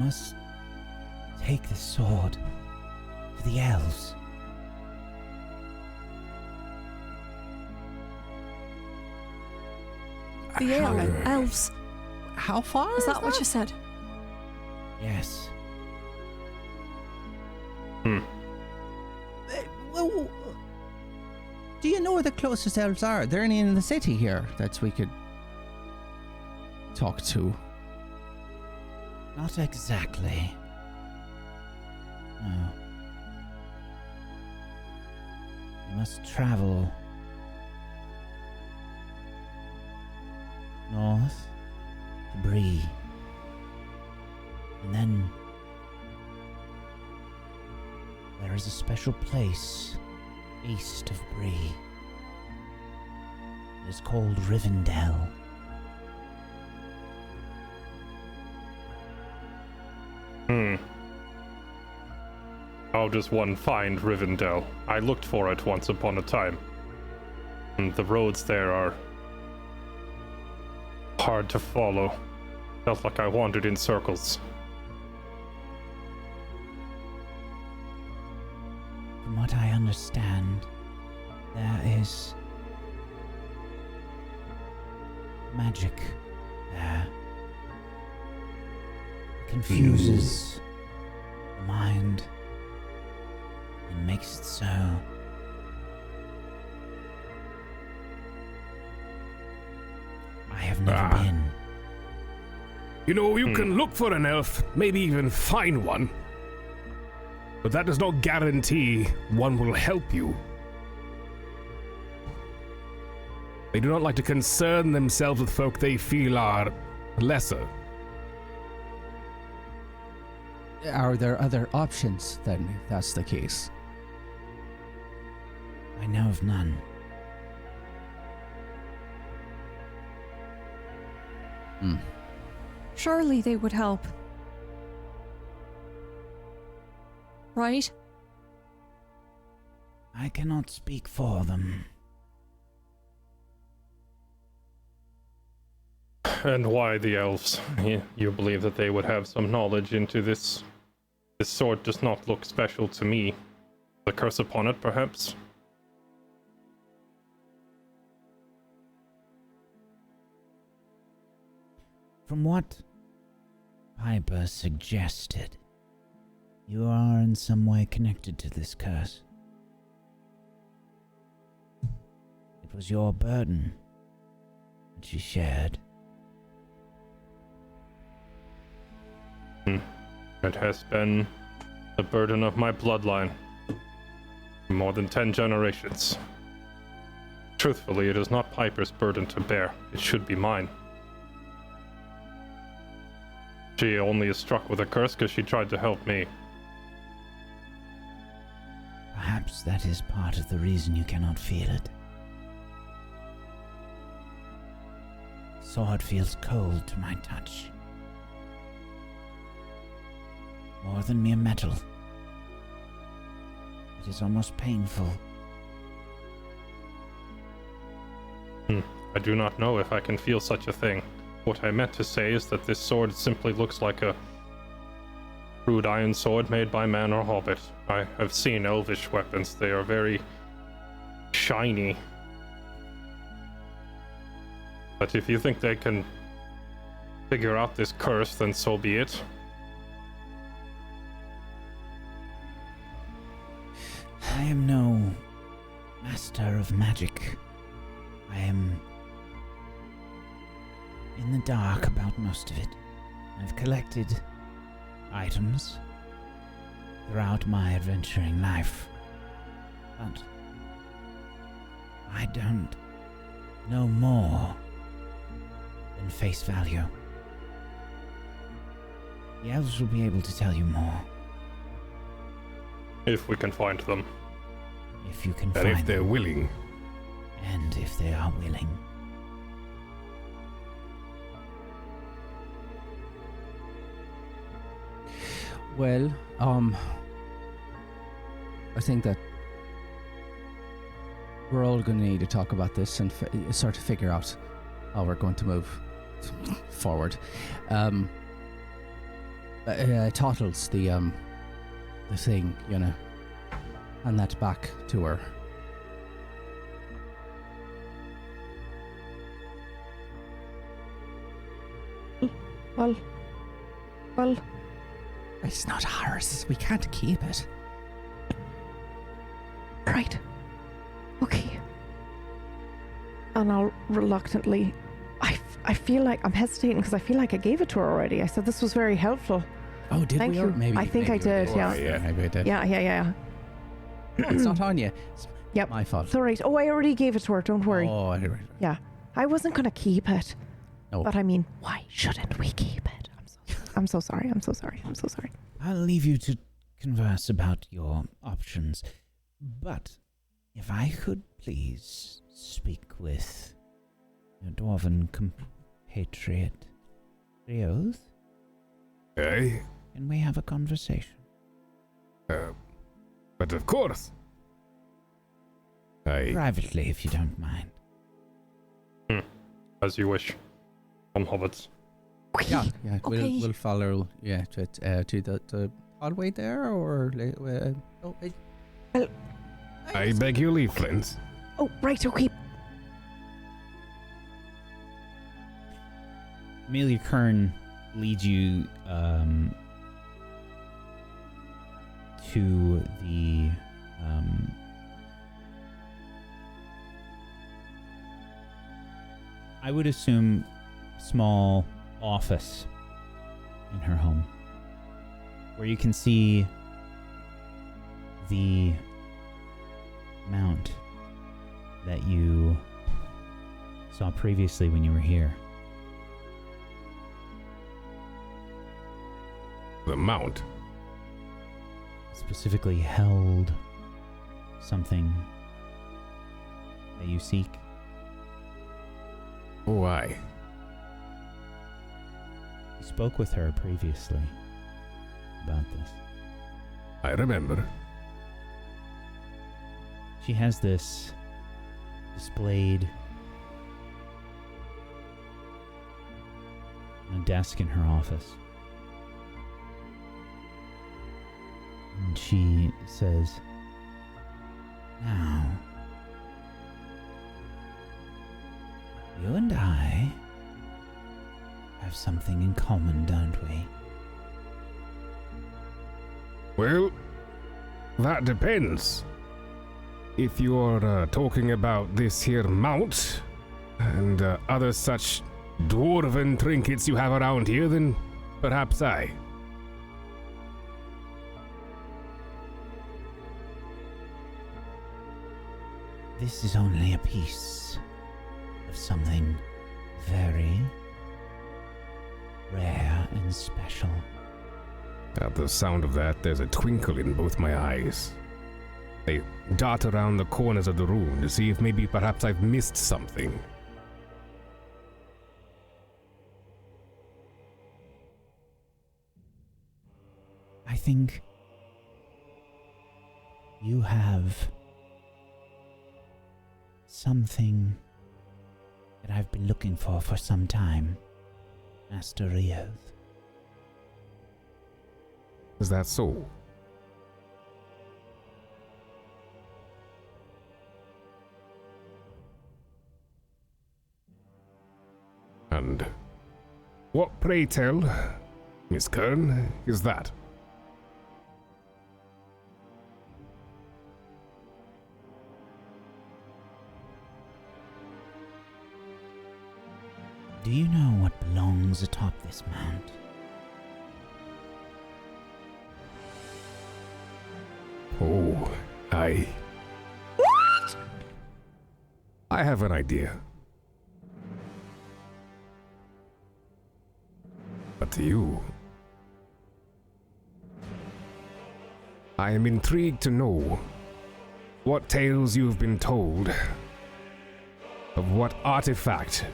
must take the sword to the elves. The elves. How far Is that what you said? Yes. Well, do you know where the closest elves are? Are there any in the city here that we could talk to? Not exactly. No. You must travel north to Bree. And then there is a special place east of Bree. It is called Rivendell. How does one find Rivendell? I looked for it once upon a time. And the roads there are hard to follow. Felt like I wandered in circles. From what I understand, there is magic there. It confuses the mind and makes it so. I have never been. You know, you can look for an elf, maybe even find one. But that does not guarantee one will help you. They do not like to concern themselves with folk they feel are lesser. Are there other options then, if that's the case? I know of none. Surely they would help. Right? I cannot speak for them. And why the elves? You believe that they would have some knowledge into this? This sword does not look special to me. The curse upon it, perhaps? From what Piper suggested, you are in some way connected to this curse. It was your burden that she shared. It has been the burden of my bloodline. More than 10 generations. Truthfully, it is not Piper's burden to bear. It should be mine. She only is struck with a curse because she tried to help me. Perhaps that is part of the reason you cannot feel it. Sword feels cold to my touch. More than mere metal. It is almost painful. I do not know if I can feel such a thing. What I meant to say is that this sword simply looks like a crude iron sword made by man or hobbit. I have seen elvish weapons. They are very shiny. But if you think they can figure out this curse, then so be it. I am no master of magic. I am in the dark about most of it. I've collected items throughout my adventuring life, but I don't know more than face value. The elves will be able to tell you more. If we can find them. If you can And find if they're them. willing. And if they are willing. Well, I think that we're all going to need to talk about this and sort of figure out how we're going to move forward. Tottles the thing, you know, and that back to her. Well, It's not ours. We can't keep it. right. Okay. And I'll reluctantly... I feel like I'm hesitating because I feel like I gave it to her already. I said this was very helpful. Oh, did Thank we? you. Maybe. I think maybe I we did, yeah. yeah. Maybe I did. Yeah. No, it's not on you. It's Yep. my fault. It's all right. Oh, I already gave it to her. Don't worry. Oh, anyway. Yeah. I wasn't going to keep it. No. But I mean, why shouldn't we keep it? I'm so sorry. I'll leave you to converse about your options. But if I could please speak with your dwarven compatriot, Rioth, Aye. can we have a conversation? But of course. Aye. Privately, if you don't mind. As you wish. Hobbits. Yeah. Okay. We'll follow. Yeah, to the hallway there, or I beg your leave, friends. Oh, right. Okay. Amelia Kern leads you to the I would assume small office in her home, where you can see the mount that you saw previously when you were here. The mount. Specifically held something that you seek. Oh, aye. You spoke with her previously about this. I remember. She has this displayed on a desk in her office. And she says, "Now, you and I have something in common, don't we?" Well, that depends. If you're talking about this here mount and other such dwarven trinkets you have around here, then perhaps I. This is only a piece of something very rare and special. At the sound of that, there's a twinkle in both my eyes. They dart around the corners of the room to see if maybe perhaps I've missed something. I think you have something that I've been looking for some time, Master Rioth. Is that so? And what, pray tell, Miss Kern, is that? Do you know what belongs atop this mount? Oh, What? I have an idea. But to you, I am intrigued to know what tales you've been told of what artifact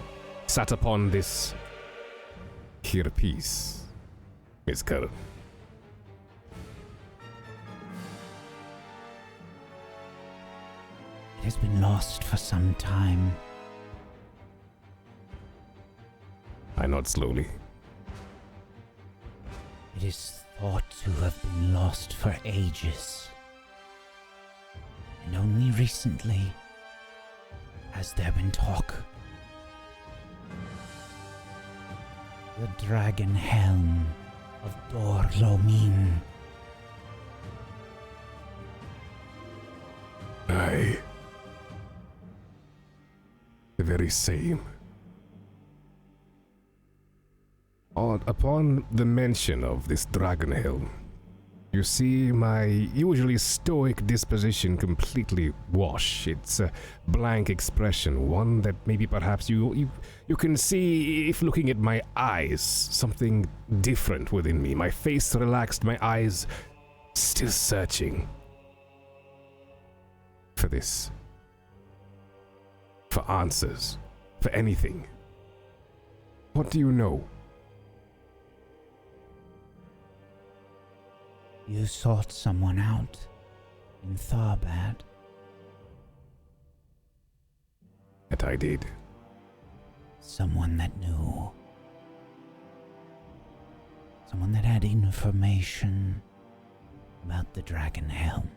sat upon this here piece, Miss Kern. It has been lost for some time. I nod slowly. It is thought to have been lost for ages. And only recently has there been talk. The dragon Helm of Dorlomin. Aye. The very same. Upon the mention of this dragon helm, you see my usually stoic disposition completely wash. It's a blank expression, one that maybe perhaps you can see if looking at my eyes, something different within me. My face relaxed, my eyes still searching for this. For answers. For anything. What do you know? You sought someone out in Tharbad. That I did. Someone that knew. Someone that had information about the dragon Helm.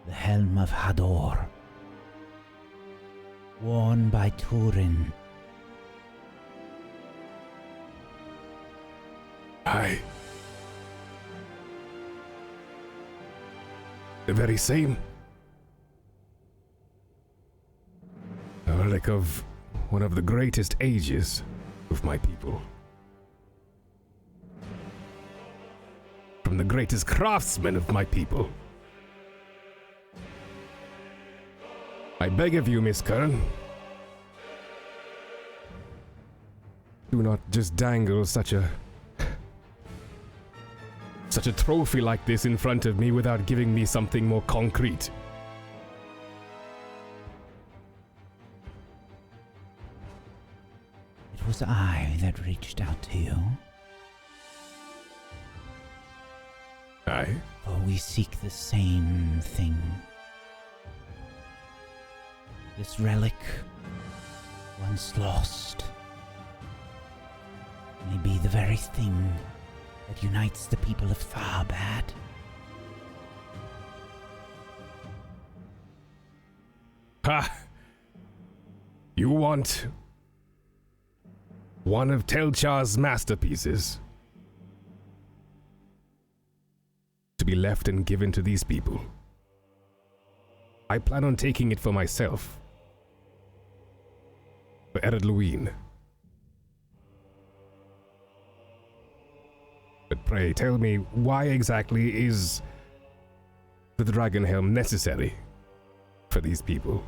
The Helm of Hador. Worn by Turin. Aye. The very same. A relic of one of the greatest ages of my people. From the greatest craftsmen of my people. I beg of you, Miss Curran. Do not just dangle such a trophy like this in front of me without giving me something more concrete. It was I that reached out to you. Aye? For we seek the same thing. This relic, once lost, may be the very thing that unites the people of Tharbad. Ha! You want one of Telchar's masterpieces to be left and given to these people. I plan on taking it for myself. For Eriador. But pray tell me, why exactly is the dragon helm necessary for these people?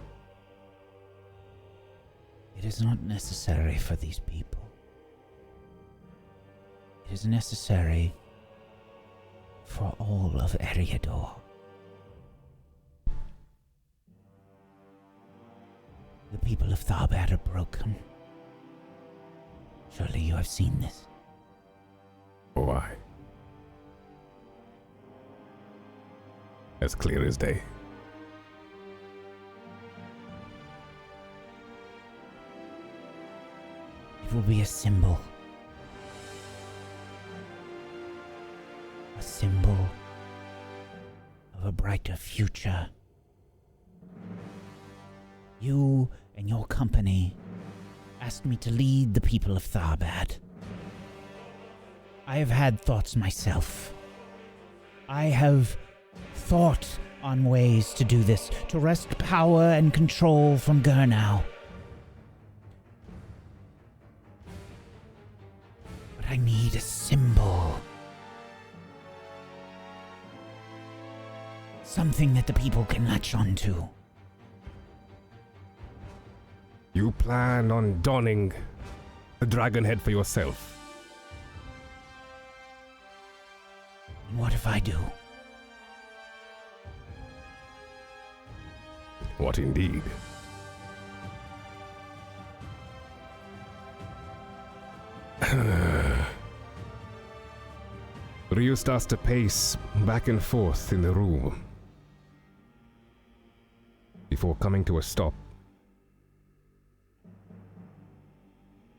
It is not necessary for these people. It is necessary for all of Eriador. The people of Tharbad are broken. Surely you have seen this. Why? As clear as day. It will be a symbol. A symbol of a brighter future. You and your company asked me to lead the people of Tharbad. I have had thoughts myself. I have thought on ways to do this, to wrest power and control from Gurnau. But I need a symbol. Something that the people can latch onto. You plan on donning the dragon head for yourself? And what if I do? What indeed? Ryu starts to pace back and forth in the room before coming to a stop.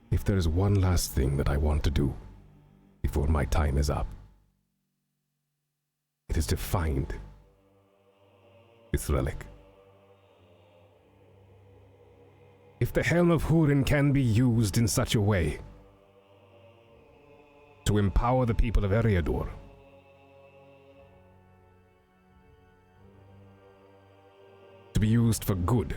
If there is one last thing that I want to do, before my time is up. It is to find this relic. If the Helm of Húrin can be used in such a way to empower the people of Eriador, to be used for good,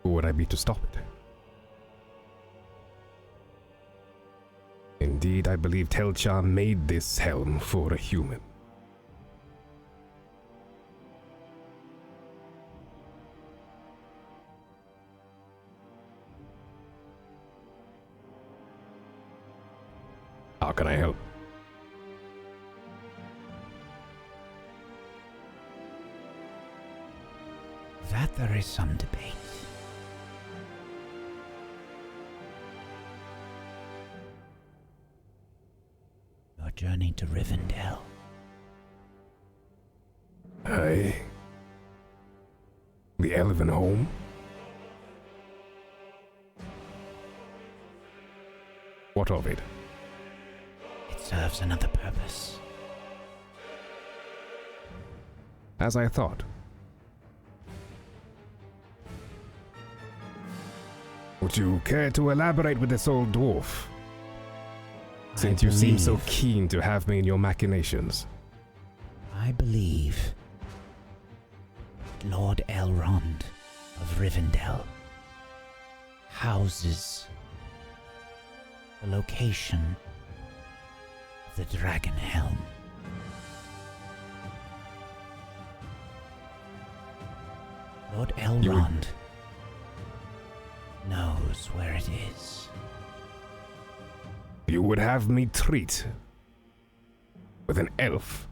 who would I be to stop it? Indeed, I believe Telchar made this helm for a human. How can I help? That there is some debate. Your journey to Rivendell. Aye. The Elven home? What of it? It serves another purpose. As I thought. Would you care to elaborate with this old dwarf? Since you seem so keen to have me in your machinations. I believe Lord Elrond of Rivendell houses the location of the Dragon Helm. Lord Elrond knows where it is. You would have me treat with an elf?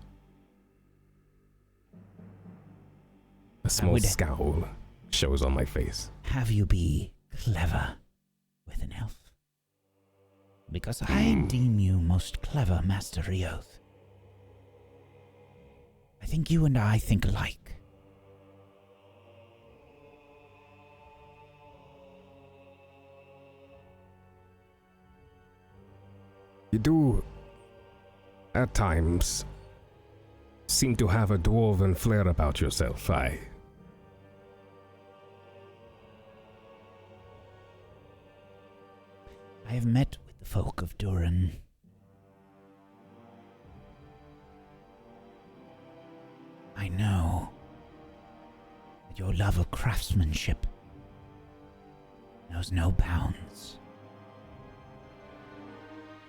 A small scowl shows on my face. Have you be clever with an elf? Because I deem you most clever, Master Rioth. I think you and I think alike. You do, at times, seem to have a dwarven flair about yourself, I have met with the folk of Durin. I know that your love of craftsmanship knows no bounds.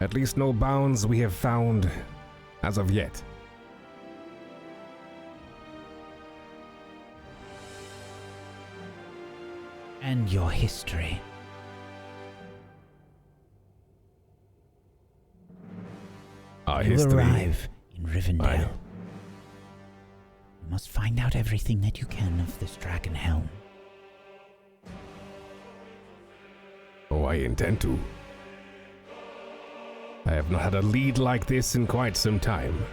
At least no bounds we have found as of yet. And your history. Our you history. Arrive in Rivendell. Aye. You must find out everything that you can of this Dragon Helm. Oh, I intend to. I have not had a lead like this in quite some time.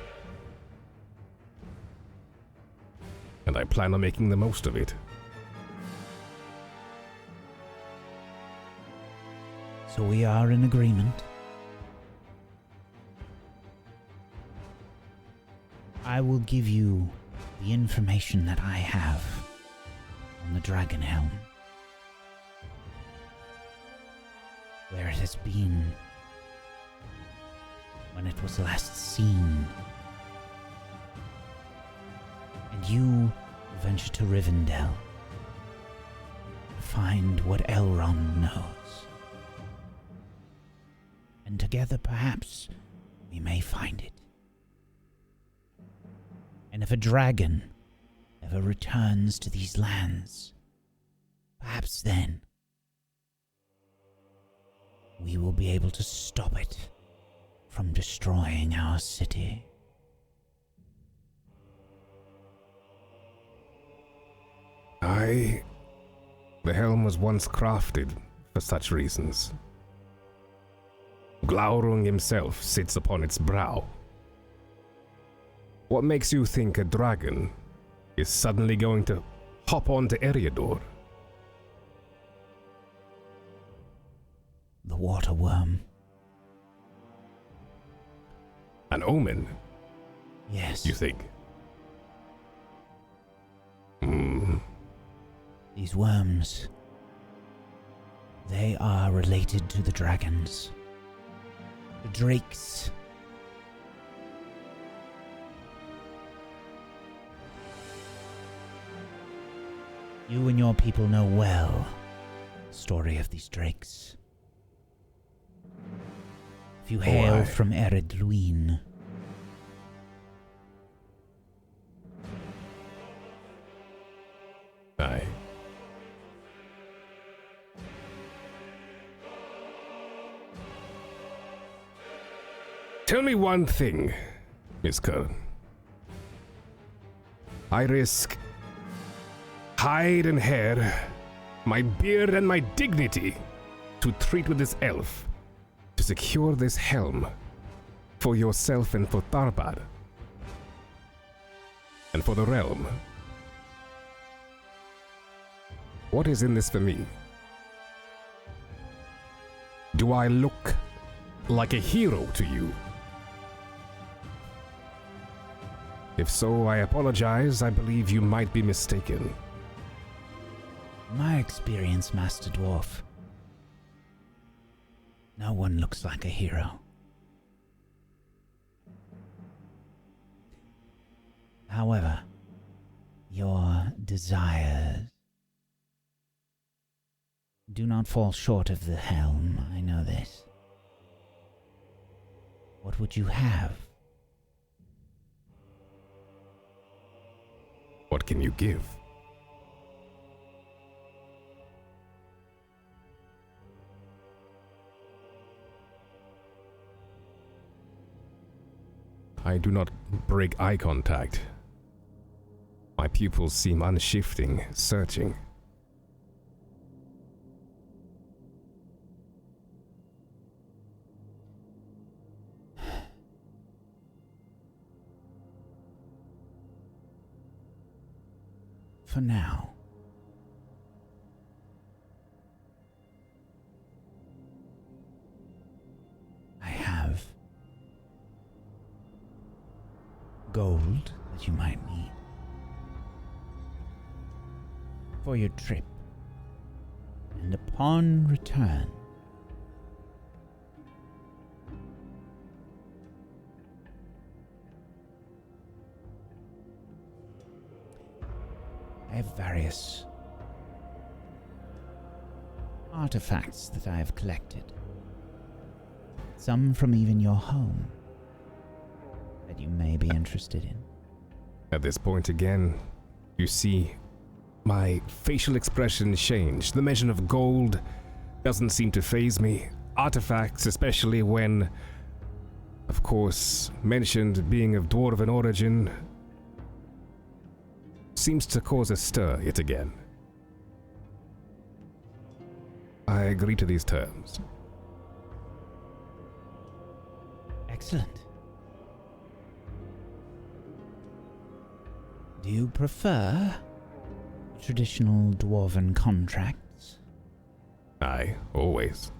And I plan on making the most of it. So we are in agreement. I will give you the information that I have on the Dragon Helm. Where it has been when it was last seen. And you venture to Rivendell to find what Elrond knows. And together perhaps we may find it. And if a dragon ever returns to these lands, perhaps then we will be able to stop it from destroying our city. The helm was once crafted for such reasons. Glaurung himself sits upon its brow. What makes you think a dragon is suddenly going to hop onto Eriador? the water worm. An omen, Yes. you think? Hmm. These worms, they are related to the dragons. The drakes. You and your people know well the story of these drakes. If you hail aye. from Eriador, Aye. Tell me one thing, Miss Kern. I risk hide and hair, my beard and my dignity to treat with this elf to secure this helm for yourself and for Tharbad and for the realm. What is in this for me? Do I look like a hero to you? If so, I apologize. I believe you might be mistaken. my experience, Master Dwarf, no one looks like a hero. However, your desires do not fall short of the helm, I know this. What would you have? What can you give? I do not break eye contact. My pupils seem unshifting, searching. For now, I have gold that you might need for your trip, and upon return, I have various artifacts that I have collected. Some from even your home that you may be interested in. At this point again, you see my facial expression change. The mention of gold doesn't seem to faze me. Artifacts, especially when, of course, mentioned being of dwarven origin, seems to cause a stir yet again. I agree to these terms. Excellent. Do you prefer traditional dwarven contracts? Aye, always.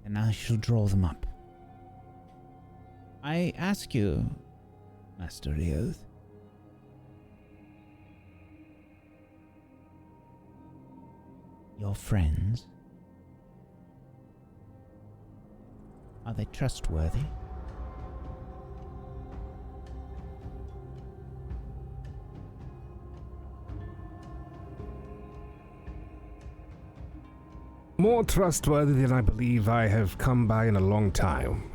Then I shall draw them up. I ask you, Master Eriador, your friends, are they trustworthy? More trustworthy than I believe I have come by in a long time.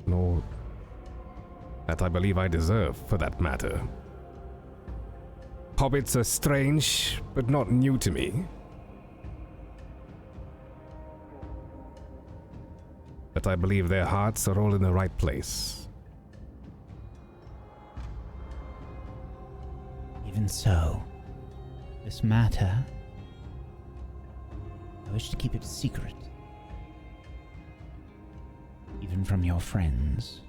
Nor that I believe I deserve, for that matter. Hobbits are strange, but not new to me. But I believe their hearts are all in the right place. Even so, this matter, I wish to keep it a secret. Even from your friends.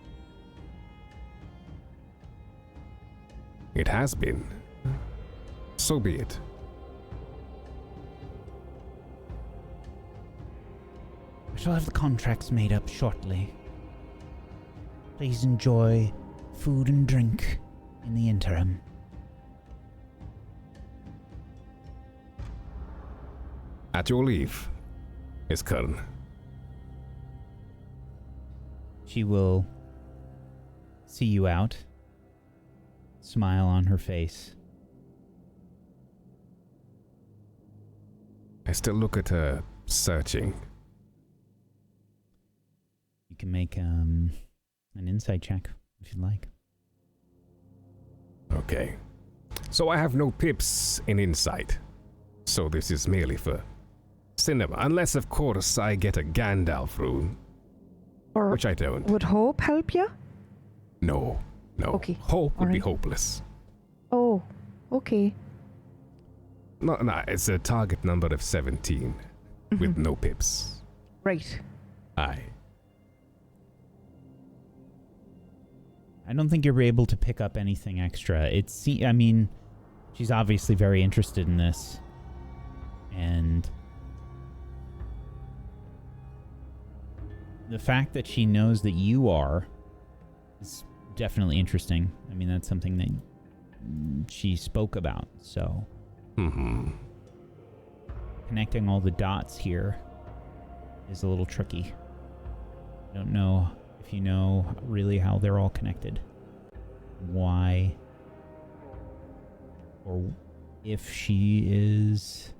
It has been. So be it. I shall have the contracts made up shortly. Please enjoy food and drink in the interim. At your leave, Miss Kern. She will see you out. Smile on her face. I still look at her, searching. You can make an insight check if you'd like. Okay. So I have no pips in insight. So this is merely for cinema. Unless, of course, I get a Gandalf rune. Or Which I don't. would hope help you? No. Okay, Hope would be alright. hopeless. Oh, okay. No, it's a target number of 17 with no pips. Right. Aye. I don't think you're able to pick up anything extra. I mean, she's obviously very interested in this. And the fact that she knows that you are is definitely interesting. I mean, that's something that she spoke about, so connecting all the dots here is a little tricky. I don't know if you know really how they're all connected. Why, or if she is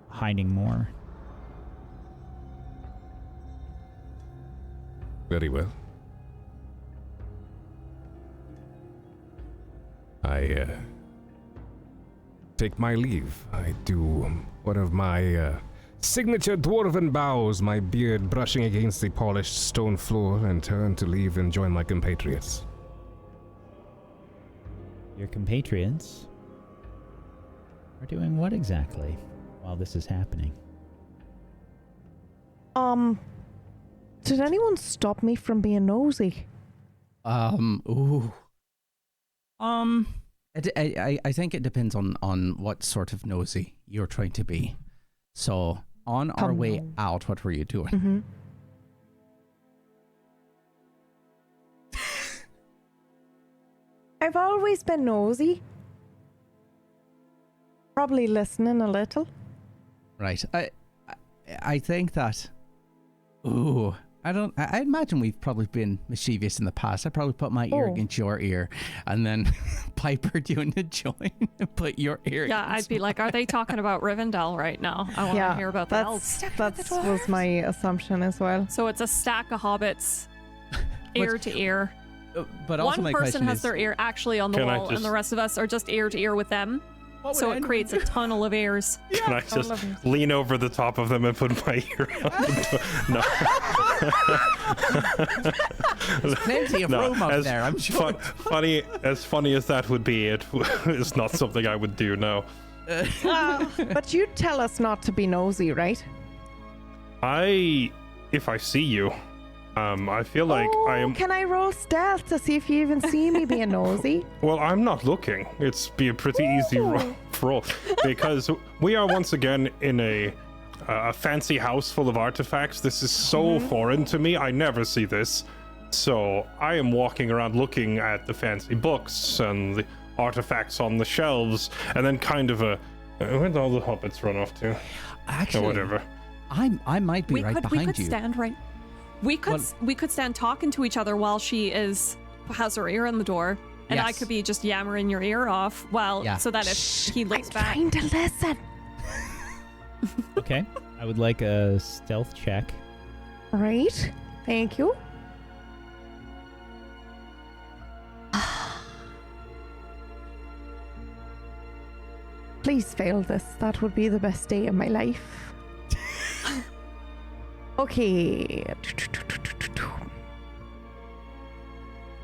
hiding more. Very well. I take my leave. I do one of my signature dwarven bows, my beard brushing against the polished stone floor, and turn to leave and join my compatriots. Your compatriots are doing what exactly while this is happening? Did anyone stop me from being nosy? Ooh. I think it depends on what sort of nosy you're trying to be. So, on our way out, what were you doing? I've always been nosy. Probably listening a little. Right. I think that. Ooh. I imagine we've probably been mischievous in the past. I probably put my ear against your ear and then pipered you into join and put your ear Yeah, against I'd be like, are they talking about Rivendell right now? I want to hear about the elves. That was my assumption as well. So it's a stack of hobbits, ear to ear. But also One my person question has is, their ear actually on the Can I wall, just- and the rest of us are just ear to ear with them. what So would it creates a tunnel of ears. Can I just lean over the top of them and put my ear on the There's plenty of room up there, I'm sure. Funny as that would be, it is not something I would do, no. But you tell us not to be nosy, right? If I see you, I feel like I am... Can I roll stealth to see if you even see me being nosy? Well, I'm not looking. It's be a pretty easy roll because we are once again in a fancy house full of artifacts. This is so foreign to me. I never see this. So I am walking around looking at the fancy books and the artifacts on the shelves, and then kind of where'd all the hobbits run off to? Actually, Or whatever. I might be right we behind could you. stand right. We could stand talking to each other while she has her ear on the door, and I Yes. could be just yammering your ear off. So that if he looks I'm back, trying to listen. Okay. I would like a stealth check. Right. Thank you. Please fail this. That would be the best day of my life. Okay.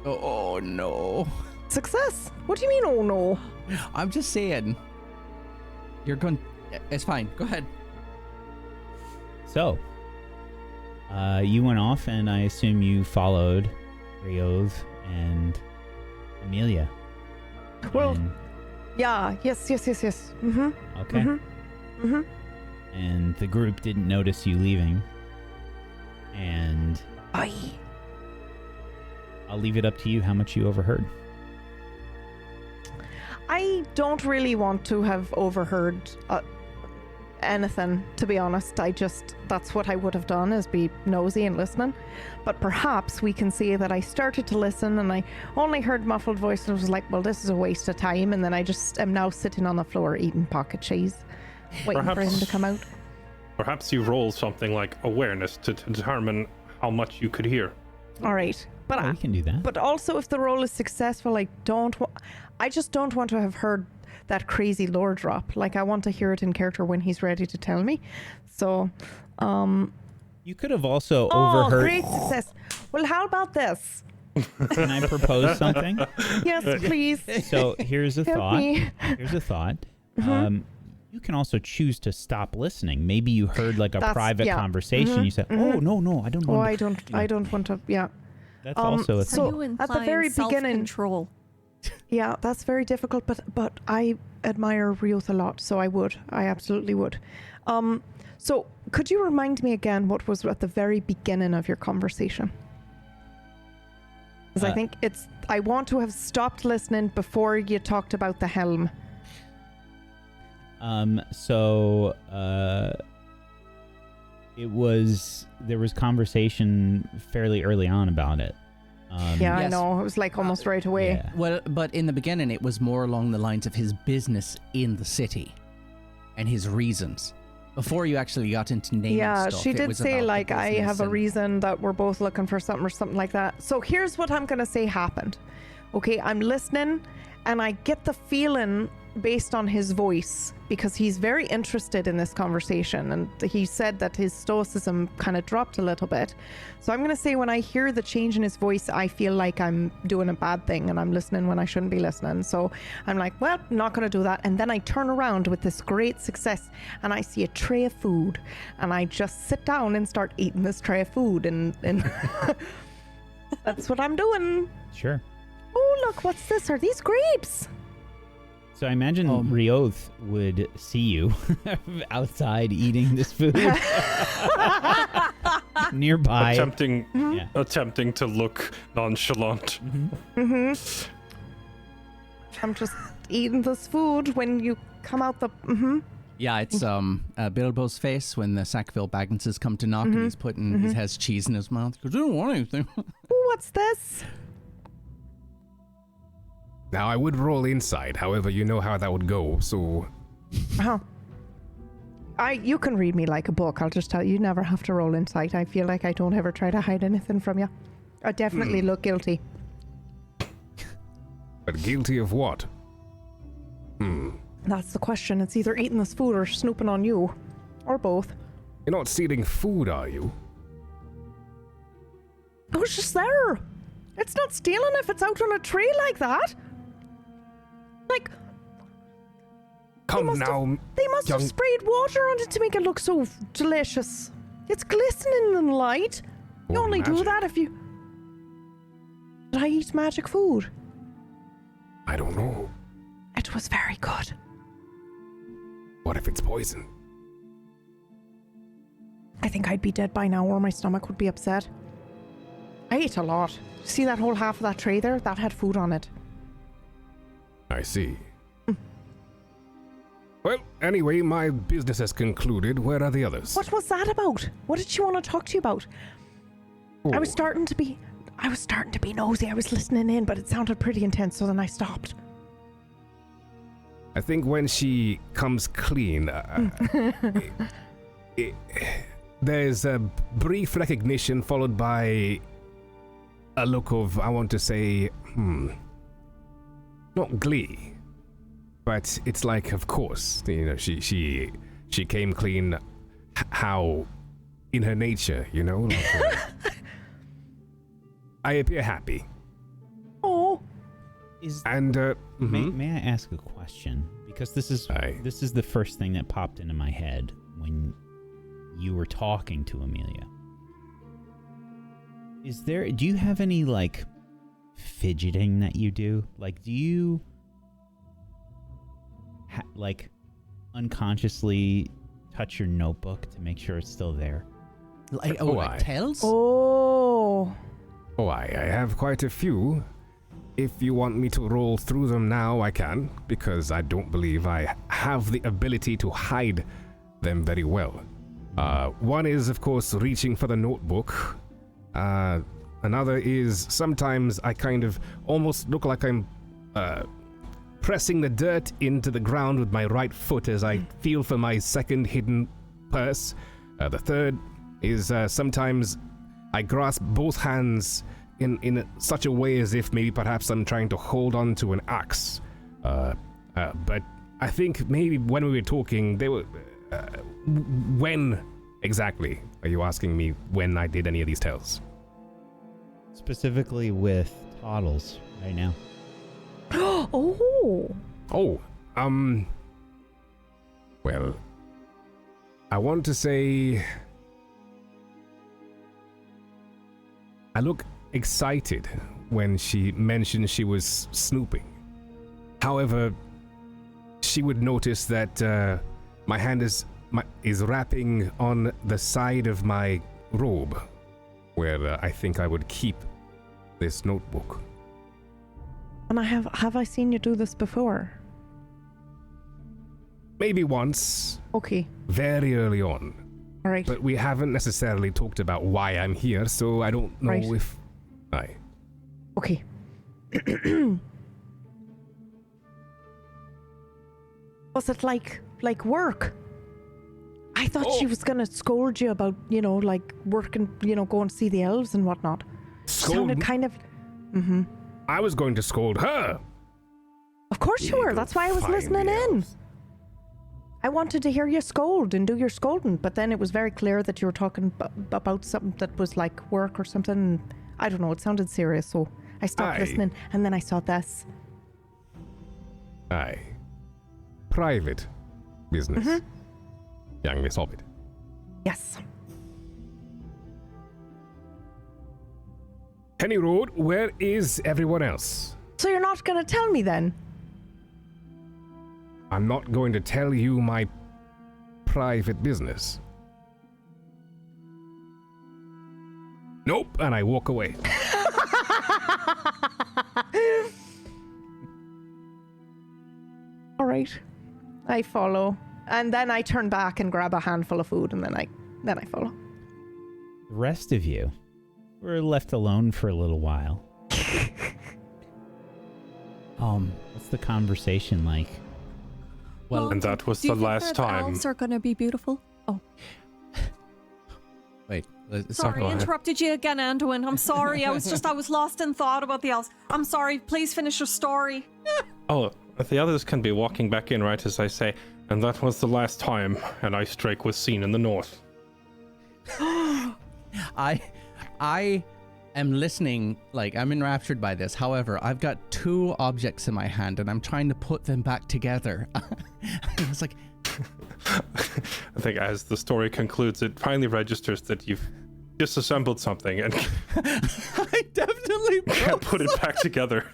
Oh no. Success. What do you mean, oh no? I'm just saying. You're going... It's fine. Go ahead. So, you went off, and I assume you followed Riov and Amelia. Well, And- yeah. Yes. Mm-hmm. okay. Mm-hmm. and the group didn't notice you leaving. And Aye. I'll leave it up to you how much you overheard. I don't really want to have overheard anything, to be honest. That's what I would have done, is be nosy and listening. But perhaps we can say that I started to listen and I only heard muffled voice and was like, well, this is a waste of time. And then I just am now sitting on the floor eating pocket cheese, waiting for him to come out. Perhaps you roll something like awareness to determine how much you could hear. All right. But We can do that. But also, if the roll is successful, I just don't want to have heard that crazy lore drop. Like, I want to hear it in character when he's ready to tell me. So, You could have also overheard. Great success. Well, how about this? Can I propose something? Yes, please. So here's a Help thought. me. Here's a thought. You can also choose to stop listening. Maybe you heard like a private conversation. You said, "Oh no, I don't want." I don't want to. Yeah. That's also a so- thing. at the very beginning- control. Yeah, that's very difficult, but I admire Rioth a lot, so I absolutely would. So could you remind me again what was at the very beginning of your conversation? Because I think I want to have stopped listening before you talked about the helm. There was conversation fairly early on about it. Yeah, I Yes. know. It was like almost right away. Yeah. Well, but in the beginning, it was more along the lines of his business in the city and his reasons. Before you actually got into naming stuff, she it did was say, about the like, I business have a and- reason that we're both looking for something or something like that. So here's what I'm going to say happened. Okay, I'm listening and I get the feeling based on his voice, because he's very interested in this conversation and he said that his stoicism kind of dropped a little bit. So I'm going to say when I hear the change in his voice, I feel like I'm doing a bad thing and I'm listening when I shouldn't be listening. So I'm like, well, not going to do that. And then I turn around with this great success and I see a tray of food and I just sit down and start eating this tray of food and that's what I'm doing. Sure. Oh, look, what's this? Are these grapes? So I imagine Rioth would see you outside eating this food nearby. Attempting to look nonchalant. I'm just eating this food when you come out the... Yeah, it's Bilbo's face when the Sackville Bagginses come to knock and he's putting he has cheese in his mouth. He goes, I don't want anything. Ooh, what's this? Now, I would roll inside, however, you know how that would go, so... You can read me like a book. I'll just tell you, you never have to roll insight. I feel like I don't ever try to hide anything from you. I definitely look guilty. But guilty of what? That's the question. It's either eating this food or snooping on you. Or both. You're not stealing food, are you? It was just there. It's not stealing if it's out on a tree like that. Like... Come now, They must have sprayed water on it to make it look so delicious. It's glistening in the light. You Oh, only do magic. that if you... Did I eat magic food? I don't know. It was very good. What if it's poison? I think I'd be dead by now or my stomach would be upset. I ate a lot. See that whole half of that tray there? That had food on it. I see. Well, anyway, my business has concluded. Where are the others? What was that about? What did she want to talk to you about? Oh, I was starting to be nosy. I was listening in, but it sounded pretty intense, so then I stopped. I think when she comes clean, there's a brief recognition followed by a look of, I want to say, not glee, but it's like, of course, you know, she came clean. How, in her nature, you know. Like, I appear happy. Oh, May I ask a question? Because this is the first thing that popped into my head when you were talking to Amelia. Do you have any like fidgeting that you do? Like, do you like unconsciously touch your notebook to make sure it's still there. Like tells? Oh. Oh, I have quite a few. If you want me to roll through them now, I can, because I don't believe I have the ability to hide them very well. One is, of course, reaching for the notebook. Another is sometimes I kind of almost look like I'm pressing the dirt into the ground with my right foot as I feel for my second hidden purse. The third is sometimes I grasp both hands in such a way as if maybe perhaps I'm trying to hold on to an axe. But I think maybe when we were talking, they were... when exactly are you asking me when I did any of these tells? Specifically with Toddles right now. Oh. Well, I want to say... I look excited when she mentioned she was snooping. However, she would notice that my hand is wrapping on the side of my robe, where I think I would keep this notebook. And have I seen you do this before? Maybe once. Okay. Very early on. All right. But we haven't necessarily talked about why I'm here, so I don't know if... Aye. Okay. Was it like work? I thought she was gonna scold you about, like working, go and see the elves and whatnot. Sounded kind of... Mm-hmm. I was going to scold her. Of course you were. That's why I was listening in. I wanted to hear you scold and do your scolding, but then it was very clear that you were talking about something that was like work or something. I don't know. It sounded serious, so I stopped listening, and then I saw this. Aye. Private business. Mm-hmm. Young Miss Hobbit. Yes. Penny Road, where is everyone else? So you're not going to tell me then? I'm not going to tell you my private business. Nope, and I walk away. All right. I follow. And then I turn back and grab a handful of food, and then I follow. The rest of you were left alone for a little while. What's the conversation like? Well, and that was do you the think last that time. Elves are gonna be beautiful. Oh, wait. sorry, I interrupted you again, Anduin. I'm sorry. I was lost in thought about the elves. I'm sorry. Please finish your story. Oh, the others can be walking back in right as I say, and that was the last time an ice drake was seen in the north. I am listening, like I'm enraptured by this. However, I've got two objects in my hand and I'm trying to put them back together. I was like... I think as the story concludes, it finally registers that you've disassembled something and I definitely can't put it back together.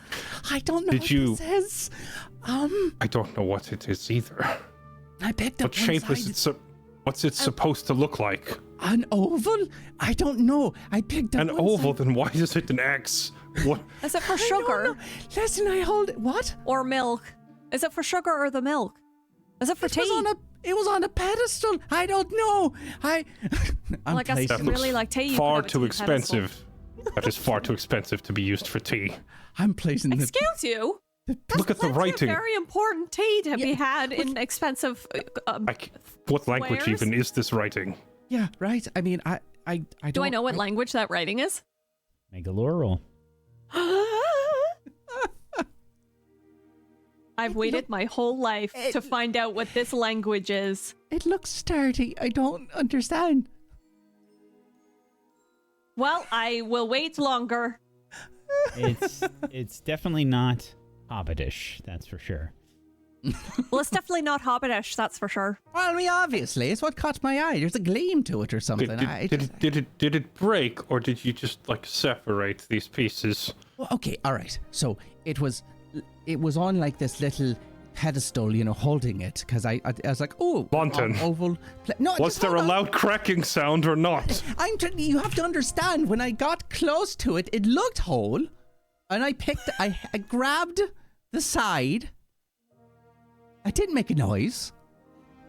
I don't know what this is. I don't know what it is either. I picked up What shape is it? What's it supposed to look like? An oval? I don't know. I picked up an oval. Then why is it an X? What? Is it for sugar? Listen, I hold it. What? Or milk? Is it for sugar or the milk? Is it for tea? It was on a pedestal. I don't know. I guess it's really like tea. Far too expensive. That is far too expensive to be used for tea. I'm placing the... Excuse you? Look at the writing. Very important tea to be had in expensive. What language wares? even is this writing? Yeah, right. I mean, I don't... Do I know what language that writing is? Make a lore roll. I've waited my whole life to find out what this language is. It looks sturdy. I don't understand. Well, I will wait longer. It's definitely not hobbitish, that's for sure. Well, it's definitely not hobbitish, that's for sure. Well, I mean, obviously, it's what caught my eye. There's a gleam to it or something. Did it break, or did you just like separate these pieces? Well, okay, all right. So it was on like this little pedestal, holding it, because I was like, oh, Wanton. oval. No, Was just there a hold on. loud cracking sound or not? You have to understand, when I got close to it, it looked whole, and I grabbed the side. I didn't make a noise.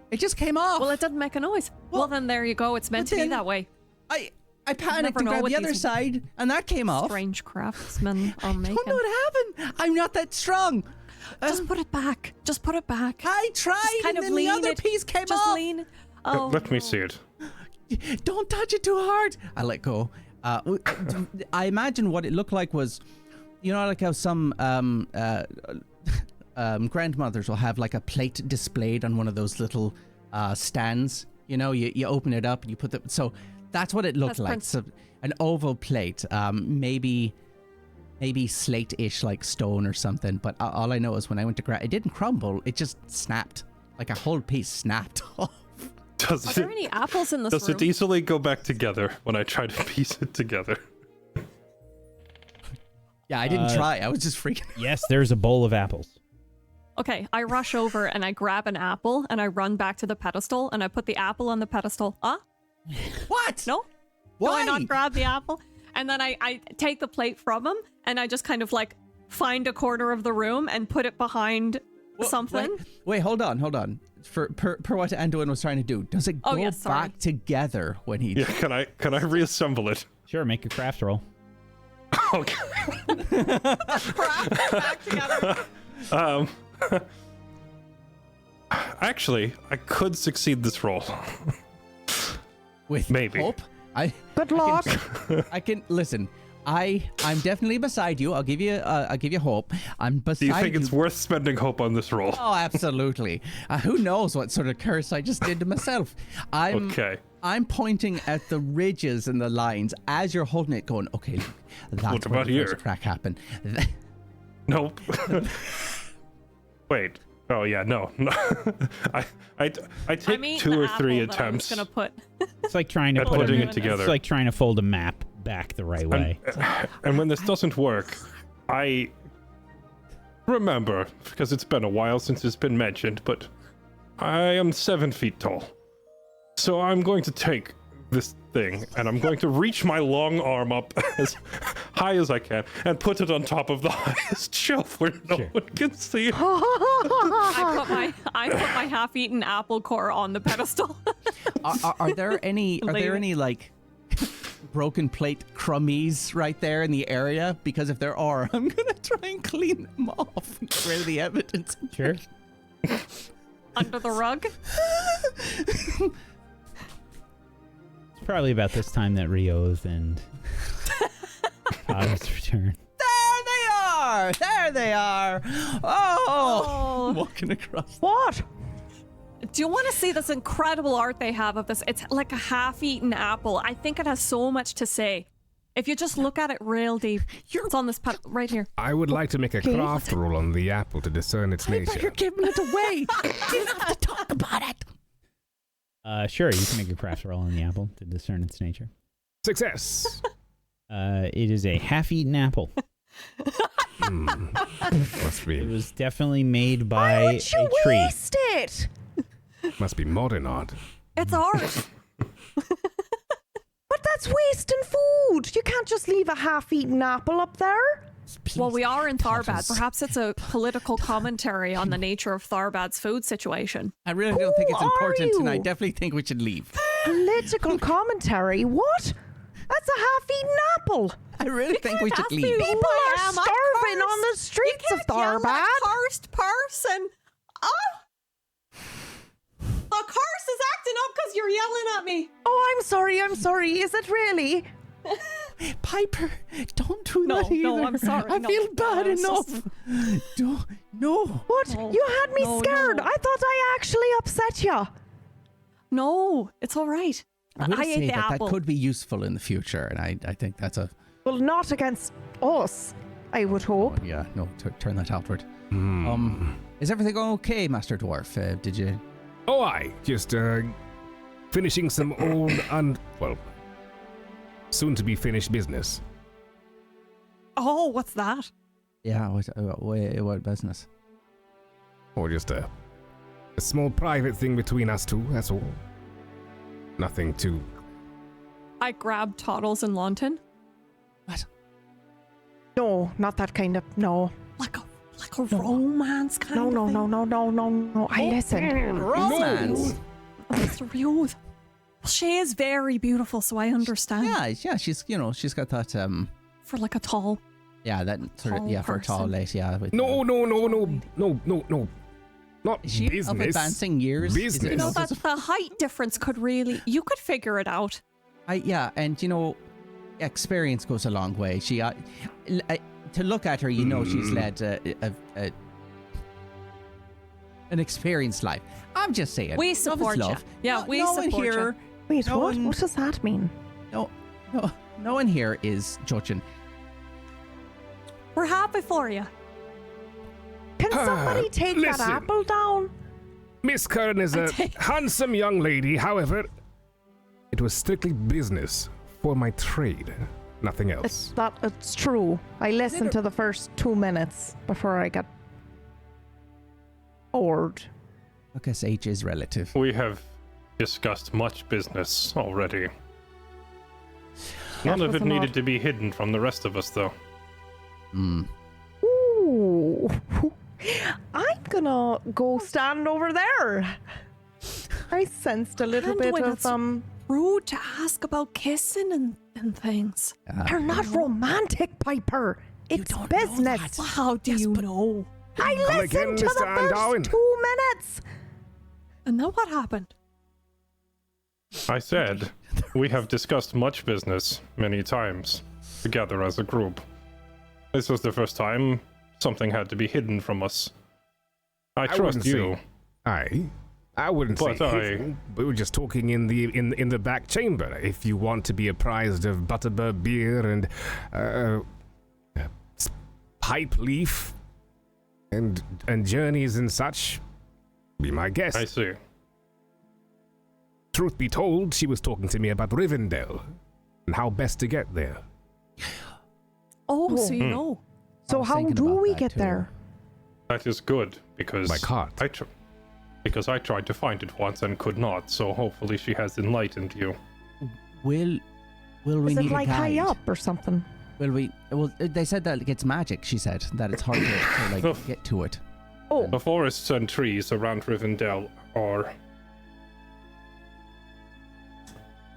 It just came off. Well, it didn't make a noise. Well, then there you go. It's meant to be that way. I panicked never and know grabbed what the other these side, and that came off. Strange craftsmen are I making. don't know what happened. I'm not that strong. Just put it back. Just put it back. I tried, Just kind and of then the lean other it. piece came Just off. lean. Oh. Let me see it. Don't touch it too hard. I let go. I imagine what it looked like was, like how some grandmothers will have like a plate displayed on one of those little stands. You open it up and you put the. So that's what it looked like. So an oval plate, maybe slate-ish, like stone or something. But all I know is when I went to grab, it didn't crumble. It just snapped, like a whole piece snapped off. Are there any apples in this room? Does it easily go back together when I try to piece it together? Yeah, I didn't try. I was just freaking out. Yes, there's a bowl of apples. Okay, I rush over and I grab an apple and I run back to the pedestal and I put the apple on the pedestal. What? No? Why? Do I not grab the apple? And then I take the plate from him and I just kind of like find a corner of the room and put it behind something. Wait, hold on. Per what Anduin was trying to do, does it go back together when he? Yeah, can I reassemble it? Sure, make a craft roll. Okay. Craft back together. Actually, I could succeed this roll. With maybe. hope? Good luck. I can listen. I'm definitely beside you. I'll give you hope. I'm beside you. Do you think it's worth spending hope on this roll? Oh, absolutely. Who knows what sort of curse I just did to myself? Okay. I'm pointing at the ridges and the lines as you're holding it, going, okay, look, that's What where about the first here? crack happened. Nope. Wait. Oh yeah, no. I take 2 or 3 attempts Gonna put. It's like trying to at put putting a, it together. It's like trying to fold a map back the right way. And when this doesn't work, I remember, because it's been a while since it's been mentioned, but I am 7 feet tall. So I'm going to take this thing and I'm going to reach my long arm up as high as I can and put it on top of the highest shelf where no one can see it. I put my half-eaten apple core on the pedestal. Are there any like broken plate crummies right there in the area? Because if there are, I'm gonna try and clean them off and get rid of the evidence. Sure. Under the rug. It's probably about this time that Rio's and Todd's return. There they are. Oh, walking across. What? Do you want to see this incredible art they have of this? It's like a half-eaten apple. I think it has so much to say. If you just look at it real deep, it's on this right here. I would like to make a craft roll on the apple to discern its nature. You're giving it away. You don't have to talk about it. Sure, you can make a craft roll on the apple to discern its nature. Success. It is a half-eaten apple. Must It be was definitely made by Why would you a tree. waste it? modern art. It's art. But that's wasting food. You can't just leave a half-eaten apple up there. Well, we are in Tharbad. Thomas. Perhaps it's a political commentary on the nature of Tharbad's food situation. I really don't think it's Who are important, and I you? definitely think we should leave. Political commentary? What? That's a half-eaten apple. I really think we should ask leave. me People I are am. I'm starving on cursed. the streets of Yell at Tharbad. a cursed person. Oh! The curse is acting up because you're yelling at me. Oh, I'm sorry. Is it really? Piper, don't do No, that either. no, I'm sorry. I No, feel bad no, it's enough. Don't. No. What? No. You had me No, scared. no. I thought I actually upset you. No, it's all right. I'm going I to ate say the that apple. could be useful in the future, and I think that's a. Well, not against us, I would hope. Yeah, no, turn that outward. Is everything okay, Master Dwarf? Did you? Oh, I just finishing some old and soon to be finished business. Oh, what's that? Yeah, what business? Or just a small private thing between us two, that's all. Nothing too... I grabbed Toddles and Launton. No, not that kind of. No. Like a romance kind of thing. No. I listen. Romance. It's real. Well, she is very beautiful, so I understand. Yeah, she's got that For like a tall. yeah, that sort of, Tall for a tall person. lady, yeah. With, No. Not is she business. of advancing years? Is it- Business. You know, that the height difference could really, you could figure it out. and experience goes a long way. She, to look at her, she's led an experienced life. I'm just saying. We love is support you. love. Yeah, we no one support you. here, Wait, No what? one- What does that mean? No one here is judging. We're happy for you. Can somebody take that listen. apple down? Miss Curran is a handsome young lady. However, it was strictly business for my trade. Nothing else. It's true. I listened to the first 2 minutes before I got bored. I guess age is relative. We have discussed much business already. None of was it a needed nod. to be hidden from the rest of us, though. Ooh. I'm gonna go stand over there. I sensed a little bit Anduin, of it's rude to ask about kissing and things. They're not romantic, Piper. It's don't know business. that. Well, how do you know? I Come listened again, to the Mr. first Anduin. 2 minutes. And then what happened? I said, we have discussed much business many times together as a group. This was the first time something had to be hidden from us. I trust wouldn't you. say- I wouldn't But say I- hidden. We were just talking in the back chamber. If you want to be apprised of butterbur beer and pipe leaf and journeys and such, be my guest. I see. Truth be told, she was talking to me about Rivendell and how best to get there. Oh, so you Hmm. know. So was how thinking do about we that get too. there? That is good, because By cart. because I tried to find it once and could not, so hopefully she has enlightened you. Will we Is need it like a guide? high up or something? Will we? Well, they said that it's magic. She said that it's hard to get to it. Oh, The forests and trees around Rivendell are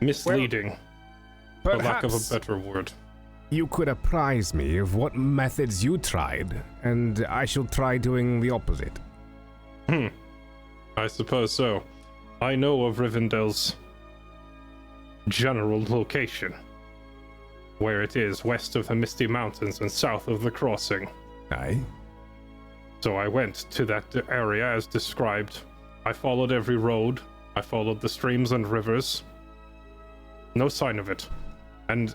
misleading, for lack of a Perhaps better word. you could apprise me of what methods you tried, and I shall try doing the opposite. I suppose so. I know of Rivendell's general location, where it is west of the Misty Mountains and south of the crossing. Aye. So I went to that area as described. I followed every road. I followed the streams and rivers. No sign of it. And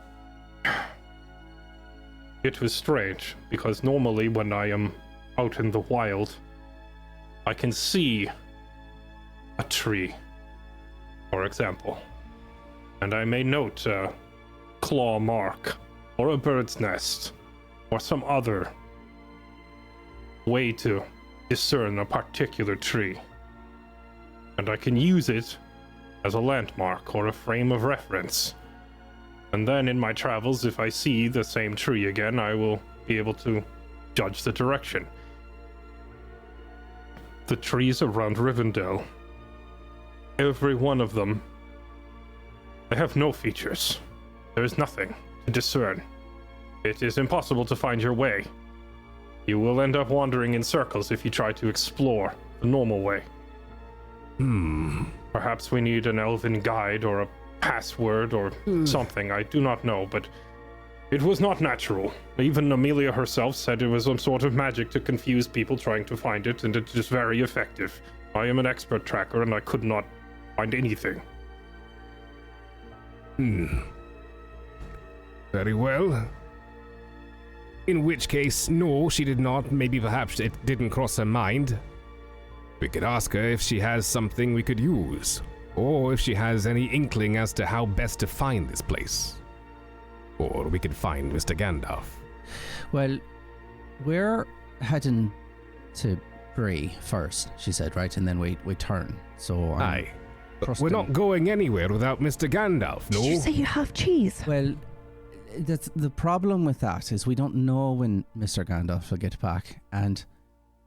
it was strange, because normally when I am out in the wild, I can see a tree, for example. And I may note a claw mark, or a bird's nest, or some other way to discern a particular tree. And I can use it as a landmark or a frame of reference. And then in my travels, if I see the same tree again, I will be able to judge the direction. The trees around Rivendell, every one of them, they have no features. There is nothing to discern. It is impossible to find your way. You will end up wandering in circles if you try to explore the normal way. Perhaps we need an elven guide or a password or something. I do not know, but it was not natural. Even Amelia herself said it was some sort of magic to confuse people trying to find it, and it is very effective. I am an expert tracker, and I could not find anything. Very well. In which case, no, she did not. Maybe perhaps it didn't cross her mind. We could ask her if she has something we could use, or if she has any inkling as to how best to find this place. Or we could find Mr. Gandalf. Well, we're heading to Bree first, she said, right? And then we turn. So Aye. But we're trusting- not going anywhere without Mr. Gandalf, no? Did you say you have cheese? Well, the problem with that is we don't know when Mr. Gandalf will get back, and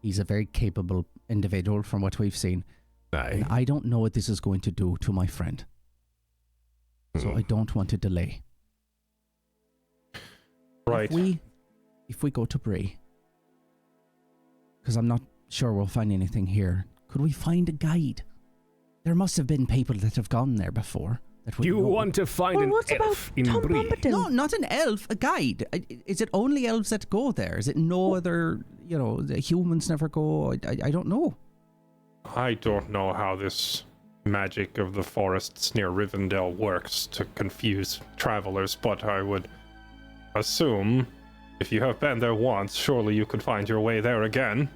he's a very capable individual from what we've seen. Aye. And I don't know what this is going to do to my friend. So I don't want to delay. Right. If we go to Bree, because I'm not sure we'll find anything here, could we find a guide? There must have been people that have gone there before. That You know. want to find an what elf about in Tom Bree? Bombadil? No, not an elf, a guide. Is it only elves that go there? Is it no other, the humans never go? I don't know. I don't know how this magic of the forests near Rivendell works to confuse travelers, but I would assume if you have been there once, surely you could find your way there again,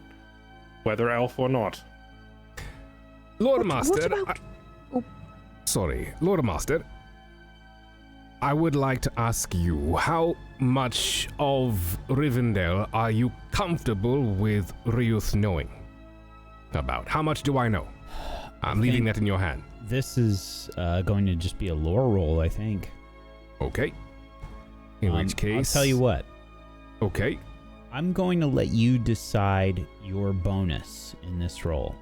whether elf or not. Loremaster, about- sorry, Loremaster, I would like to ask you, how much of Rivendell are you comfortable with Ryuth knowing about? How much do I know? I'm leaving that in your hand. This is going to just be a lore roll, I think. Okay. In which case... I'll tell you what. Okay. I'm going to let you decide your bonus in this roll.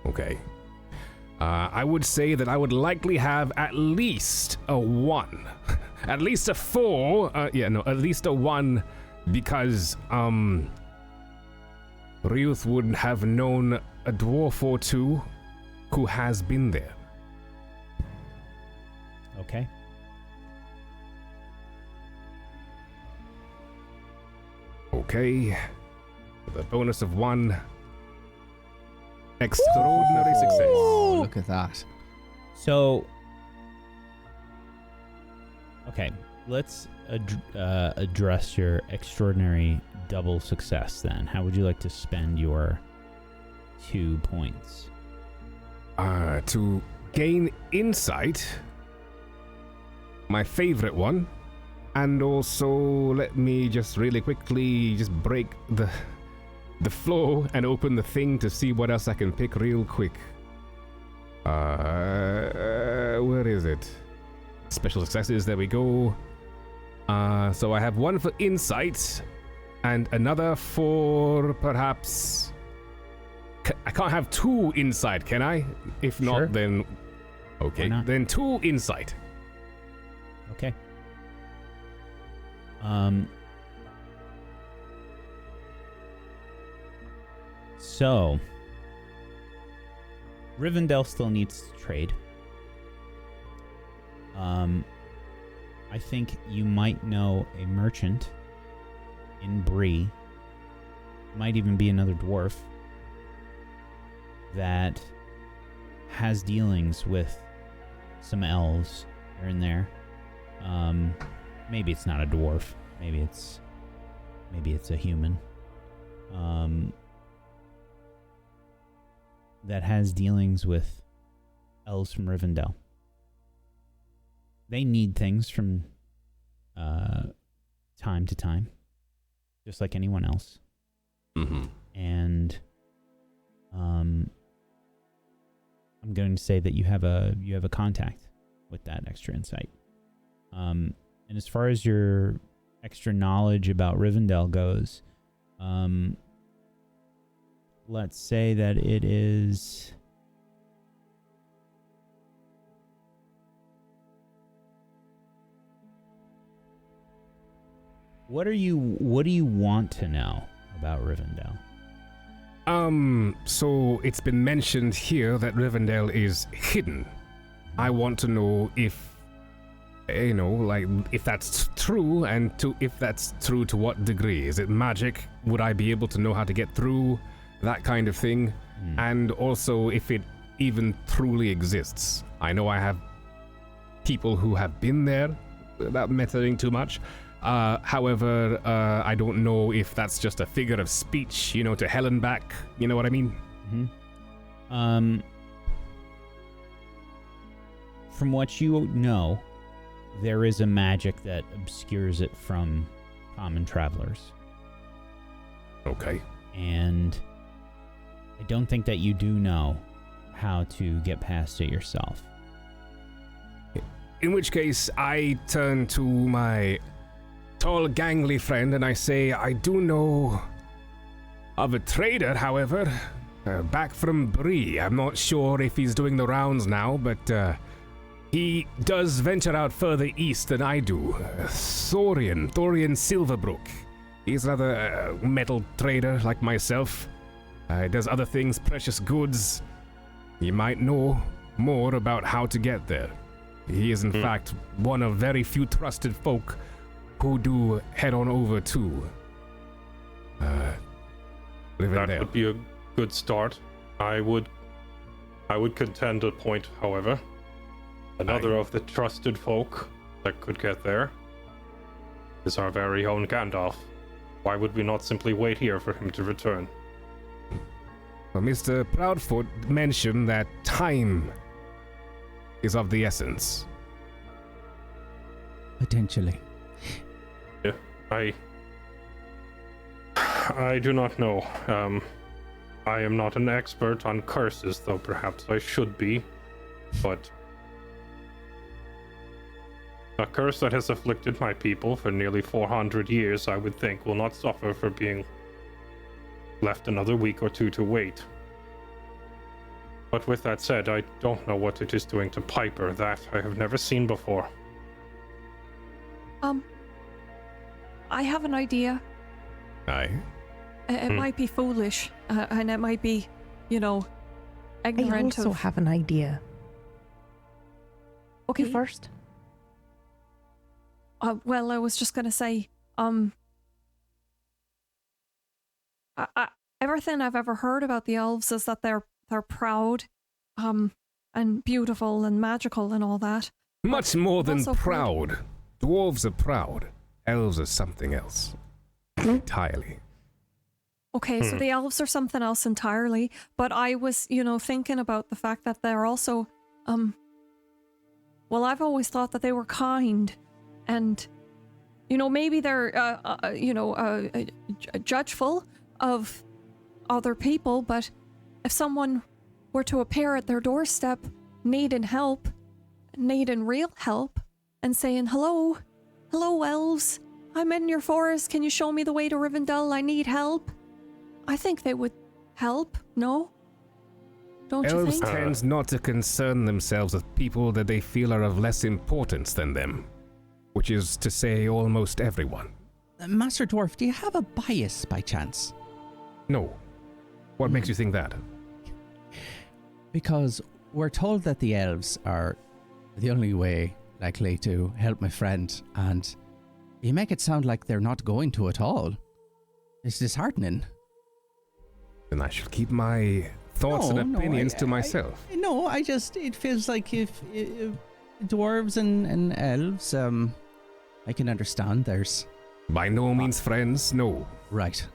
Okay. I would say that I would likely have at least a 1. At least a 4. At least a 1, because Ryuth would have known a dwarf or two who has been there. Okay. Okay. With a bonus of 1. Extraordinary success. Oh, look at that. So, okay, let's address your extraordinary double success then. How would you like to spend your 2 points? To gain insight, my favorite one, and also let me just really quickly just break the flow and open the thing to see what else I can pick real quick. Where is it? Special successes, there we go. So I have 1 for insight and another for perhaps... I can't have 2 insight, can I? If not, Sure. then... Okay, not? then 2 insight. Okay. So, Rivendell still needs to trade. I think you might know a merchant in Bree, might even be another dwarf, that has dealings with some elves here and there. Maybe it's not a dwarf. Maybe it's a human. That has dealings with elves from Rivendell. They need things from time to time, just like anyone else. Mm-hmm. And I'm going to say that you have a contact with that extra insight. And as far as your extra knowledge about Rivendell goes, let's say that it is... What do you want to know about Rivendell? So it's been mentioned here that Rivendell is hidden. I want to know if, if that's true, and if that's true, to what degree. Is it magic? Would I be able to know how to get through? That kind of thing. And also if it even truly exists. I know I have people who have been there, without methoding too much. However, I don't know if that's just a figure of speech, to hell and back. You know what I mean? Mm-hmm. From what you know, there is a magic that obscures it from common travelers. Okay. And I don't think that you do know how to get past it yourself. In which case, I turn to my tall, gangly friend and I say, I do know of a trader, however, back from Bree. I'm not sure if he's doing the rounds now, but he does venture out further east than I do. Thorian Silverbrook. He's another metal trader like myself. Does other things, precious goods. He might know more about how to get there. He is in fact one of very few trusted folk who do head on over to That would be a good start. I would contend a point, however. Another of the trusted folk that could get there is our very own Gandalf. Why would we not simply wait here for him to return? Well, Mr. Proudfoot mentioned that time is of the essence. Potentially. Yeah, I do not know. I am not an expert on curses, though perhaps I should be. But a curse that has afflicted my people for nearly 400 years, I would think, will not suffer for being left another week or two to wait. But with that said, I don't know what it is doing to Piper. That I have never seen before. I have an idea. Aye. It might be foolish, and it might be, I ignorant also of... have an idea. Okay. You first. Well, I was just gonna say, everything I've ever heard about the elves is that they're proud, and beautiful and magical and all that. Much more than also proud. Dwarves are proud. Elves are something else. Entirely. Okay, so the elves are something else entirely, but I was, thinking about the fact that they're also, well, I've always thought that they were kind, and, maybe they're, judgeful of other people, but if someone were to appear at their doorstep needing help, needing real help, and saying, hello, elves, I'm in your forest, can you show me the way to Rivendell, I need help? I think they would help, no? Don't you Elves think? tend not to concern themselves with people that they feel are of less importance than them, which is to say almost everyone. Master Dwarf, do you have a bias by chance? No. What makes you think that? Because we're told that the elves are the only way likely to help my friend, and you make it sound like they're not going to at all. It's disheartening. Then I should keep my thoughts and opinions to myself. It feels like if dwarves and elves, I can understand there's... By no means friends, no. Right.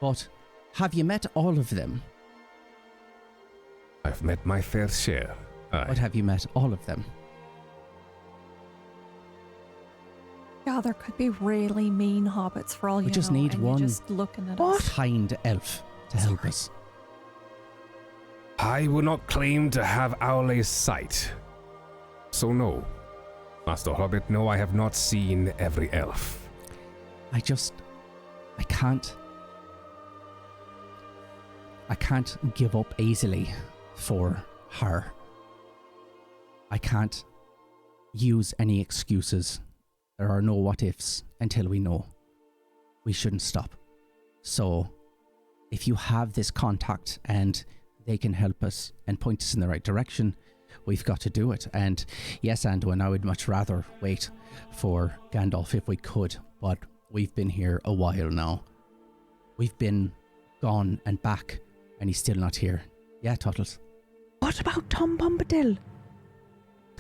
But have you met all of them? I've met my fair share. Aye. But have you met all of them? Yeah, there could be really mean hobbits for all you know. We just need and one you're just looking at What? us. kind elf to help us. I will not claim to have Owle's sight. So no. Master Hobbit, no, I have not seen every elf. I can't give up easily for her. I can't use any excuses. There are no what ifs until we know. We shouldn't stop. So, if you have this contact and they can help us and point us in the right direction, we've got to do it. And yes, Anduin, I would much rather wait for Gandalf if we could, but we've been here a while now. We've been gone and back, and he's still not here. Yeah, Tuttles? What about Tom Bombadil?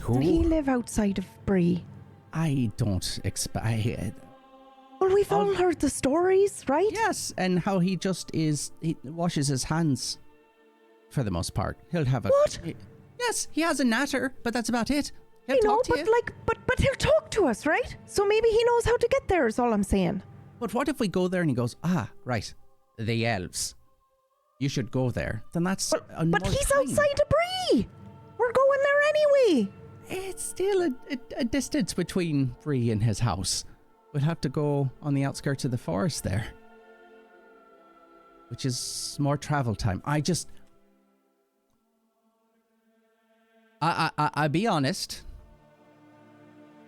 Who? Did he live outside of Bree? I don't expect... Well, we've all heard the stories, right? Yes, and how he washes his hands for the most part. He'll have a... What? Yes, he has a natter, but that's about it. He'll I know, talk to but you. but he'll talk to us, right? So maybe he knows how to get there, is all I'm saying. But what if we go there and he goes, right, the elves. you should go there, then that's But he's outside of Bree! We're going there anyway! It's still a distance between Bree and his house. We'll have to go on the outskirts of the forest there, which is more travel time. I'll be honest,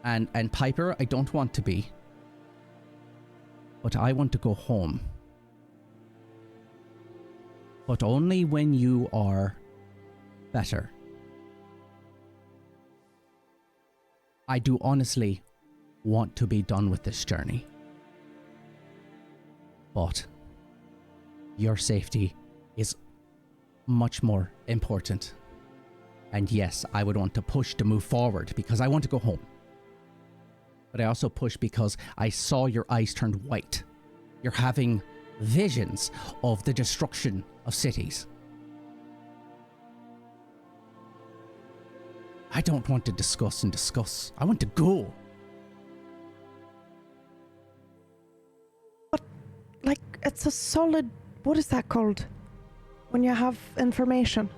and Piper, I don't want to be, but I want to go home. But only when you are better. I do honestly want to be done with this journey. But your safety is much more important. And yes, I would want to push to move forward because I want to go home. But I also push because I saw your eyes turned white. You're having visions of the destruction of cities. I don't want to discuss. I want to go. But, like, it's a solid... What is that called? When you have information.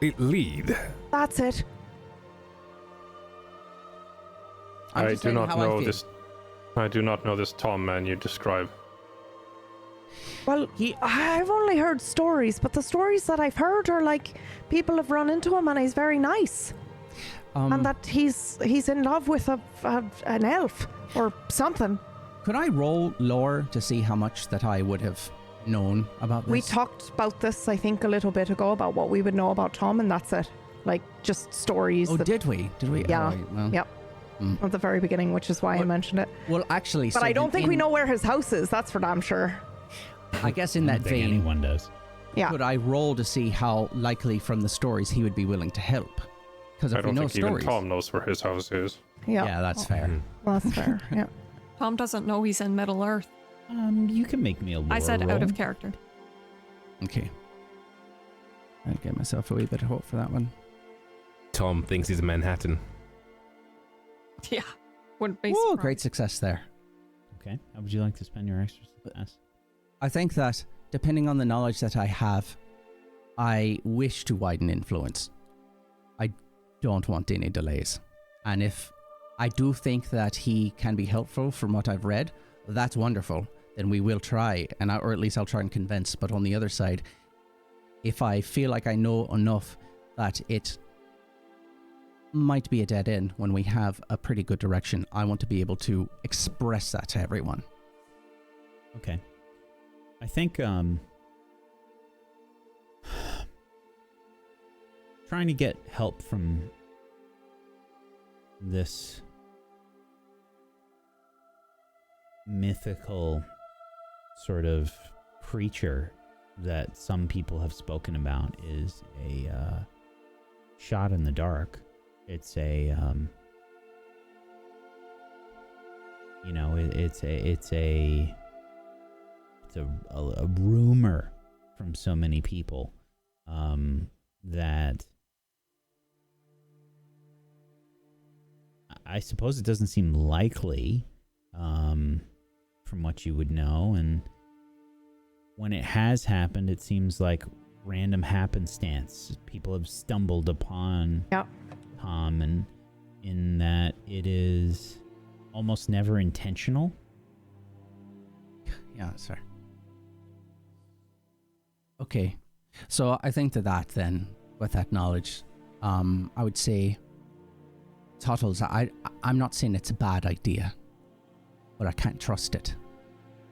Lead. That's it. I do not know this Tom man you describe. Well, I've only heard stories, but the stories that I've heard are like people have run into him and he's very nice. And that he's in love with an elf or something. Could I roll lore to see how much that I would have known about this? We talked about this, I think, a little bit ago about what we would know about Tom, and that's it. Like, just stories. Oh, did we? Yeah. Oh, right, well. Yep. At the very beginning, which is why I mentioned it. Well, actually... But I don't think we know where his house is, that's for damn sure. I guess in that vein... anyone does. Yeah. Could I roll to see how likely from the stories he would be willing to help? Because if I don't we know think stories... even Tom knows where his house is. Yeah, that's fair. That's fair, yeah. Tom doesn't know he's in Middle Earth. You can make me a lore I said roll. out of character. Okay. I'll get myself a wee bit of hope for that one. Tom thinks he's in Manhattan. Yeah. Wouldn't be Oh, surprised. great success there. Okay. How would you like to spend your extra success? I think that, depending on the knowledge that I have, I wish to widen influence. I don't want any delays. And if I do think that he can be helpful from what I've read, that's wonderful. Then we will try, or at least I'll try and convince. But on the other side, if I feel like I know enough that it might be a dead end when we have a pretty good direction, I want to be able to express that to everyone. Okay. I think trying to get help from this mythical sort of creature that some people have spoken about is a shot in the dark. It's a it's a rumor from so many people that I suppose it doesn't seem likely from what you would know, and when it has happened, it seems like random happenstance. People have stumbled upon Tom, and in that it is almost never intentional. Yeah, sir. Okay, so I think that then, with that knowledge, I would say, Tottles, I'm not saying it's a bad idea, but I can't trust it.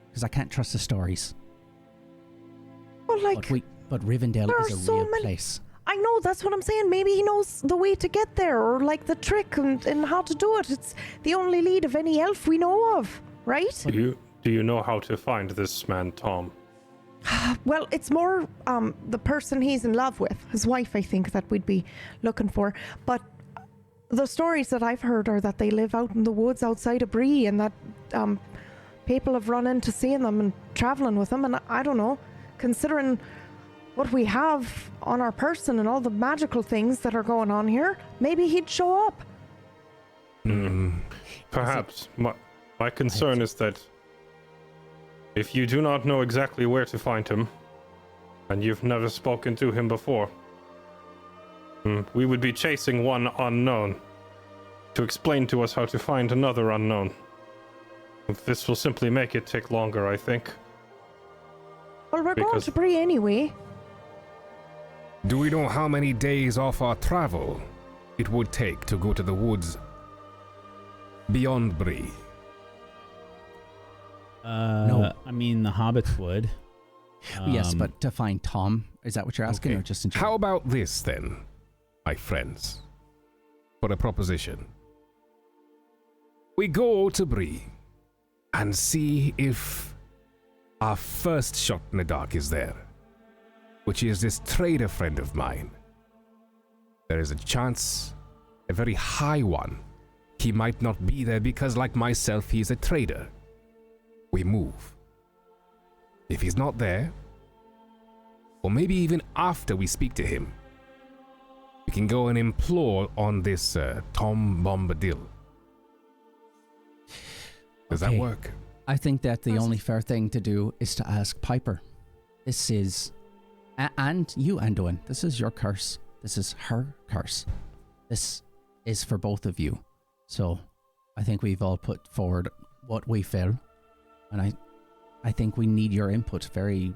Because I can't trust the stories. Well, like... But Rivendell is a so real many... place. I know, that's what I'm saying. Maybe he knows the way to get there, or like the trick and how to do it. It's the only lead of any elf we know of, right? Do you know how to find this man, Tom? Well, it's more the person he's in love with, his wife, I think, that we'd be looking for. But the stories that I've heard are that they live out in the woods outside of Bree, and that people have run into seeing them and traveling with them. And I don't know, considering what we have on our person and all the magical things that are going on here, maybe he'd show up. Perhaps. My concern is that if you do not know exactly where to find him, and you've never spoken to him before, we would be chasing one unknown to explain to us how to find another unknown. This will simply make it take longer, I think. Well, we're going to Bree anyway. Do we know how many days off our travel it would take to go to the woods beyond Bree? No. I mean, the hobbits would. Yes, but to find Tom, is that what you're asking, Okay. or just in How general? about this then, my friends? For a proposition. We go to Bree and see if our first shot in the dark is there, which is this trader friend of mine. There is a chance, a very high one, he might not be there because, like myself, he's a trader. We move. If he's not there, or maybe even after we speak to him, we can go and implore on this Tom Bombadil. Does that Okay. work? I think that the only fair thing to do is to ask Piper. This is, and you, Anduin, this is your curse. This is her curse. This is for both of you. So I think we've all put forward what we feel, and I think we need your input very,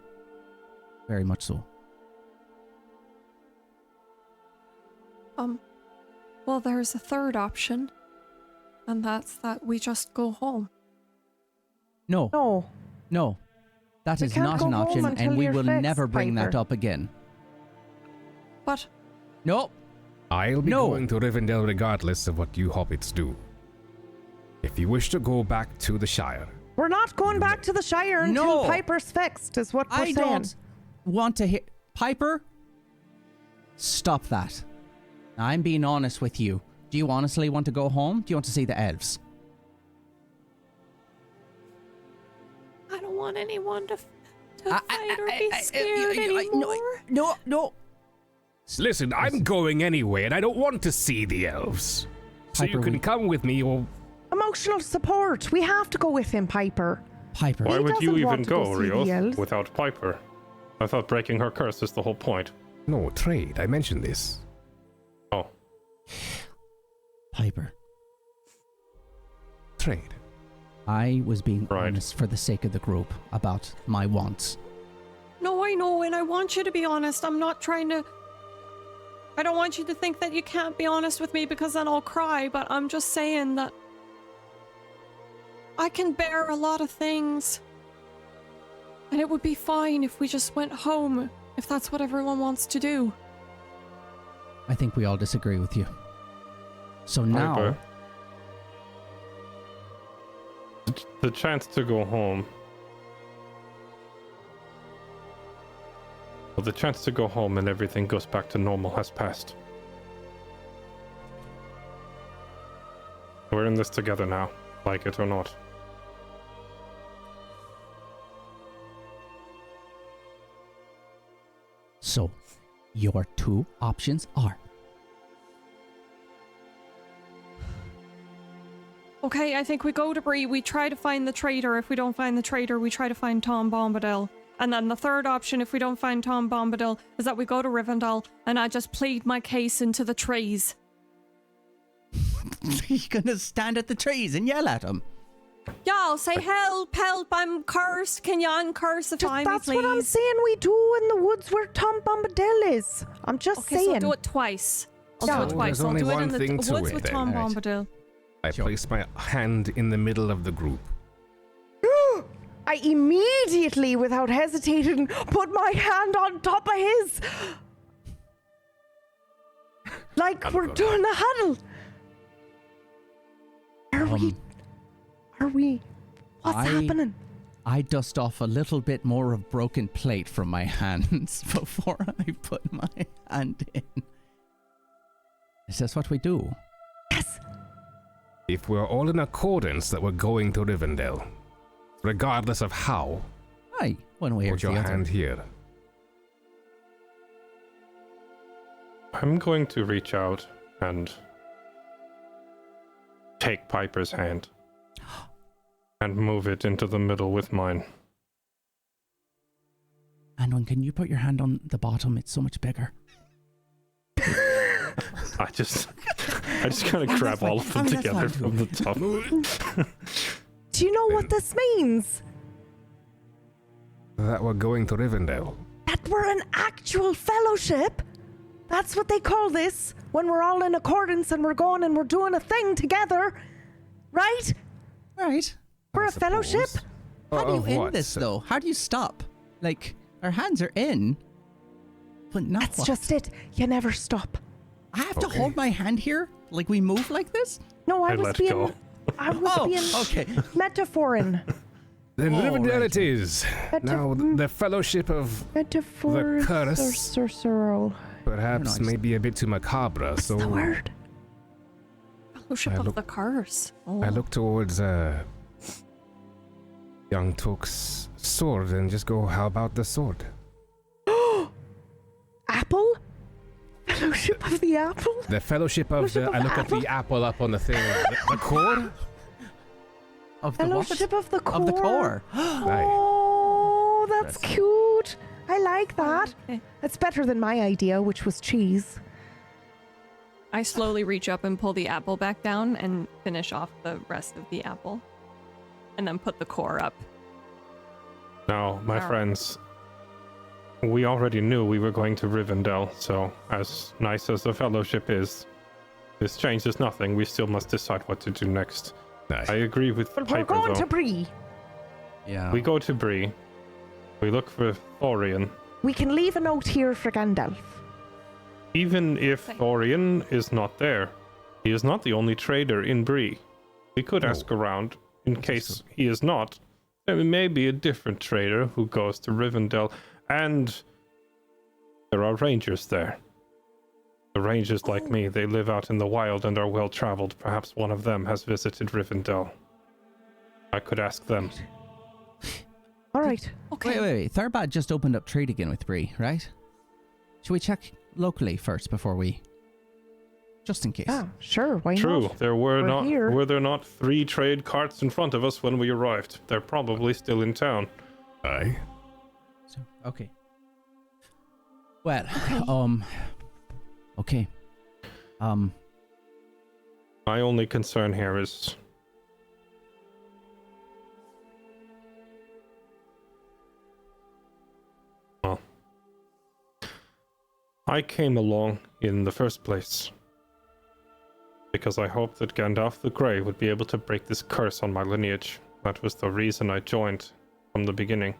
very much so. Well, there's a third option, and that's that we just go home. No, No. that We is can't not go an home option, until and we you're will fixed, never bring that Piper. up again. But No, I'll be No. going to Rivendell regardless of what you hobbits do. If you wish to go back to the Shire, We're not going back to the Shire until No. Piper's fixed, is what we're I saying. don't want to hear. Piper, stop that. I'm being honest with you. Do you honestly want to go home? Do you want to see the elves? I don't want anyone to I- fight or I- be I- scared anymore. No. listen, I'm going anyway, and I don't want to see the elves. So Piper, you can we- come with me, or Emotional support. We have to go with him, Piper. Piper. Why He would you doesn't even want to go, go see the Rios, elves. without Piper? I thought breaking her curse is the whole point. no, trade. I mentioned this. Oh, Piper. Trade. I was being Right. honest for the sake of the group about my wants. No, I know, and I want you to be honest. I'm not trying to... I don't want you to think that you can't be honest with me because then I'll cry, but I'm just saying that I can bear a lot of things. And it would be fine if we just went home, if that's what everyone wants to do. I think we all disagree with you. So now, Piper. The chance to go home. Well, the chance to go home and everything goes back to normal has passed. We're in this together now, like it or not. so your two options are Okay, I think we go to Bree, we try to find the traitor. If we don't find the traitor, we try to find Tom Bombadil. And then the third option, if we don't find Tom Bombadil, is that we go to Rivendell and I just plead my case into the trees. you're gonna stand at the trees and yell at them. Yeah, I'll say, help, help, I'm cursed. Can you uncurseify me, That's please? what I'm saying we do in the woods where Tom Bombadil is. I'm just Okay, saying. so I'll do it twice. I'll Yeah. do it twice. There's I'll only do it one in the thing to woods it with then, Tom right? Bombadil. I place my hand in the middle of the group. I immediately, without hesitating, put my hand on top of his. Like I'm we're gonna- doing a huddle. Um, Are we? What's I- happening? I dust off a little bit more of broken plate from my hands before I put my hand in. Is this what we do? Yes. If we're all in accordance that we're going to Rivendell, regardless of how, Aye, one way or put the your other. hand here. I'm going to reach out and take Piper's hand and move it into the middle with mine. Anduin, can you put your hand on the bottom? It's so much bigger. I just kind of grab all of them together from the top. Do you know what this means? That we're going to Rivendell. That we're an actual fellowship? That's what they call this when we're all in accordance and we're going and we're doing a thing together, right? Right. We're a fellowship? How do you Of end what? this, though? How do you stop? Like, our hands are in, but now That's what? just it. You never stop. I have to hold my hand here? Like we move like this? No, I I was let being. go. I was being okay. metaphoring. Then Oh, Rivendell right. it is. Now, the Fellowship of Metaphor. The curse. perhaps Nice. maybe a bit too macabre, What's so the word? Fellowship I of look- the Curse. Oh. I look towards young Took's sword and just go, how about the sword? Apple? Fellowship of the Apple? The Fellowship of Fellowship the... of I the look at apple? the apple up on the thing. The core? Of the what? Fellowship of the Core. Of the core. Aye. Oh, that's Interesting. cute. I like that. Okay. It's better than my idea, which was cheese. I slowly reach up and pull the apple back down and finish off the rest of the apple. And then put the core up. Now, my Wow. friends, we already knew we were going to Rivendell, so as nice as the fellowship is, this changes nothing. We still must decide what to do next. Nice. I agree with But we're Piper, going though. to Bree. Yeah. We go to Bree. We look for Thorian. We can leave a note here for Gandalf. Even if Thank- Thorian is not there, he is not the only trader in Bree. We could No. ask around in case he is not. There may be a different trader who goes to Rivendell, and there are rangers there. The rangers like me, they live out in the wild and are well traveled. Perhaps one of them has visited Rivendell. I could ask them. All right. Okay. Wait. Tharbad just opened up trade again with Bree, right? Should we check locally first before we... Just in case. Ah, sure. Why True, not? there were We're here. were there not 3 trade carts in front of us when we arrived? They're probably still in town. Aye. So, okay. Well, okay. My only concern here is well, I came along in the first place because I hoped that Gandalf the Grey would be able to break this curse on my lineage. That was the reason I joined from the beginning.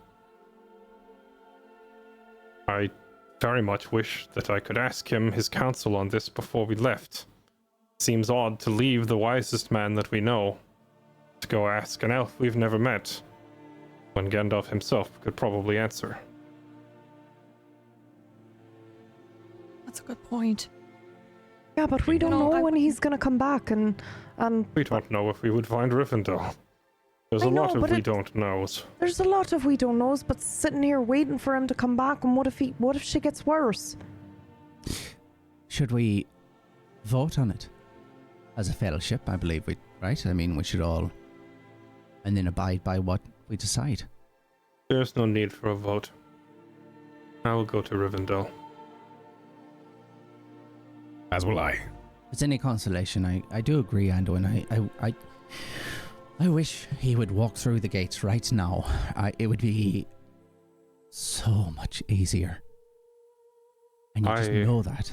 I very much wish that I could ask him his counsel on this before we left. Seems odd to leave the wisest man that we know to go ask an elf we've never met, when Gandalf himself could probably answer. That's a good point. Yeah, but we don't No, know I- when he's gonna come back, and We don't know if we would find Rivendell. There's I a lot know, of but we it- don't knows. there's a lot of we don't knows. But sitting here waiting for him to come back, and what if she gets worse? Should we vote on it? As a fellowship, I believe we... Right? I mean, we should all... And then abide by what we decide. There's no need for a vote. I will go to Rivendell. As will I. If it's any consolation, I do agree, Anduin. I wish he would walk through the gates right now. It would be so much easier. And you just I- know that.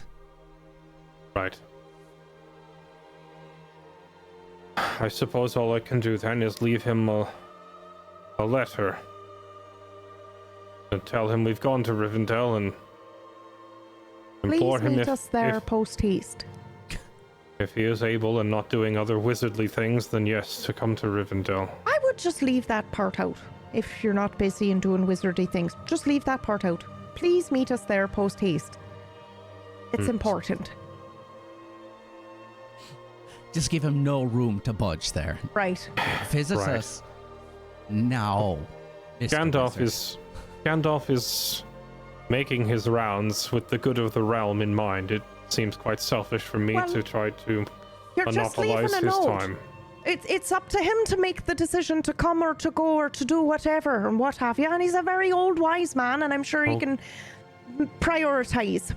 Right. I suppose all I can do then is leave him a letter. And tell him we've gone to Rivendell and implore Please him meet us there post haste. if he is able and not doing other wizardly things, then yes, to come to Rivendell. I would just leave that part out. If you're not busy and doing wizardy things, just leave that part out. Please meet us there post haste. It's important. Just give him no room to budge there. Right. Visit Right. us now. Mr. Gandalf is making his rounds with the good of the realm in mind. It seems quite selfish for me Well, to try to You're just leaving monopolize a his note. time. It's up to him to make the decision to come or to go or to do whatever and what have you. And he's a very old wise man, and I'm sure he can prioritize.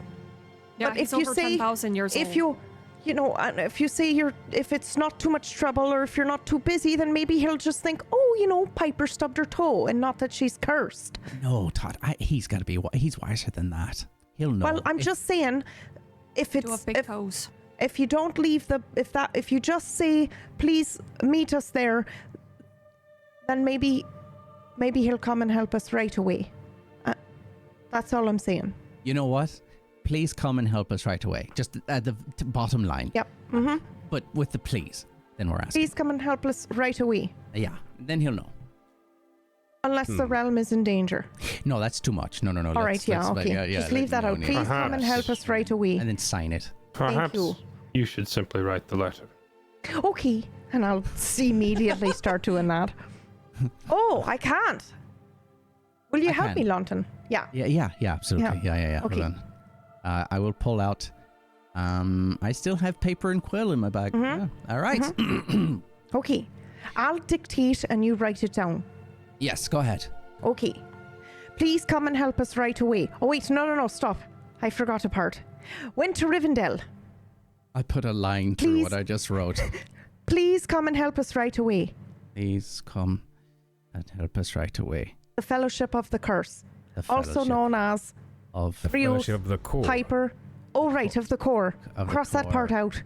Yeah, but he's if you over say 10,000 years if old. you know, and if you say if it's not too much trouble or if you're not too busy, then maybe he'll just think, oh, you know, Piper stubbed her toe, and not that she's cursed. No, Todd, he's got to be. He's wiser than that. He'll know. Well, I'm just saying, if Do it's have big toes. if you don't leave if you just say, please meet us there, then maybe he'll come and help us right away. That's all I'm saying. You know what? Please come and help us right away. Just at the bottom line. Yep. Mm-hmm. But with the please, then we're asking. Please come and help us right away. Yeah, then he'll know. Unless the realm is in danger. No, that's too much. No. All right, yeah, okay. Just leave that out. Please come and help us right away. And then sign it. Perhaps you. you should simply write the letter. Okay. And I'll immediately start doing that. Oh, I can't. Will you help me, Lawton? Yeah. Yeah, absolutely. Yeah. Okay. Hold on. I will pull out. I still have paper and quill in my bag. Mm-hmm. Yeah. All right. Okay. I'll dictate and you write it down. Yes, go ahead. Okay. Please come and help us right away. Oh, wait. No. Stop. I forgot a part. Went to Rivendell. I put a line through what I just wrote. Please come and help us right away. Please come and help us right away. The Fellowship of the Curse. The Also Fellowship known as of The Frios, Fellowship of the Core. Piper. Oh, right, of the core. Of the Cross that core. part out.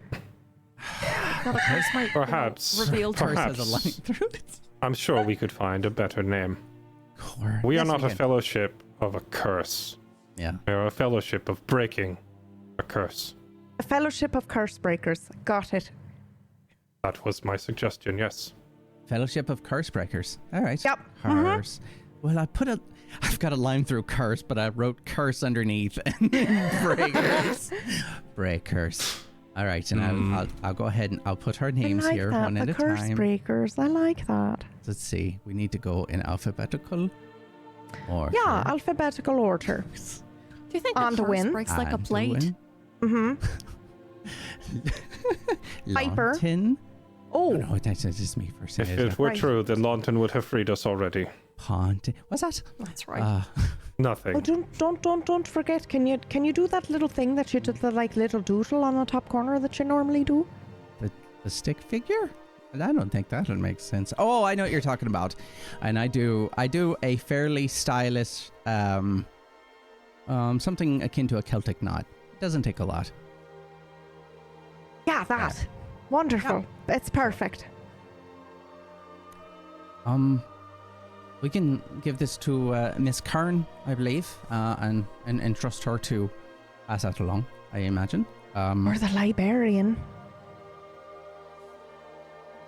God, a curse might Perhaps. reveal to Curse us. has a line through it. I'm sure we could find a better name. Core. We are Yes, not a can. fellowship of a curse. Yeah. We are a fellowship of breaking a curse. A Fellowship of Curse Breakers. Got it. That was my suggestion, yes. Fellowship of Curse Breakers. All right. Yep. Curse. Well, I've got a line through curse, but I wrote curse underneath and then breakers. Breakers. All right, and I'll go ahead and I'll put our names I like here that. one at the a Curse time. Breakers. I like that. Let's see. We need to go in alphabetical order. Yeah, alphabetical order. Do you think On the to curse win. breaks like a And to plate? win. Piper. Lawton. Oh, No, that's just me for a If second. it were Right. true, then Lawton would have freed us already. Ponte. What's that? That's right. Nothing. oh, don't forget. Can you do that little thing that you did, the like little doodle on the top corner that you normally do? The stick figure? I don't think that'll make sense. Oh, I know what you're talking about. And I do a fairly stylish something akin to a Celtic knot. It doesn't take a lot. Yeah, that. Wonderful. It's perfect. We can give this to Miss Kern, I believe, and trust her to pass that along, I imagine. Or the librarian.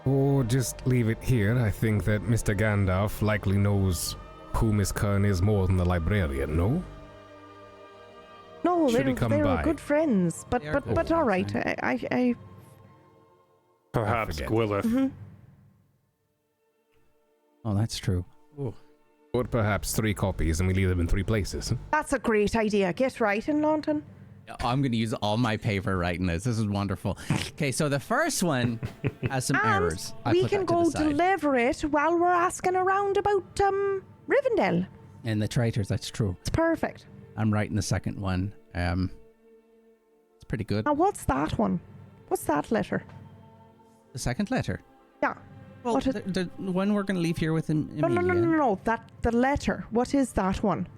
Or just leave it here. I think that Mr. Gandalf likely knows who Miss Kern is more than the librarian, no? No, Should he they come were by? good friends. But They are good all right. friends, I Perhaps forget. Gwyleth. mm-hmm. Oh, that's true. Or perhaps 3 copies and we leave them in 3 places. That's a great idea. Get right in Lawton. I'm going to use all my paper writing this. This is wonderful. Okay, so the first one has some errors. I we put can that to go the side. deliver it while we're asking around about Rivendell. And the traitors, that's true. It's perfect. I'm writing the second one. It's pretty good. Now, what's that one? What's that letter? The second letter. Yeah. Well, What is- the one we're going to leave here with No. Emilia. That the letter. What is that one?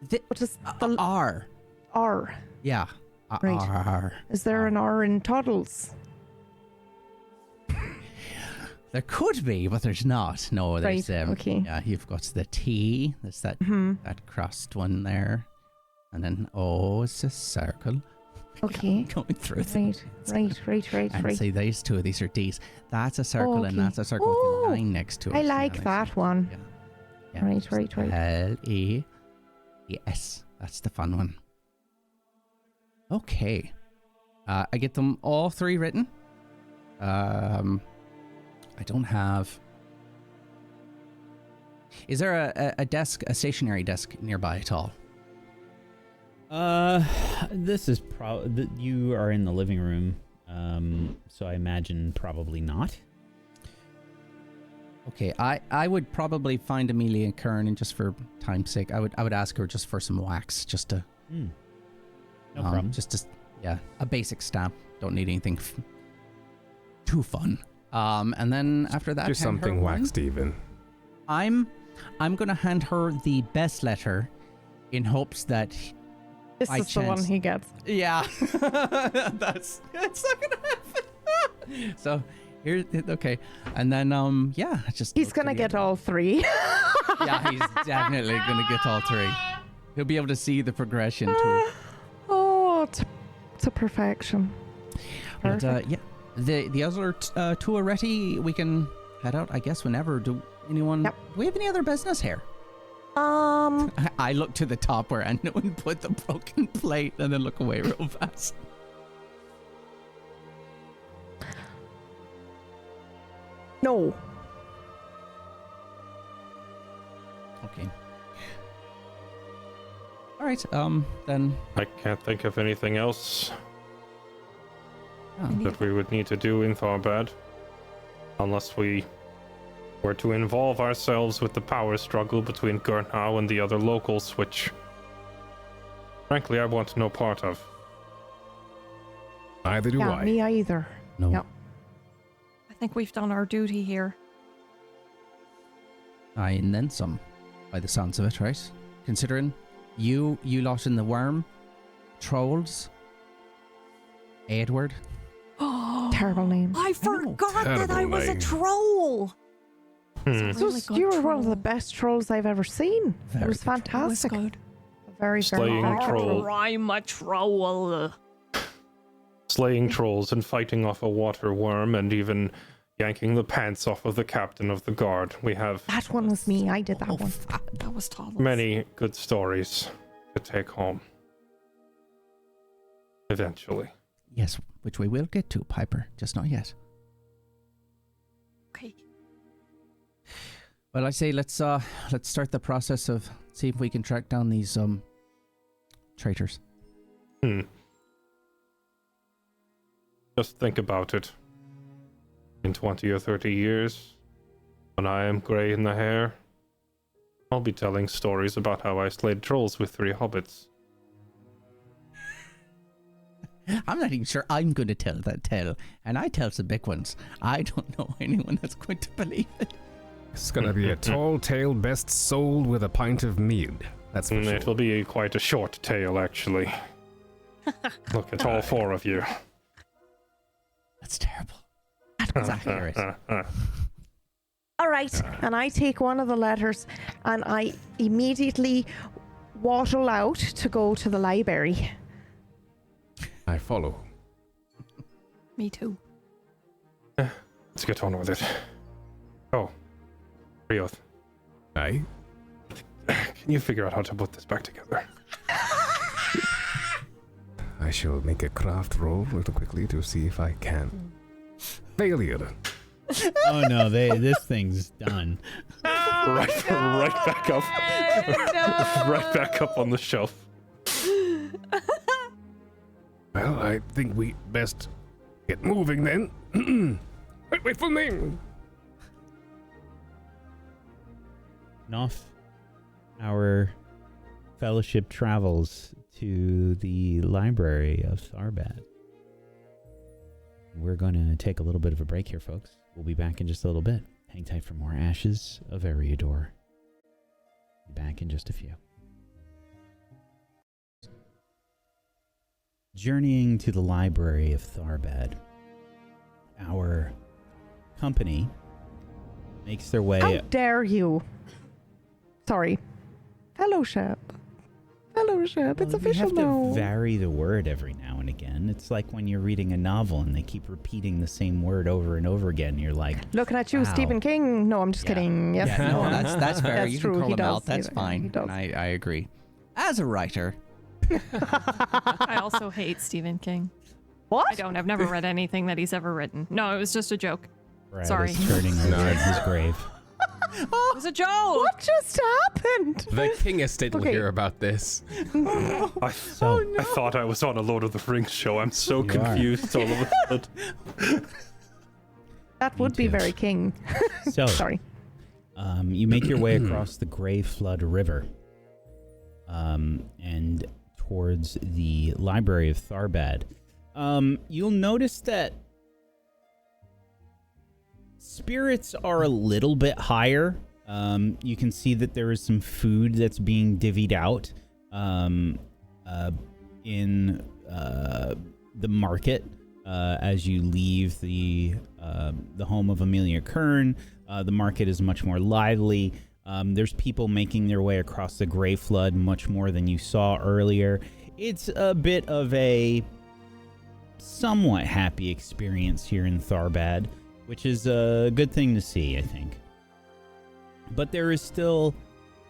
The, What is the R. R? Yeah. Right. R. Is there an R in Toddles? There could be, but there's not. No, there's Right, okay. Yeah, you've got the T. There's that that crossed one there, and then O is a circle Okay. going through. them. Right. And see, these two of these are D's. That's a circle, and Okay. that's a circle with Oh, a line next to it. I Yeah, like that's that it. one. Yeah. Right. L-E-S. That's the fun one. Okay. I get them all 3 written. I don't have... Is there a desk, a stationary desk nearby at all? This is you are in the living room. So I imagine probably not. Okay, I would probably find Amelia and Kern, and just for time's sake, I would ask her just for some wax, just to No problem. a basic stamp. Don't need anything too fun. And then after that, Just hand her something one. waxed even. I'm gonna hand her the best letter, in hopes that This by is the one chance- he gets. yeah, it's not gonna happen. So here, okay, and then just He's look gonna to the get other- all three. Yeah, he's definitely gonna get all three. He'll be able to see the progression too. Oh, to perfection. But Perfect. yeah, the other two are ready. We can head out, I guess, whenever. Do Yep. we have any other business here? I look to the top where Anouin put the broken plate, and then look away real fast. No. Okay. All right. Then. I can't think of anything else Oh. that we would need to do in Tharbad, unless we were to involve ourselves with the power struggle between Gurnau and the other locals, which, frankly, I want no part of. Neither do Yeah, I. me either. No. Yep. I think we've done our duty here. Aye, and then some, by the sounds of it, right? Considering you lot in the worm, trolls, Edward. Terrible name. I forgot that I Terrible was a name. troll. You were one of the best trolls I've ever seen. Very it was good troll. fantastic. Good. Very, very Slaying good. troll. I'm a troll. Slaying trolls and fighting off a water worm and even yanking the pants off of the captain of the guard. We have That one was me. I did that one. That was tall. many good stories to take home. Eventually. Yes, which we will get to, Piper. Just not yet. Okay. Well, I say let's start the process of see if we can track down these traitors. Just think about it. In 20 or 30 years, when I am grey in the hair, I'll be telling stories about how I slayed trolls with 3 hobbits. I'm not even sure I'm going to tell that tale, and I tell some big ones. I don't know anyone that's going to believe it. It's gonna be a tall tale best sold with a pint of mead. That's for sure. It will be quite a short tale, actually. Look at all 4 of you. That's terrible. That was accurate. All right. And I take one of the letters and I immediately waddle out to go to the library. I follow. Me too. Let's get on with it. Oh, Rioth, Aye. can you figure out how to put this back together? I shall make a craft roll real quickly to see if I can. Failure. Oh no, this thing's done. Right back up. Right back up on the shelf. Well, I think we best get moving then. Wait for me. Off our fellowship travels to the library of Tharbad. We're going to take a little bit of a break here, folks. We'll be back in just a little bit. Hang tight for more Ashes of Eriador. Be back in just a few. Journeying to the library of Tharbad, our company makes their way... How dare you? Sorry. Fellowship. Fellowship. It's official You have now. to vary the word every now and again. It's like when you're reading a novel and they keep repeating the same word over and over again. You're like, Looking at you, wow. Stephen King. No, I'm just Yeah. kidding. Yes. Yeah, no, that's fair. That's You true, can call he him does. out. That's He fine. does. And I agree. As a writer, I also hate Stephen King. What? I don't. I've never read anything that he's ever written. No, it was just a joke. Brad Sorry. is turning over in his grave. It was a joke. What just happened? The kingest didn't Okay. hear about this. I thought I was on a Lord of the Rings show. I'm so confused all of a sudden. That would be too. very king. So, Sorry. you make your way across the Grey Flood River and towards the Library of Tharbad. You'll notice that spirits are a little bit higher. You can see that there is some food that's being divvied out in the market as you leave the home of Amelia Kern. The market is much more lively. There's people making their way across the Grey Flood much more than you saw earlier. It's a bit of a somewhat happy experience here in Tharbad, which is a good thing to see, I think. But there is still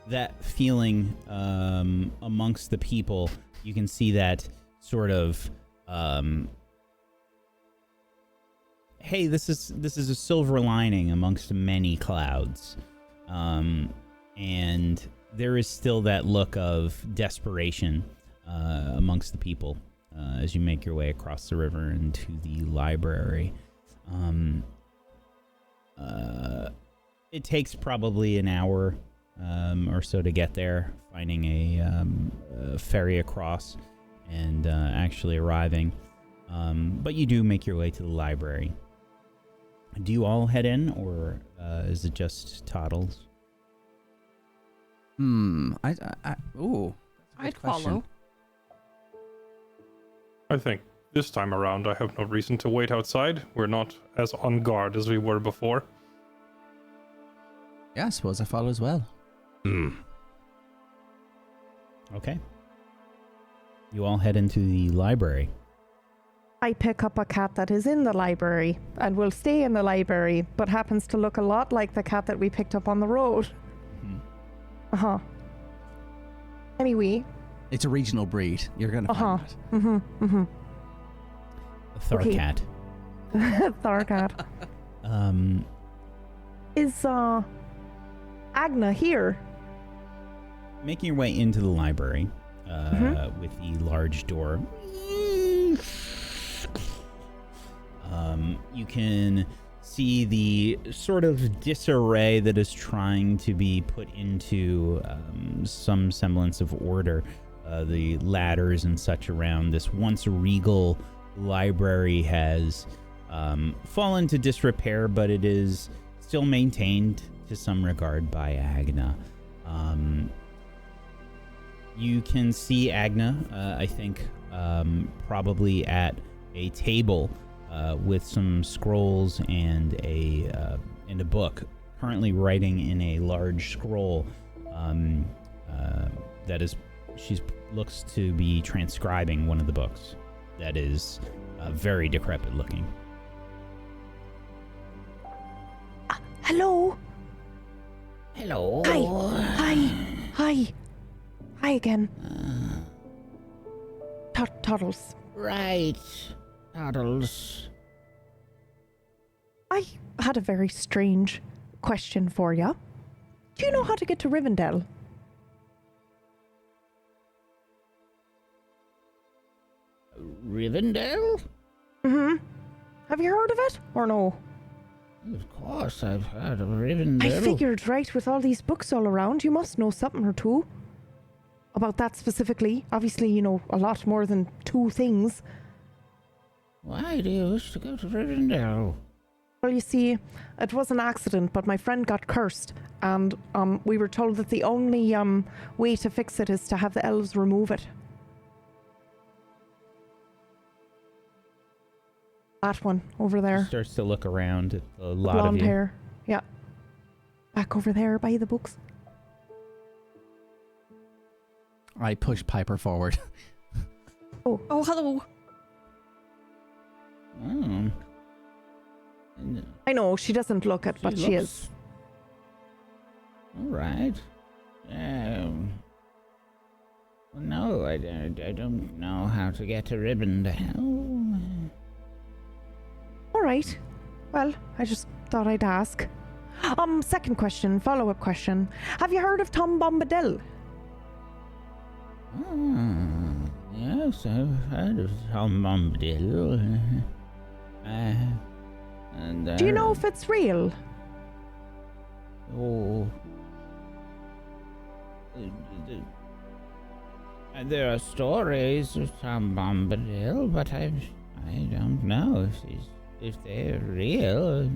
that feeling amongst the people. You can see that sort of, hey, this is a silver lining amongst many clouds. And there is still that look of desperation amongst the people as you make your way across the river into the library. It takes probably an hour or so to get there, finding a ferry across and actually arriving. But you do make your way to the library. Do you all head in, or is it just Toddles? I'd follow. I think this time around I have no reason to wait outside. We're not as on guard as we were before. Yeah, I suppose I follow as well. Okay. You all head into the library. I pick up a cat that is in the library and will stay in the library, but happens to look a lot like the cat that we picked up on the road. Mhm. Anyway. It's a regional breed. You're gonna find that. A Tharcat. Tharcat. Is Agna here? Making your way into the library with the large door. You can see the sort of disarray that is trying to be put into some semblance of order. The ladders and such around this once regal library has fallen to disrepair, but it is still maintained to some regard by Agna. You can see Agna, I think, probably at a table with some scrolls and a book, currently writing in a large scroll that is, she looks to be transcribing one of the books that is very decrepit looking. Hello? Hello. Hi again. Toddles. Right. Toddles. I had a very strange question for you. Do you know how to get to Rivendell? Rivendell? Have you heard of it, or no? Of course, I've heard of Rivendell. I figured, right, with all these books all around, you must know something or two about that specifically. Obviously, you know a lot more than two things. Why do you wish to go to Rivendell? Well, you see, it was an accident, but my friend got cursed, and we were told that the only way to fix it is to have the elves remove it. That one over there. Starts to look around at the lot Blonde of you. hair. Yeah. Back over there by the books. I push Piper forward. Oh, hello. Oh. I know, she doesn't look it, but she is. All right. Well, no, I don't know how to get to Rivendell. All right. Well, I just thought I'd ask. Second question, follow-up question. Have you heard of Tom Bombadil? Yes, I've heard of Tom Bombadil. Do you know if it's real? Oh. There are stories of Tom Bombadil, but I don't know if they're real.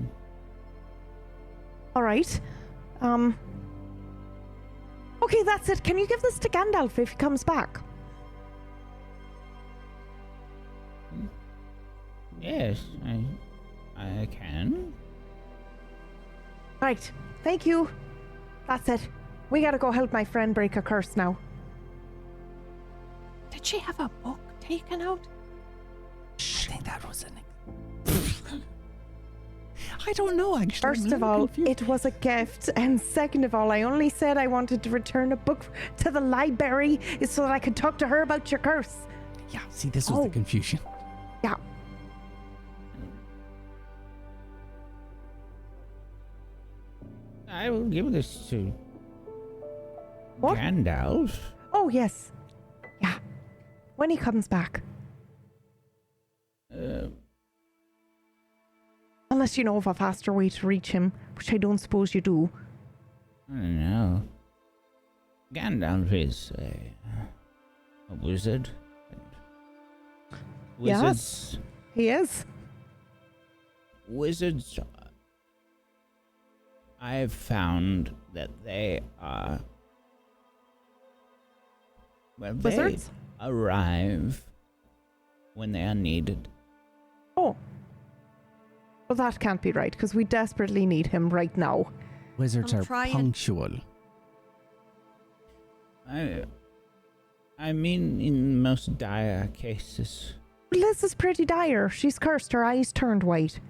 All right. Okay, that's it. Can you give this to Gandalf if he comes back? Yes, I can. Right. Thank you. That's it. We gotta go help my friend break a curse now. Did she have a book taken out? I think that was I don't know, actually. First of all, it was a gift, and second of all, I only said I wanted to return a book to the library so that I could talk to her about your curse. Yeah, see, this was the confusion. Yeah. I will give this to What? Gandalf. Oh, yes. Yeah. When he comes back. Unless you know of a faster way to reach him, which I don't suppose you do. I don't know. Gandalf is a wizard. Wizards. Yes, he is. Wizards. I have found that they are. Well, Wizards? they arrive when they are needed. Oh. Well, that can't be right, because we desperately need him right now. Wizards I'm are trying. punctual. I mean, in most dire cases. Liz is pretty dire. She's cursed. Her eyes turned white.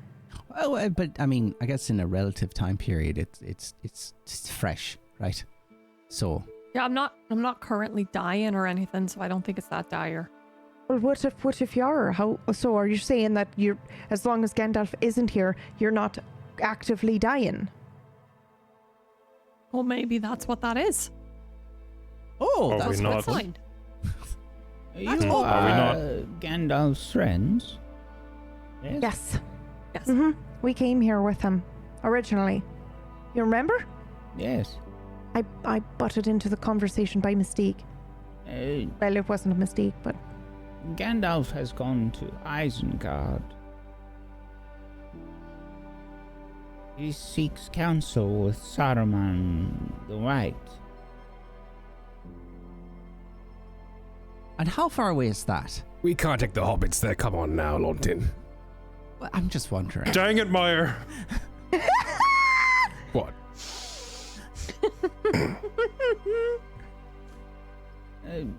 Oh, but I mean, I guess in a relative time period, it's fresh, right? So. Yeah, I'm not currently dying or anything, so I don't think it's that dire. Well, what if you are? How? So are you saying that you're, as long as Gandalf isn't here, you're not actively dying? Well, maybe that's what that is. Oh, Are That's we a good not? sign. You That's are Are we not? Gandalf's friends. Yes. Yes. Yes. Mm-hmm. We came here with him originally. You remember? Yes. I butted into the conversation by mistake. Well, it wasn't a mistake, but Gandalf has gone to Isengard. He seeks counsel with Saruman the White. and how far away is that? We can't take the hobbits there. Come on now, Lontin. Well, I'm just wondering. Dang it, Meyer! What?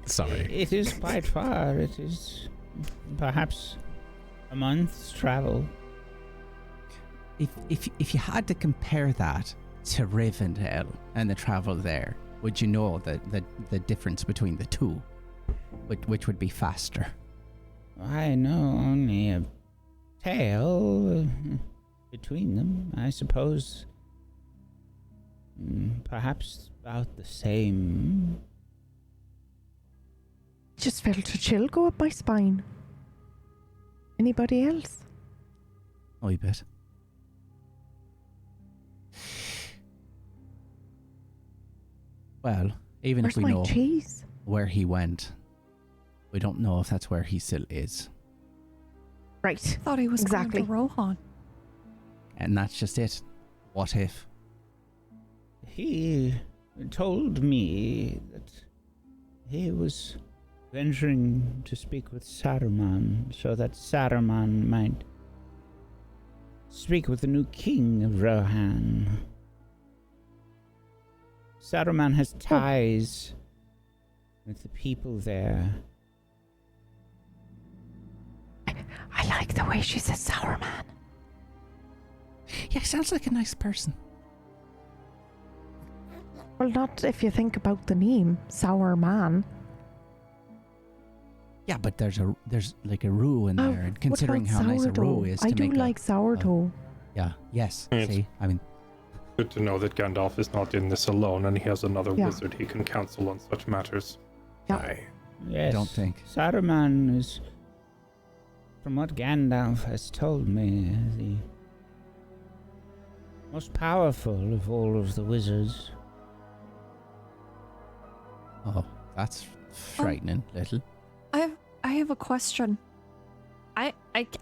Sorry. It is quite far. It is perhaps a month's travel. If you had to compare that to Rivendell and the travel there, would you know the difference between the two? Which would be faster? I know only a tale between them. I suppose perhaps about the same. just felt a chill go up my spine. Anybody else? A wee bit. Well, even Where's if we my know cheese? where he went, we don't know if that's where he still is. Right. Thought he was Exactly. going to Rohan. And that's just it. What if? He told me that he was venturing to speak with Saruman so that Saruman might speak with the new king of Rohan. Saruman has ties with the people there. I like the way she says sour man. Yeah, sounds like a nice person. Well, not if you think about the name, Sour Man. Yeah, but there's like a roux in there, and considering what how about nice a roux sourdough? is I to do make like sourdough. yeah, yes. Yes. See, I mean, Good to know that Gandalf is not in this alone, and he has another Yeah. wizard he can counsel on such matters. Yeah. Yes. don't think. Saruman is, from what Gandalf has told me, the most powerful of all of the wizards. Oh, that's frightening, little. I have a question. I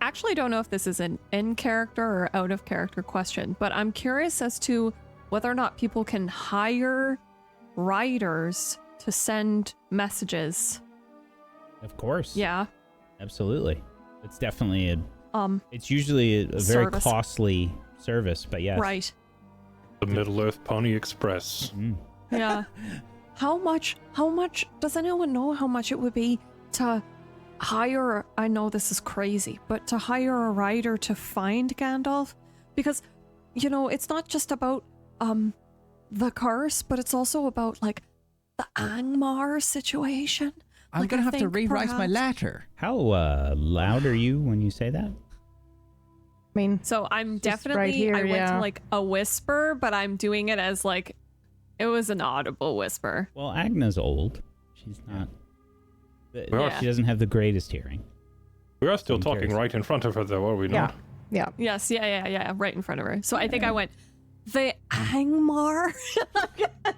actually don't know if this is an in character or out of character question, but I'm curious as to whether or not people can hire writers to send messages. Of course. Yeah. Absolutely. It's definitely it's usually a very Service. costly service, but yes. Right. The Middle-earth Pony Express. Mm. Yeah. How much does anyone know how much it would be to hire, I know this is crazy, but to hire a writer to find Gandalf? Because, you know, it's not just about the curse, but it's also about like the Angmar situation. I'm Like, going to I have to think rewrite my perhaps- letter. How loud are you when you say that? I mean, So I'm Just definitely, right here, I went yeah. to like a whisper, but I'm doing it as like, it was an audible whisper. Well, Agna's old. She's not. Yeah. She doesn't have the greatest hearing. We are still I'm talking curious. right in front of her, though, are we yeah. not? Yeah. Yes, yeah, right in front of her. So I think I went, the Angmar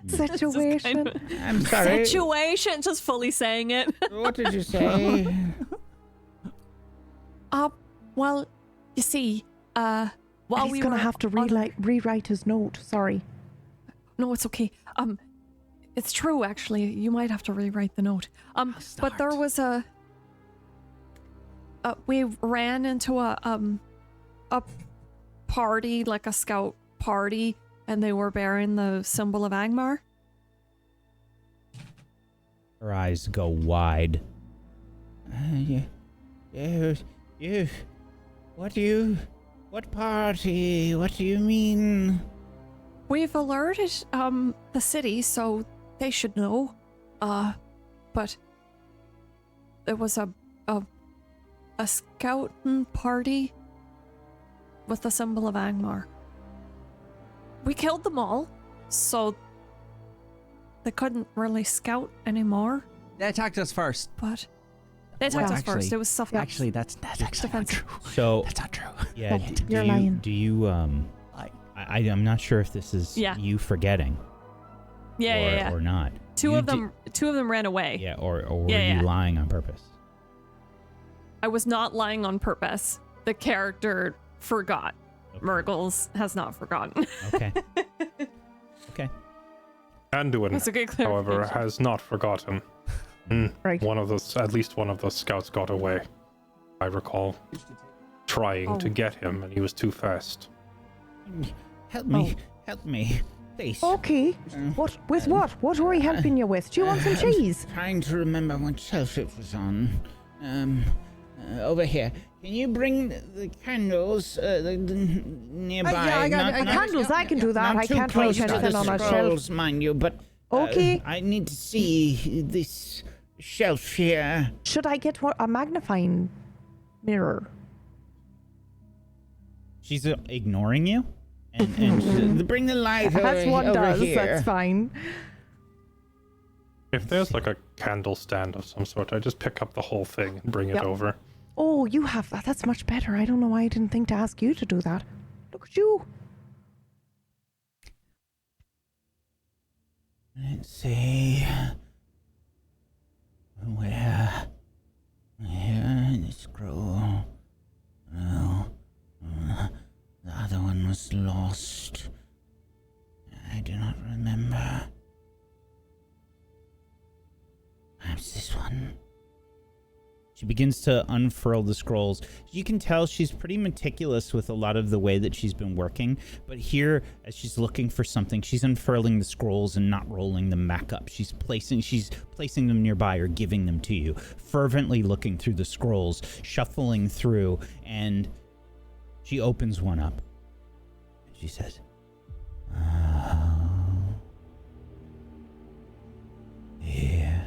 Situation. I'm sorry. situation, just fully saying it. What did you say? Well, you see, while He's we gonna were have to rewrite his note. Sorry. No, it's okay. It's true, actually. You might have to rewrite the note. But there was we ran into a party, like a scout party, and they were bearing the symbol of Angmar. Her eyes go wide. What party? What do you mean? We've alerted the city, so they should know. But there was a scouting party with the symbol of Angmar. We killed them all, so they couldn't really scout anymore. They attacked us first. But they attacked us first. It was self. Actually, that's actually not defensive. true. So That's not true. yeah, No, do you're you lying. do you I'm not sure if this is Yeah. you forgetting Yeah. or not. Two You of them ran away. Yeah, or were Yeah. you lying on purpose? I was not lying on purpose. The character forgot. Okay. Mirggles has not forgotten. Okay. Okay. Anduin, That's a good however, clarification. has not forgotten. Right. At least one of those scouts got away. I recall trying to Oh. get him, and he was too fast. Help me, please. Okay. What? With what? What are we helping you with? Do you want some cheese? Trying to remember what shelf it was on. Over here. Can you bring the candles nearby? yeah, I got candles. I can do that. Not I too can't close write to anything the on a shelf. scrolls, mind you, but Okay. I need to see this shelf here. Should I get a magnifying mirror? She's ignoring you, and bring the light As one over does. here. That's fine. If there's like a candle stand of some sort, I just pick up the whole thing and bring it Yep. over. Oh, you have that. That's much better. I don't know why I didn't think to ask you to do that. Look at you. Let's see. Where in the scroll? No. The other one was lost. I do not remember. Perhaps this one. She begins to unfurl the scrolls. You can tell she's pretty meticulous with a lot of the way that she's been working, but here, as she's looking for something, she's unfurling the scrolls and not rolling them back up. She's placing them nearby or giving them to you, fervently looking through the scrolls, shuffling through, and she opens one up. She says, "Oh, here."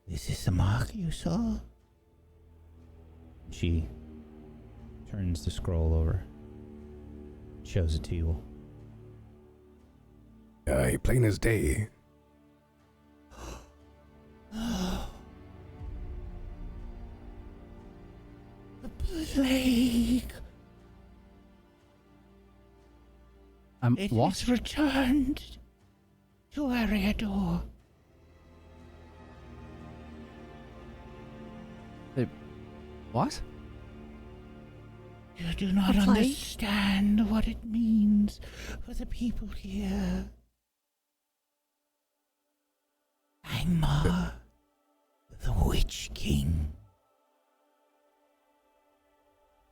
This is the mark you saw? She turns the scroll over, shows it to you. Aye, plain as day. The plague. It What? has returned to Eriador. What? You do not The plague? understand what it means for the people here. Angmar, the Witch King,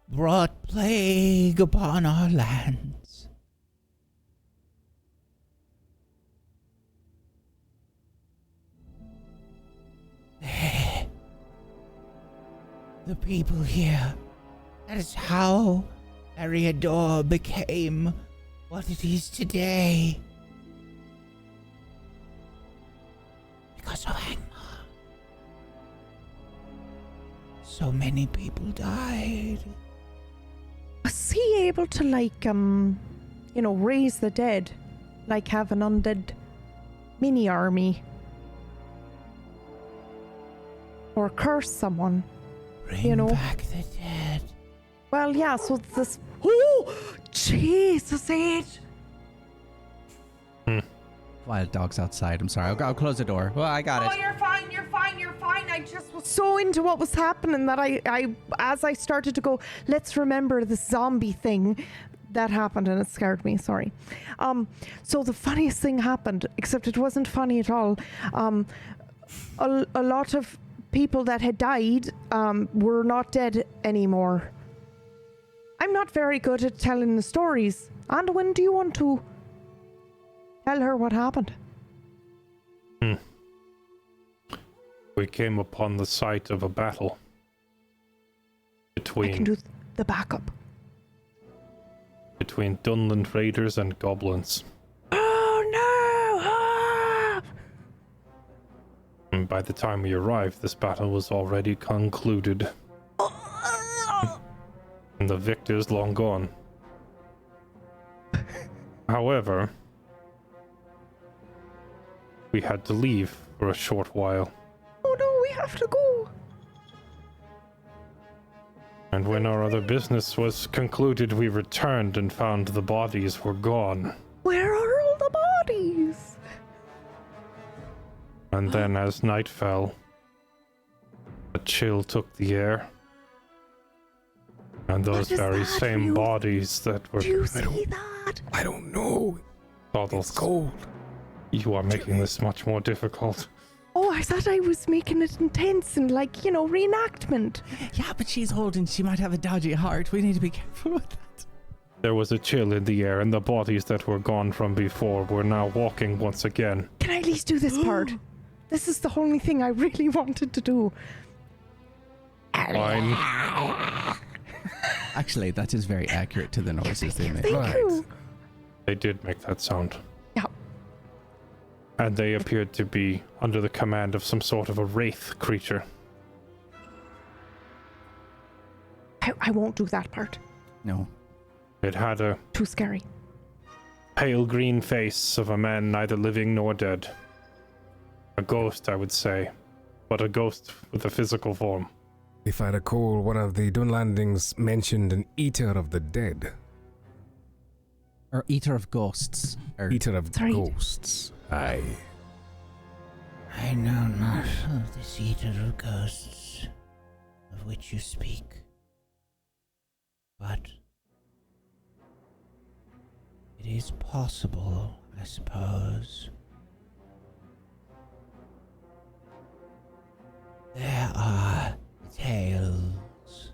brought plague upon our lands. The people here. That is how Eriador became what it is today. Because of Angmar. So many people died. Was he able to, like, raise the dead? Like have an undead mini army? Or curse someone? Bring back the dead. Well, yeah, so this... Oh! Jesus, it! Wild dogs outside. I'm sorry. I'll close the door. Well, I got Oh, it. you're fine. I just was so into what was happening that I as I started to go, let's remember this zombie thing that happened, and it scared me. Sorry. So the funniest thing happened, except it wasn't funny at all. A lot of people that had died were not dead anymore. I'm not very good at telling the stories. Anduin, do you want to tell her what happened? We came upon the site of a battle I can between do the backup. Dunland raiders and goblins. Oh no! Ah! And by the time we arrived, this battle was already concluded. And the victors long gone. However, we had to leave for a short while. Oh no, we have to go. And when our other business was concluded, we returned and found the bodies were gone. Where are all the bodies? And then as night fell, a chill took the air. And those What is very that? same You- bodies that were... Do you see that? I don't know. Toddles, It's cold. you are making this much more difficult. Oh, I thought I was making it intense and reenactment. Yeah, but she's old and she might have a dodgy heart. We need to be careful with that. There was a chill in the air, and the bodies that were gone from before were now walking once again. Can I at least do this part? This is the only thing I really wanted to do. Fine. Actually, that is very accurate to the noises they make. Thank Right. you. They did make that sound. Yeah. And they appeared to be under the command of some sort of a wraith creature. I won't do that part. No. It had a Too scary. pale green face of a man neither living nor dead. A ghost, I would say, but a ghost with a physical form. If I recall, one of the Dunlandings mentioned an eater of the dead. Or eater of ghosts. Or Eater of Sorry. ghosts. Aye. I know not of this eater of ghosts of which you speak. But it is possible, I suppose. There are tales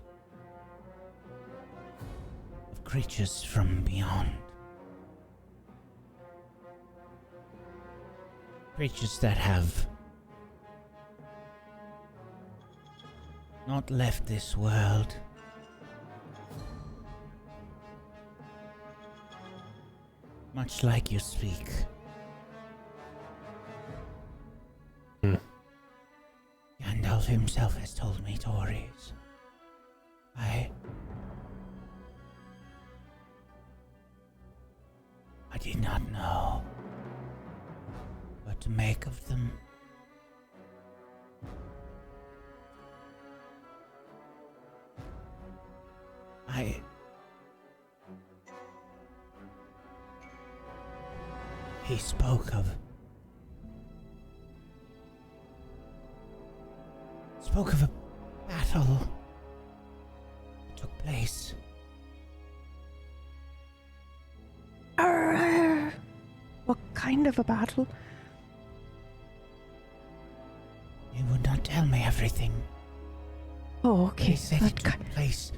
of creatures from beyond. Creatures that have not left this world. Much like you speak. Gandalf himself has told me stories did not know what to make of them. He spoke of a battle that took place. What kind of a battle? He would not tell me everything. Oh, okay. He said it took place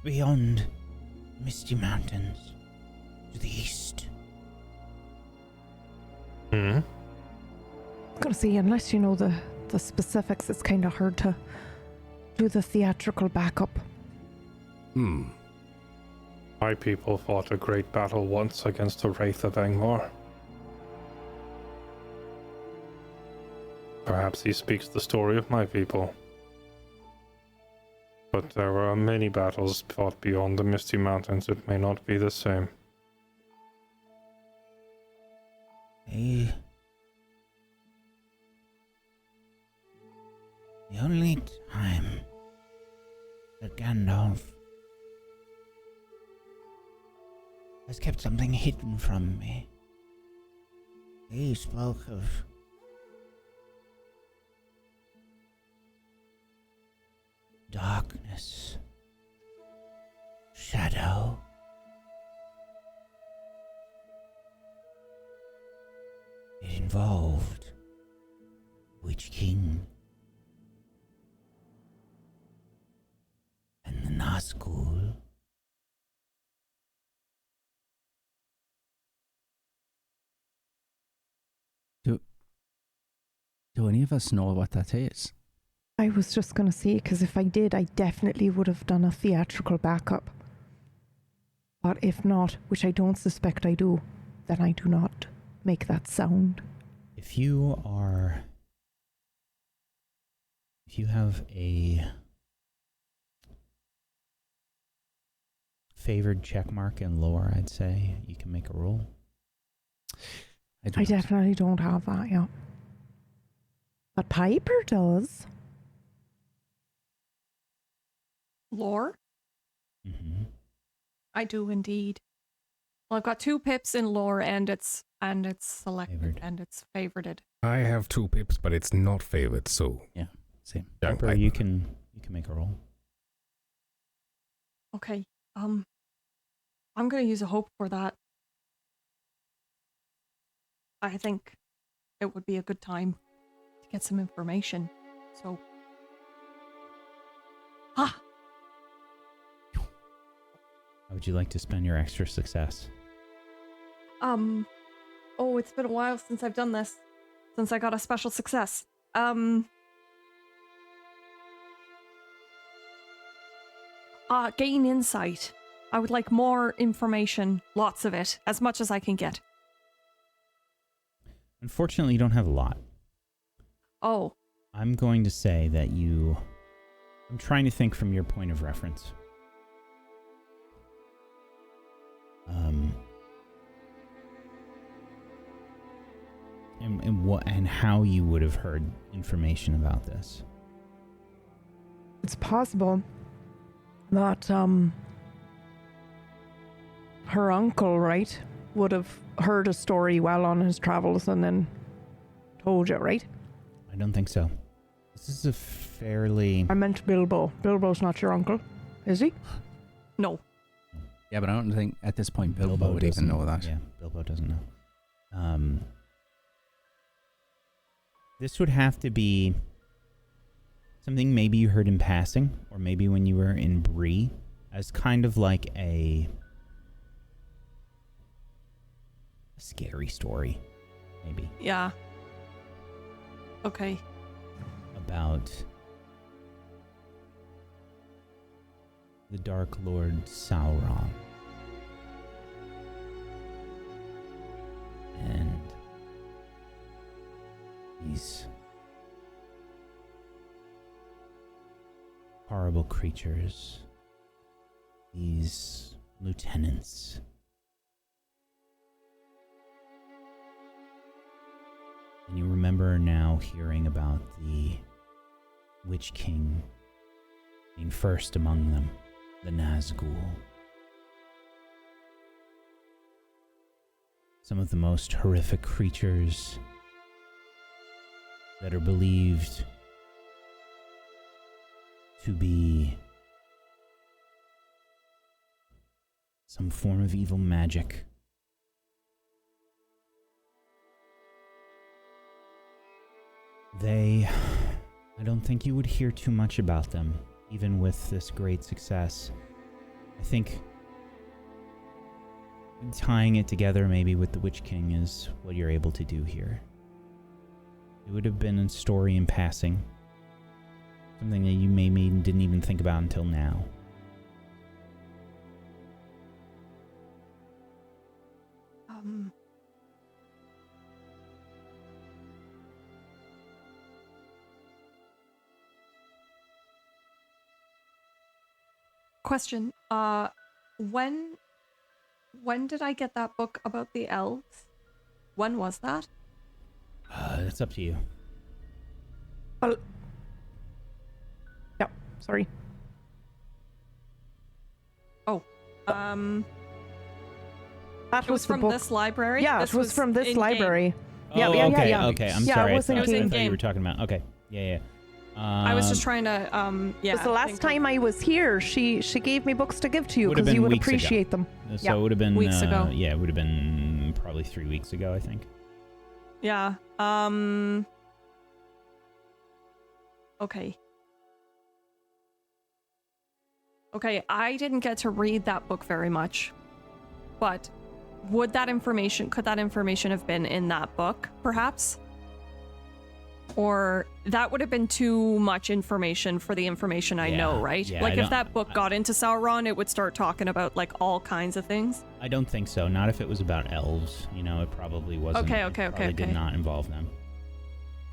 beyond Misty Mountains to the east. I was gonna say, unless you know the specifics, it's kind of hard to do the theatrical backup. My people fought a great battle once against the Wraith of Angmar. Perhaps he speaks the story of my people. But there are many battles fought beyond the Misty Mountains. It may not be the same. The only time that Gandalf has kept something hidden from me, he spoke of darkness, shadow. It involved Witch King and the Nazgul. Do any of us know what that is? I was just gonna say, because if I did, I definitely would have done a theatrical backup. But if not, which I don't suspect I do, then I do not make that sound. If you have a favored checkmark in lore, I'd say you can make a roll. I definitely don't have that, yeah. But Piper does. Lore? Mm-hmm. I do indeed. Well, I've got 2 pips in lore, and it's selected, Favored. and it's favorited. I have 2 pips, but it's not favored, so Same. young Piper, Piper. you can make a roll. Okay. I'm gonna use a hope for that. I think it would be a good time to get some information. So, How would you like to spend your extra success? oh, it's been a while since I've done this. Since I got a special success. Gain insight. I would like more information, lots of it, as much as I can get. Unfortunately, you don't have a lot. Oh, I'm going to say that I'm trying to think from your point of reference. And how you would have heard information about this. It's possible that her uncle, right, would have heard a story while on his travels and then told you, right? I don't think so. This is a fairly... I meant Bilbo. Bilbo's not your uncle, is he? no. Yeah, but I don't think at this point Bilbo would even know that. Yeah, Bilbo doesn't know. This would have to be something maybe you heard in passing, or maybe when you were in Bree, as kind of like a scary story, maybe. Yeah. Okay. About the Dark Lord Sauron. And these horrible creatures, these lieutenants remember now hearing about the Witch King being first among them, the Nazgul. Some of the most horrific creatures that are believed to be some form of evil magic. I don't think you would hear too much about them, even with this great success. I think tying it together maybe with the Witch King is what you're able to do here. It would have been a story in passing. Something that you maybe didn't even think about until now. Question. When did I get that book about the elves? When was that? It's up to you. Well, yeah, sorry. Oh, That it was the from book. this library? Yeah, This it was from this in-game. library. Yeah, Oh, yeah, okay, yeah. okay. I'm Yeah, sorry. it was I in thought you game. were talking about. Okay. Yeah. I was just trying to, yeah. Because the last think time I was here, she gave me books to give to you Would have because you been would weeks ago. appreciate them. So Yeah. it would have been Weeks ago. Yeah, it would have been probably 3 weeks ago, I think. Yeah. Okay. Okay, I didn't get to read that book very much. But could that information have been in that book, perhaps? Or that would have been too much information for the information I know, Yeah, right? yeah, Like I if that book got into Sauron, it would start talking about like all kinds of things. I don't think so. Not if it was about elves. You know, it probably wasn't. Okay, it probably did not involve them.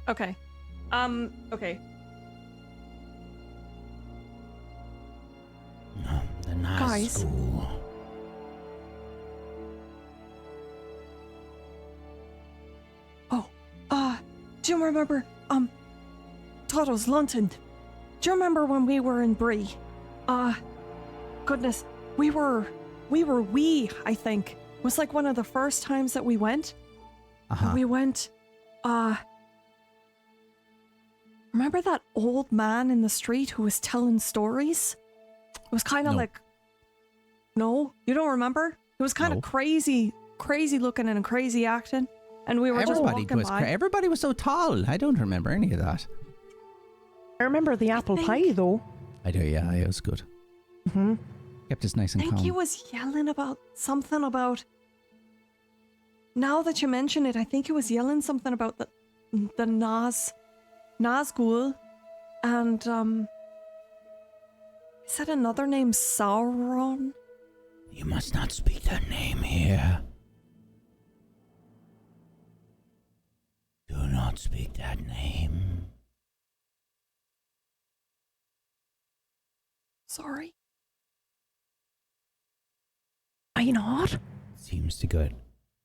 Okay. Okay. The Guys. Nazgul. Do you remember, Toddles Lunton? Do you remember when we were in Bree? Goodness, we were, I think. It was like one of the first times that we went. We went, remember that old man in the street who was telling stories? It was kind of No. like, no, you don't remember? It was kind No. of crazy looking and crazy acting. And we were just walking by. Everybody was so tall. I don't remember any of that. I remember the apple think- pie, though. I do, yeah, it was good. Mm-hmm. Kept us nice I and think calm. he was yelling about something about. Now that you mention it, I think he was yelling something about the Nazgul, and he said another name, Sauron. You must not speak that name here. Do not speak that name. Sorry. Why not? Seems to get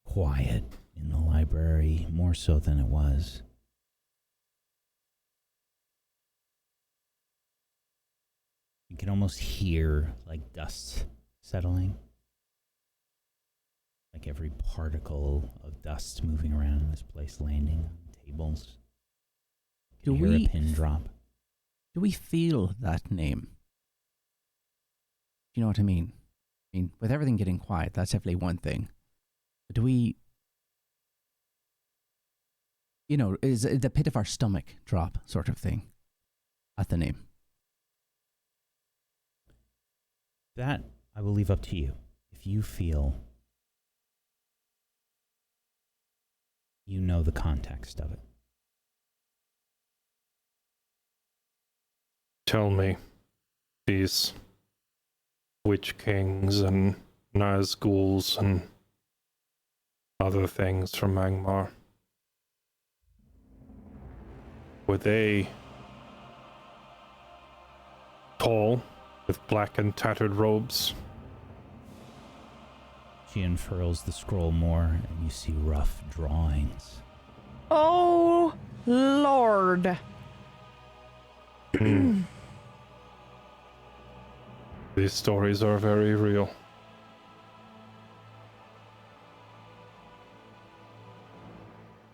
quiet in the library, more so than it was. You can almost hear like dust settling. Like every particle of dust moving around in this place, landing on tables. You Do hear we- a pin drop. Do we feel that name? Do you know what I mean? I mean, with everything getting quiet, that's definitely one thing. But do we, you know, is it the pit of our stomach drop sort of thing at the name? That I will leave up to you. If you feel you know the context of it. Tell me, these Witch Kings and Nazguls and other things from Angmar, were they tall, with black and tattered robes? She unfurls the scroll more, and you see rough drawings Oh, Lord. These stories are very real.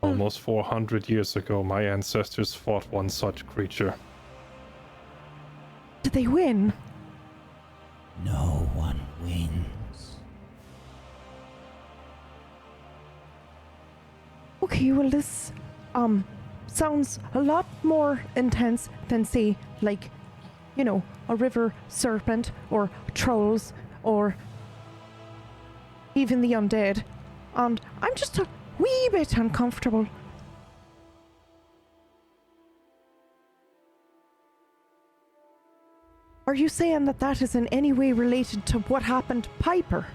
Almost 400 years ago, my ancestors fought one such creature. Did they win? No one wins. Okay, well this sounds a lot more intense than say like, you know, a river serpent or trolls or even the undead. And I'm just a wee bit uncomfortable. Are you saying that that is in any way related to what happened to Piper?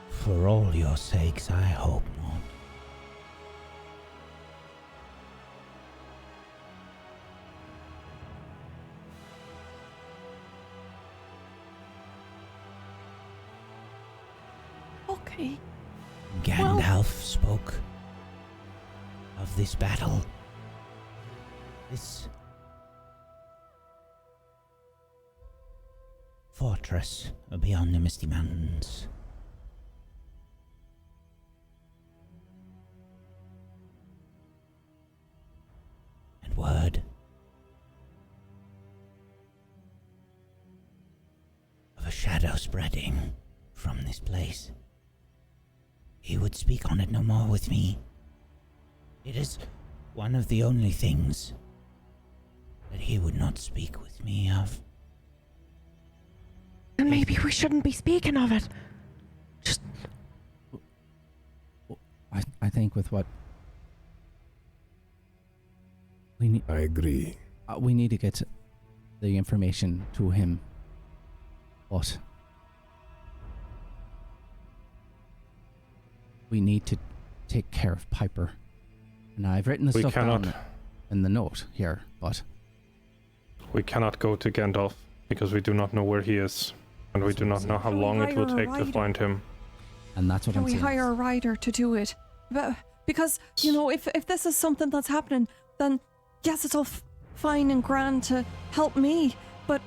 For all your sakes, I hope not. Okay. Gandalf spoke of this battle. This fortress beyond the Misty Mountains. And word of a shadow spreading from this place. He would speak on it no more with me. It is one of the only things that he would not speak with me of. And maybe we shouldn't be speaking of it. Just I think with what we need, I agree. we need to get the information to him. But we need to take care of Piper. And I've written the We stuff cannot. down in the note here, but We cannot go to Gandalf because we do not know where he is, and we do not know how Can we long it will hire a take to rider? find him. and that's what Can I'm we saying. hire a rider to do it? Because, you know, if this is something that's happening, then yes, it's all fine and grand to help me. But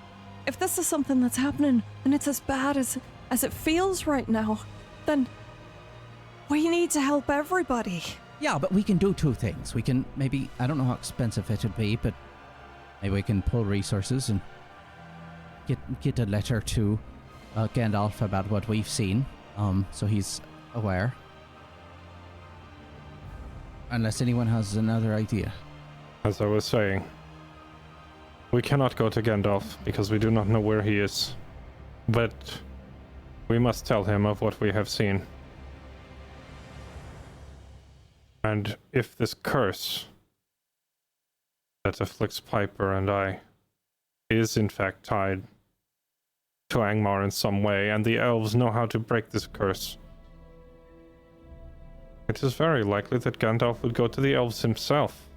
if this is something that's happening and it's as bad as it feels right now, then we need to help everybody. Yeah, but we can do two things. We can maybe, I don't know how expensive it would be, but maybe we can pull resources and get a letter to Gandalf about what we've seen, so he's aware. Unless anyone has another idea. As I was saying, we cannot go to Gandalf because we do not know where he is. But we must tell him of what we have seen. And if this curse that afflicts Piper and I is in fact tied to Angmar in some way, and the elves know how to break this curse, it is very likely that Gandalf would go to the elves himself.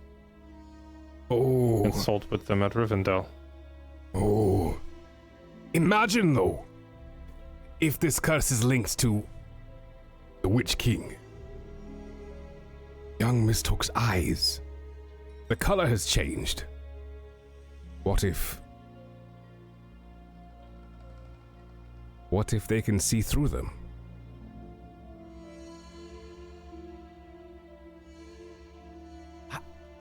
Oh. Consult with them at Rivendell. Oh. Imagine, though, if this curse is linked to the Witch King. Young Mistook's eyes. The color has changed. What if they can see through them?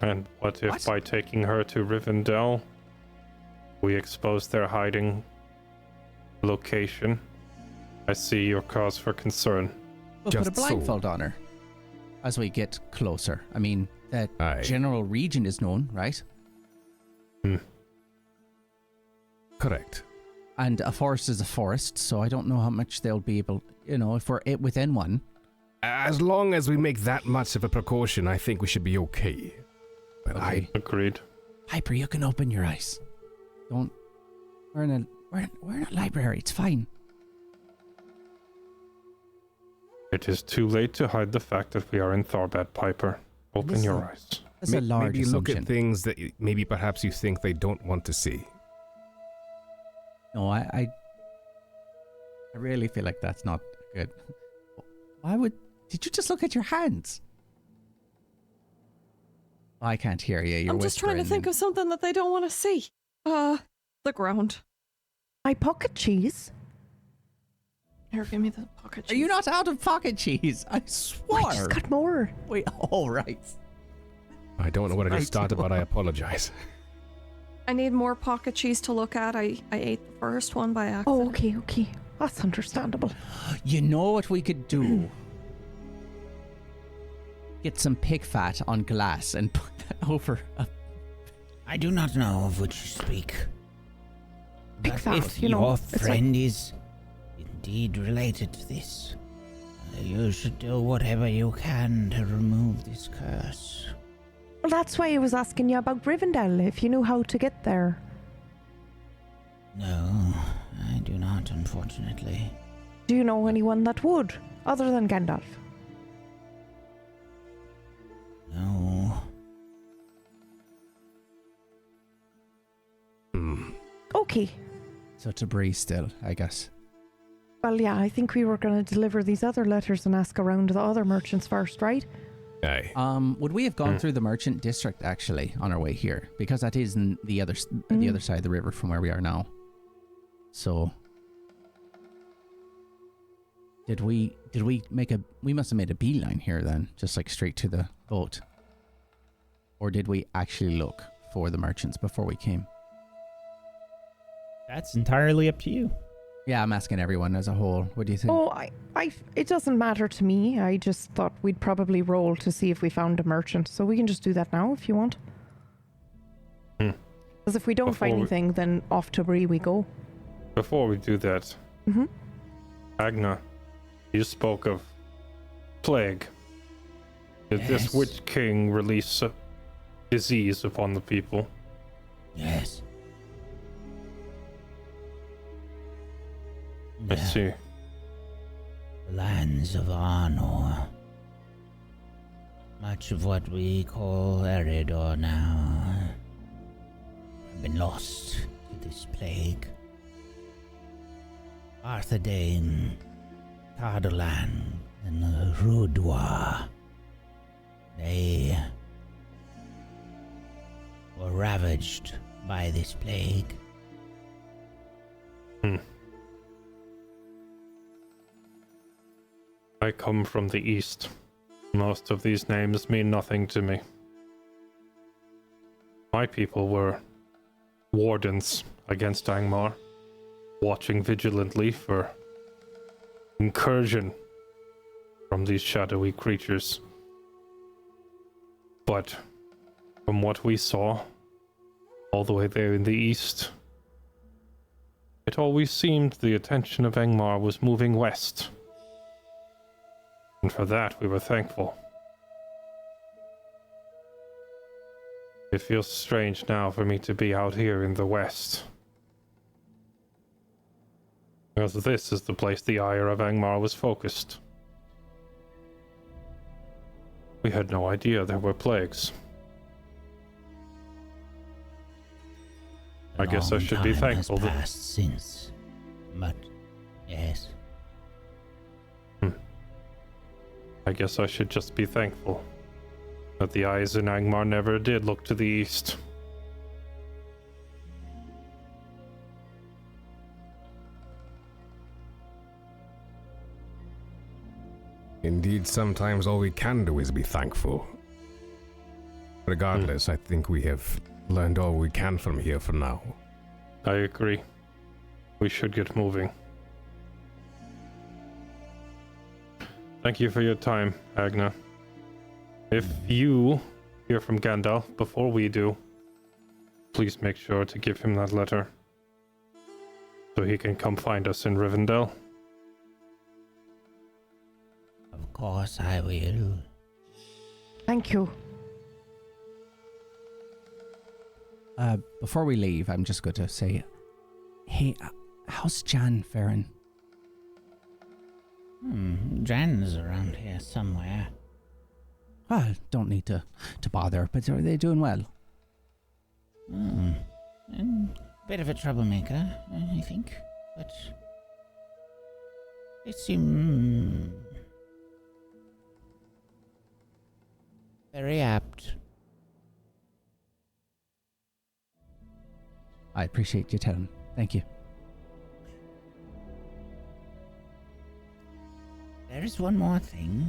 And what if by taking her to Rivendell, we expose their hiding location? I see your cause for concern. We'll put a Just so. blindfold on her as we get closer. I mean, the Aye. general region is known, right? Correct. And a forest is a forest, so I don't know how much they'll be able, you know, if we're within one. As long as we make that much of a precaution, I think we should be okay. But Okay. Agreed. Piper, you can open your eyes. Don't. We're in a library. It's fine. It is too late to hide the fact that we are in Tharbad, Piper. Open Listen. your eyes. That's a large maybe look assumption. at things that maybe perhaps you think they don't want to see. No, I really feel like that's not good. Why would? Did you just look at your hands? I can't hear you. You're I'm just trying to think of something that they don't want to see. The ground. My pocket cheese. Here, give me the pocket cheese. Are you not out of pocket cheese? I swore. I just got more. Wait, all right. I don't know what I just started, but I apologize. I need more pocket cheese to look at. I ate the first one by accident. Oh, okay. That's understandable. You know what we could do? Get some pig fat on glass and put that over a... I do not know of which you speak. Pig But fat, if you know, your it's like- friend is indeed related to this, you should do whatever you can to remove this curse. Well, that's why I was asking you about Rivendell, if you knew how to get there. No, I do not, unfortunately. Do you know anyone that would, other than Gandalf? No. Okay. So to Bree still, I guess. Well, yeah, I think we were going to deliver these other letters and ask around the other merchants first, right? Aye. Would we have gone through the merchant district actually on our way here? Because that is in the other side of the river from where we are now. So did we make a... We must have made a beeline here then, just like straight to the boat. Or did we actually look for the merchants before we came? That's entirely up to you. Yeah, I'm asking everyone as a whole. What do you think? Oh, it doesn't matter to me. I just thought we'd probably roll to see if we found a merchant. So we can just do that now if you want. Because if we don't find anything, then off to Bree we go. Before we do that, Agna, you spoke of plague. Did this Yes. witch king release a disease upon the people? Yes. I see. The lands of Arnor. Much of what we call Eriador now have been lost to this plague. Arthedain, Cardolan, and the Rudoir. They were ravaged by this plague. I come from the east. Most of these names mean nothing to me. My people were wardens against Angmar, watching vigilantly for incursion from these shadowy creatures. But from what we saw, all the way there in the east, it always seemed the attention of Angmar was moving west. And for that, we were thankful. It feels strange now for me to be out here in the west. Because this is the place the ire of Angmar was focused. We had no idea there were plagues. I guess I should be thankful that that... passed since, but yes. I guess I should just be thankful that the eyes in Angmar never did look to the east. Indeed, sometimes all we can do is be thankful. Regardless, I think we have learned all we can from here for now. I agree. We should get moving. Thank you for your time, Agna. If you hear from Gandalf before we do, please make sure to give him that letter so he can come find us in Rivendell. Of course I will. Thank you. Before we leave, I'm just going to say, hey, how's Jan faring? Jan's around here somewhere. Well, don't need to bother, but are they doing well? Bit of a troublemaker, I think, but they seem very apt. I appreciate you telling. Thank you. There's one more thing.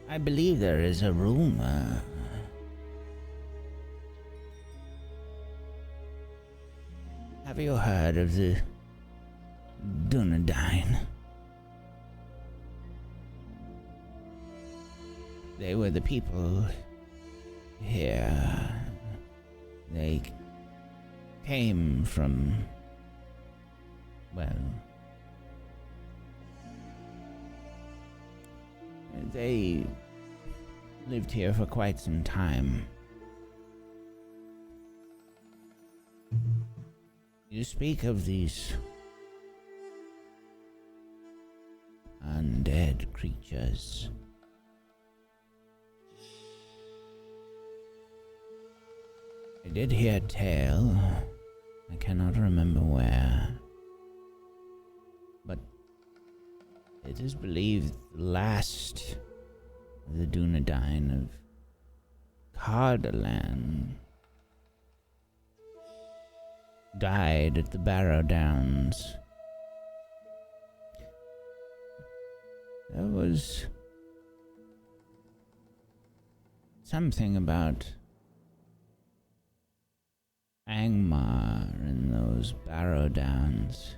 I believe there is a rumor. Have you heard of the Dunedain? They were the people here. They came from, well, they lived here for quite some time. You speak of these undead creatures. I did hear a tale. I cannot remember where. But it is believed the last of the Dunedain of Cardalan died at the Barrow Downs. There was something about Angmar in those Barrow Downs,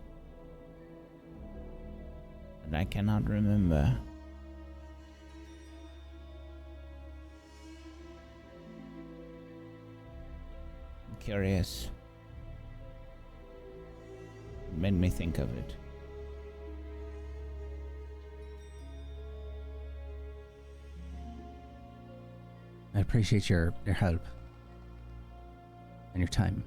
but I cannot remember. I'm curious. It made me think of it. I appreciate your help and your time.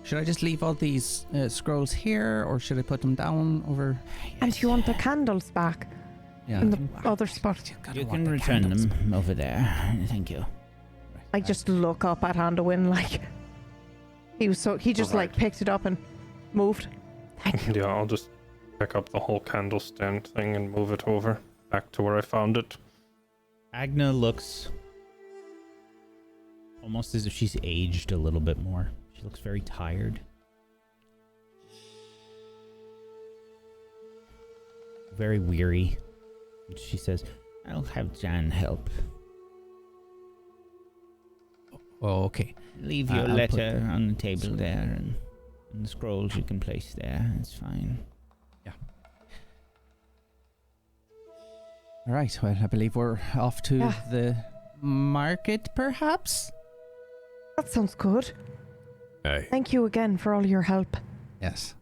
Should I just leave all these scrolls here, or should I put them down over? And do you want the candles back Yeah. in the other spot? You can return them over there. Thank you. I just look up at Anduin like he just like picked it up and moved. Yeah, I'll just pick up the whole candle stand thing and move it over back to where I found it. Agna looks almost as if she's aged a little bit more. She looks very tired. Very weary. She says, I'll have Jan help. Oh, okay. Leave your I'll letter on the table there, and the scrolls you can place there. It's fine. Yeah. All right. Well, I believe we're off to the market, perhaps? That sounds good. Aye. Thank you again for all your help. Yes.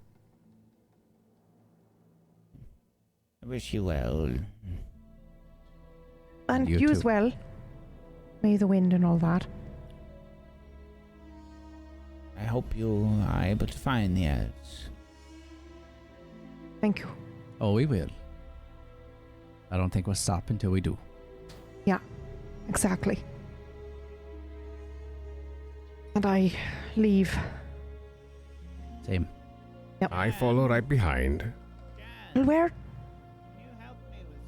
I wish you well. And You you as too. well. May the wind and all that. I hope you are able to find the elves. Thank you. Oh, we will. I don't think we'll stop until we do. Exactly. And I leave. Same. I follow right behind. Well, where Can you help me with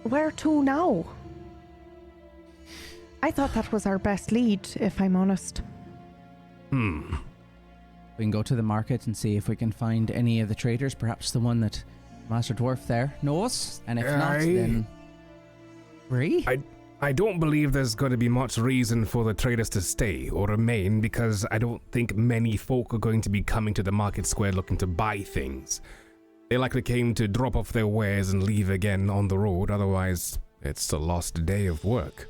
something? where to now? I thought that was our best lead, if I'm honest. We can go to the market and see if we can find any of the traders, perhaps the one that Master Dwarf there knows, and if not, Aye. then... Bree? I don't believe there's going to be much reason for the traders to stay or remain, because I don't think many folk are going to be coming to the market square looking to buy things. They likely came to drop off their wares and leave again on the road, otherwise it's a lost day of work.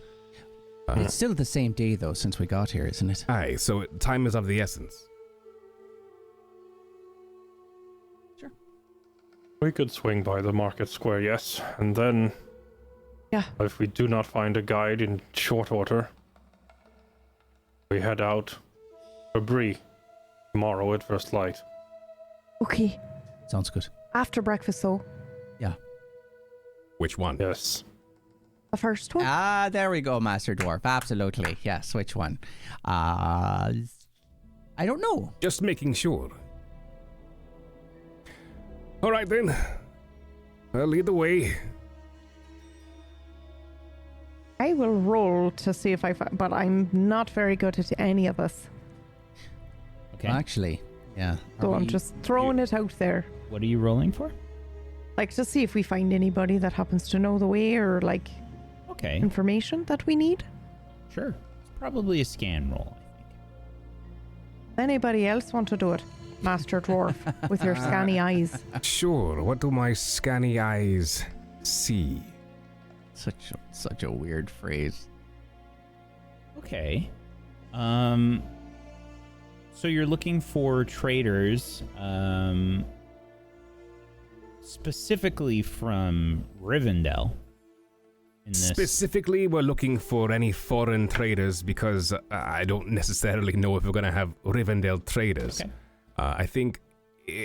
It's still the same day, though, since we got here, isn't it? Aye, so time is of the essence. We could swing by the market square, yes, and then... Yeah. If we do not find a guide in short order, we head out for Bree tomorrow at first light. Okay. Sounds good. After breakfast, though. Which one? Yes. The first one? Ah, there we go, Master Dwarf. Absolutely. Yes, which one? I don't know. Just making sure. All right then. Lead the way. I will roll to see if I find, but I'm not very good at any of this. Okay. Actually, yeah. So I'm just throwing it out there. What are you rolling for? Like, to see if we find anybody that happens to know the way or, like, Okay. information that we need. Sure. It's probably a scan roll, I think. Anybody else want to do it? Master Dwarf, with your scanny eyes. Sure, what do my scanny eyes see? Such a weird phrase. Okay. So you're looking for traders, specifically from Rivendell. In this. Specifically, we're looking for any foreign traders because I don't necessarily know if we're going to have Rivendell traders. Okay. I think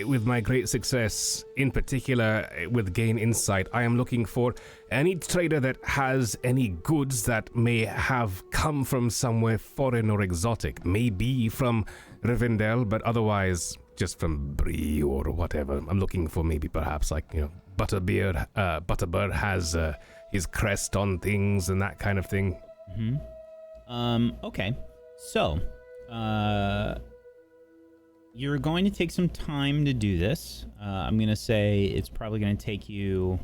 with my great success, in particular with Gain Insight, I am looking for any trader that has any goods that may have come from somewhere foreign or exotic. Maybe from Rivendell, but otherwise just from Bree or whatever. I'm looking for maybe perhaps like, Butterbird has his crest on things and that kind of thing. Okay. So, you're going to take some time to do this. I'm going to say it's probably going to take you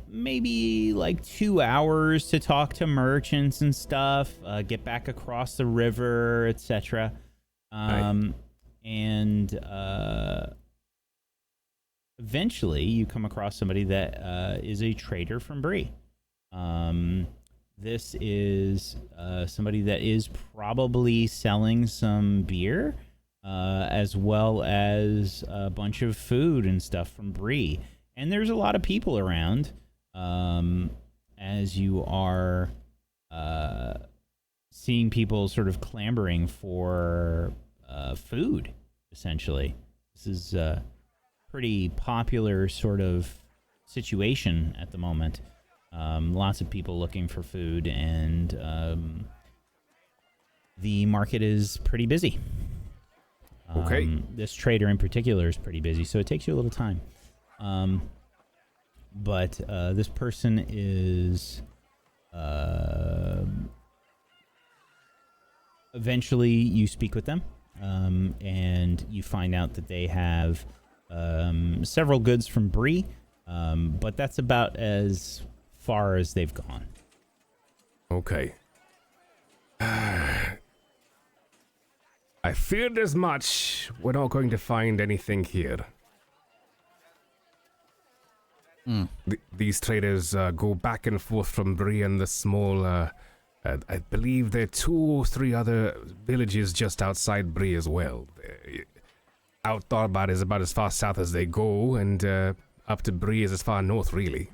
maybe like 2 hours to talk to merchants and stuff, get back across the river, etc. And eventually you come across somebody that is a trader from Bree. This is somebody that is probably selling some beer, as well as a bunch of food and stuff from Bree. And there's a lot of people around, as you are seeing people sort of clamoring for food, essentially. This is a pretty popular sort of situation at the moment. Lots of people looking for food, and the market is pretty busy. Okay. This trader in particular is pretty busy, so it takes you a little time. But this person is eventually you speak with them, and you find out that they have several goods from Bree, but that's about as far as they've gone. Okay. I feared as much. We're not going to find anything here. These traders go back and forth from Bree and the small, I believe there are 2 or 3 other villages just outside Bree as well. Out Tharbad is about as far south as they go, and up to Bree is as far north, really.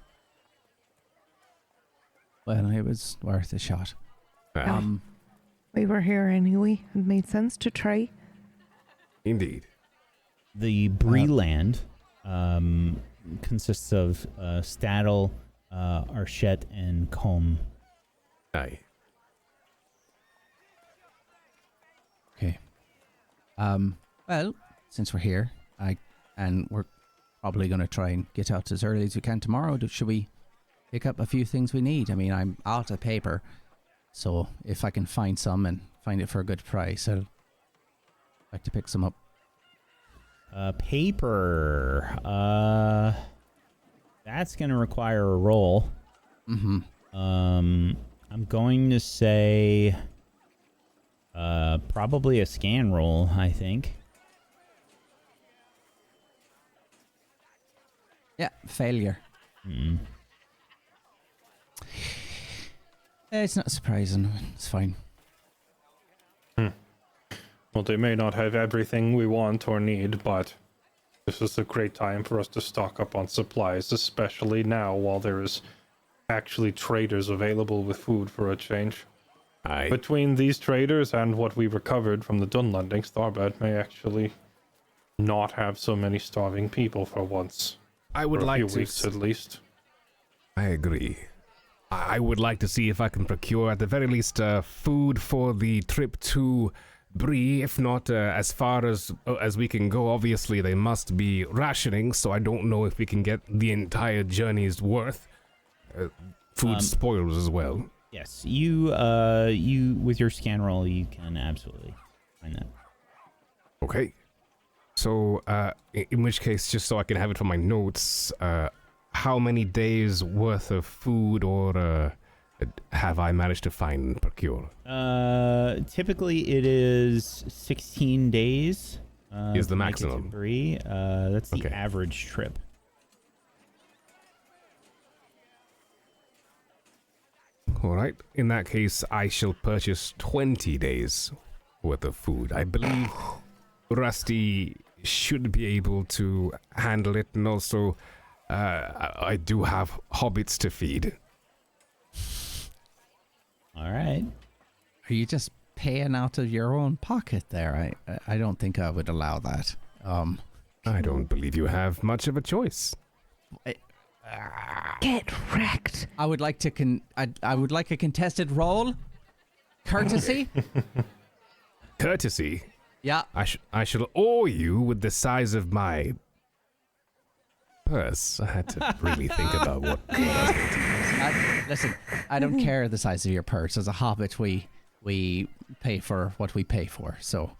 Well, it was worth a shot. We were here anyway. It made sense to try. Indeed. The Bree land consists of Staddle, Archette, and Combe. Aye. Okay. Well, since we're here, and we're probably going to try and get out as early as we can tomorrow, should we pick up a few things we need? I mean, I'm out of paper, so if I can find some and find it for a good price, I'd like to pick some up. Paper. That's going to require a roll. Mm-hmm. I'm going to say probably a scan roll, I think. Yeah, failure. It's not surprising. It's fine. Well, they may not have everything we want or need, but this is a great time for us to stock up on supplies, especially now while there is actually traders available with food for a change. Aye. Between these traders and what we recovered from the Dunlendings, Tharbad may actually not have so many starving people for once. I would For a like few to. weeks at least. I agree. I would like to see if I can procure, at the very least, food for the trip to Bree, if not as far as we can go. Obviously, they must be rationing, so I don't know if we can get the entire journey's worth. Food spoils as well. Yes, you with your scan roll, you can absolutely find that. Okay. So, in which case, just so I can have it for my notes, how many days worth of food or have I managed to find and procure? Typically it is 16 days. Is the to make it to maximum. Bree. That's the Okay. average trip. All right. In that case, I shall purchase 20 days worth of food. I believe Rusty should be able to handle it, and also I do have hobbits to feed. All right. Are you just paying out of your own pocket there? I don't think I would allow that. I don't believe you have much of a choice. Get wrecked. I would like to I would like a contested roll. Courtesy? Courtesy. Yeah. I shall owe you with the size of my purse. I had to really think about what I was going to use. Listen, I don't care the size of your purse. As a hobbit, we pay for what we pay for. So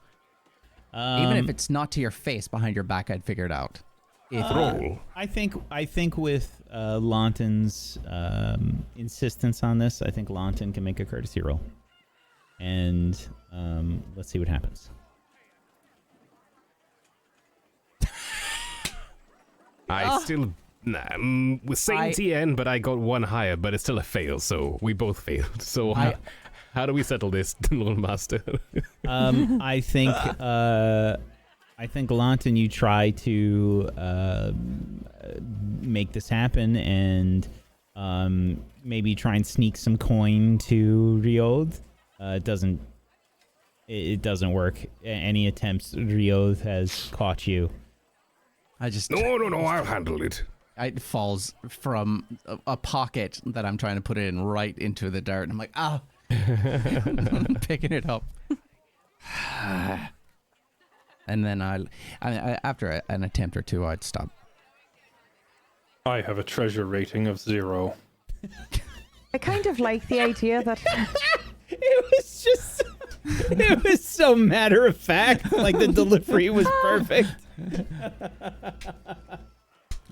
even if it's not to your face behind your back, I'd figure it out. Roll. I think with Launton's insistence on this, I think Launton can make a courtesy roll, and let's see what happens. I still with same TN, but I got one higher, but it's still a fail, so we both failed. So how do we settle this, Loremaster? I think Launton, you try to make this happen and maybe try and sneak some coin to Rioth. It doesn't work. Any attempts, Rioth has caught you. No, I'll handle it. It falls from a pocket that I'm trying to put it in right into the dirt. And I'm like, I'm picking it up. And then I after an attempt or two, I'd stop. I have a treasure rating of 0. I kind of like the idea that It was so matter of fact. Like the delivery was perfect.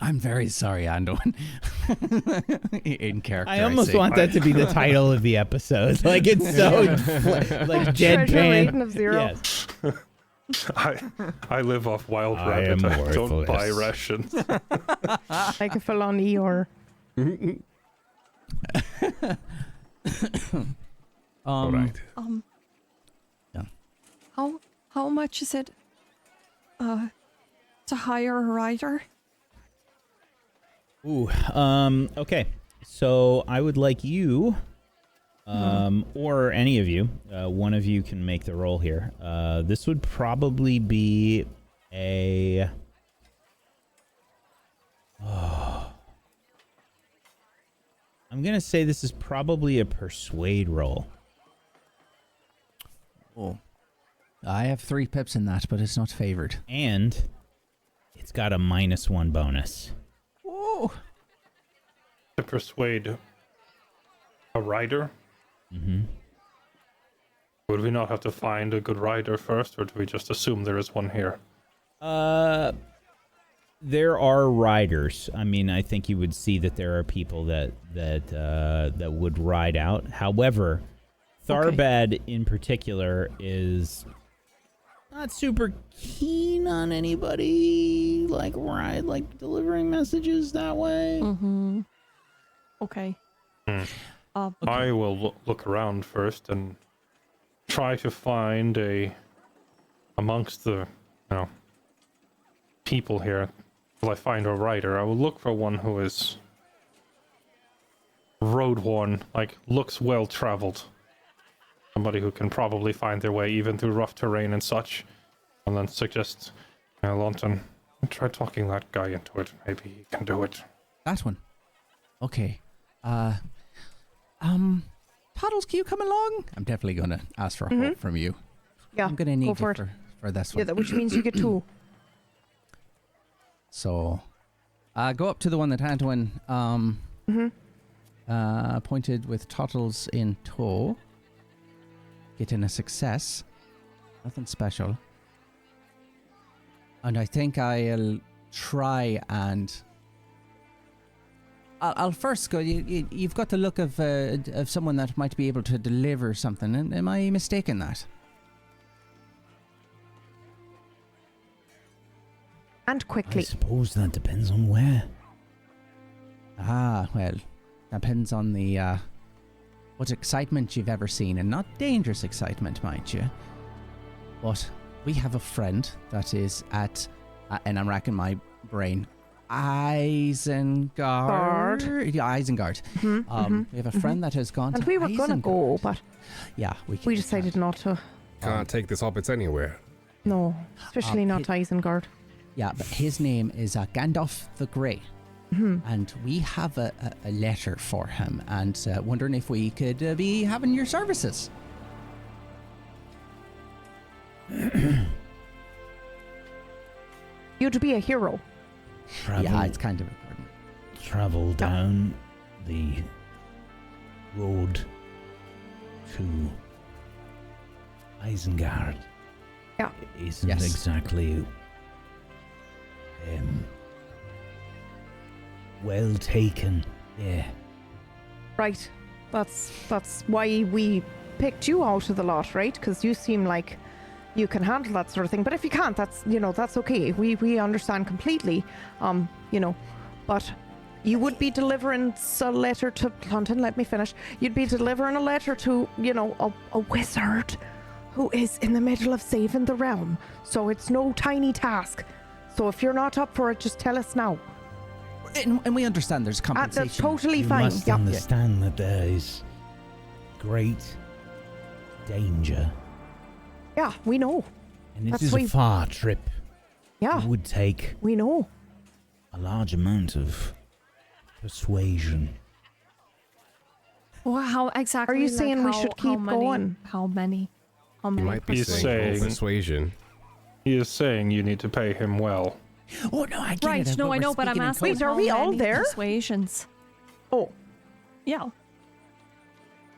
I'm very sorry, Andon. In character. I almost say. want that to be the title of the episode. Like it's so like treasure rating deadpan. of 0. Yes. I live off wild I rabbit. am I don't worthless. buy rations. Like a full-on Eeyore. All right. How much is it to hire a rider? Ooh. Okay. So I would like you, or any of you, one of you can make the roll here. This would probably be a. I'm gonna say this is probably a persuade roll. Oh. I have 3 pips in that, but it's not favored. And it's got a -1 bonus. Whoa. To persuade a rider? Mm-hmm. Would we not have to find a good rider first, or do we just assume there is one here? There are riders. I mean, I think you would see that there are people that would ride out. However, Tharbad in particular is not super keen on anybody like delivering messages that way. Mm-hmm. Okay. I will look around first and try to find amongst the people here. Will I find a rider? I will look for one who is road-worn, like looks well-traveled. Somebody who can probably find their way even through rough terrain and such. And then suggest, Launton, try talking that guy into it. Maybe he can do it. That one. Okay. Puddles, can you come along? I'm definitely going to ask for help from you. Yeah, I'm gonna need go you for it. for this Yeah, one. which means you get 2. So, go up to the one that Antoine pointed with turtles in tow. Getting a success. Nothing special. And I think I'll try and... I'll first go... You've got the look of someone that might be able to deliver something. Am I mistaken that? And I quickly. suppose that depends on where. Ah, well, depends on the, what excitement you've ever seen, and not dangerous excitement, mind you. But we have a friend that is at, and I'm racking my brain, Isengard. Yeah, Isengard. We have a friend that has gone And to we were going to go, Isengard. but Yeah, we decided not to. Can't take this hobbits anywhere. No, especially not to Isengard. Yeah, but his name is Gandalf the Grey. And we have a letter for him, and wondering if we could be having your services. You'd be a hero. Travel, Yeah, it's kind of important. travel down the road to Isengard. Yeah. It isn't Yes. exactly well taken. Yeah. Right. That's why we picked you out of the lot, right? Because you seem like you can handle that sort of thing. But if you can't, that's okay. We understand completely. But you would be delivering a letter to London. Let me finish. You'd be delivering a letter to a wizard who is in the middle of saving the realm. So it's no tiny task. So if you're not up for it, just tell us now. And we understand there's compensation. That's totally You fine. must Yeah. understand that there is great danger. Yeah, we know. And That's this is why- a far trip. Yeah, It would take we know. a large amount of persuasion. Well, how exactly? Are you like, saying we how- should how keep many- going? How many? How You many? might be He's saying saying- persuasion. He is saying you need to pay him well. Oh, no, I get Right, it. no, I we're know, but I'm speaking in asking. Wait, are how we all many there? Persuasions. Oh, Yeah.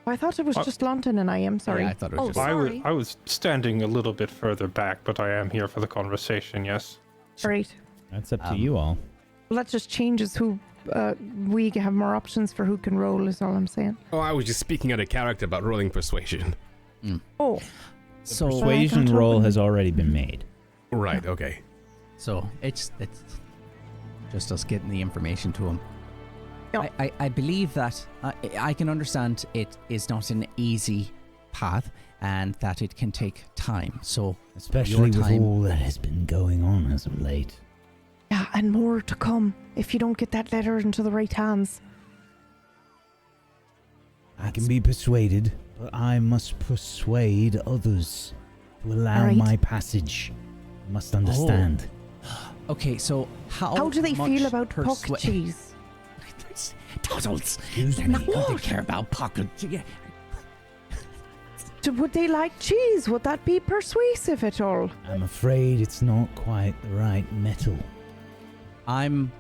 I thought it was just London and I am sorry. Yeah, I thought it was Oh, just... sorry. I was standing a little bit further back, but I am here for the conversation, yes. All right. That's up to you all. Well, that just changes who we have more options for who can roll is all I'm saying. Oh, I was just speaking out of character about rolling persuasion. Oh, So, Persuasion don't roll open has already been made. Right, okay. so it's just us getting the information to him. Yeah. I believe that I can understand it is not an easy path and that it can take time. So Especially with time- all that has been going on as of late. yeah, and more to come if you don't get that letter into the right hands. I can be persuaded, but I must persuade others to allow Right. my passage. You must understand. okay, so How do they feel much about pocket cheese? Toddles. Excuse They're me. not going to care about pocket cheese. Would they like cheese? Would that be persuasive at all? I'm afraid it's not quite the right metal. I'm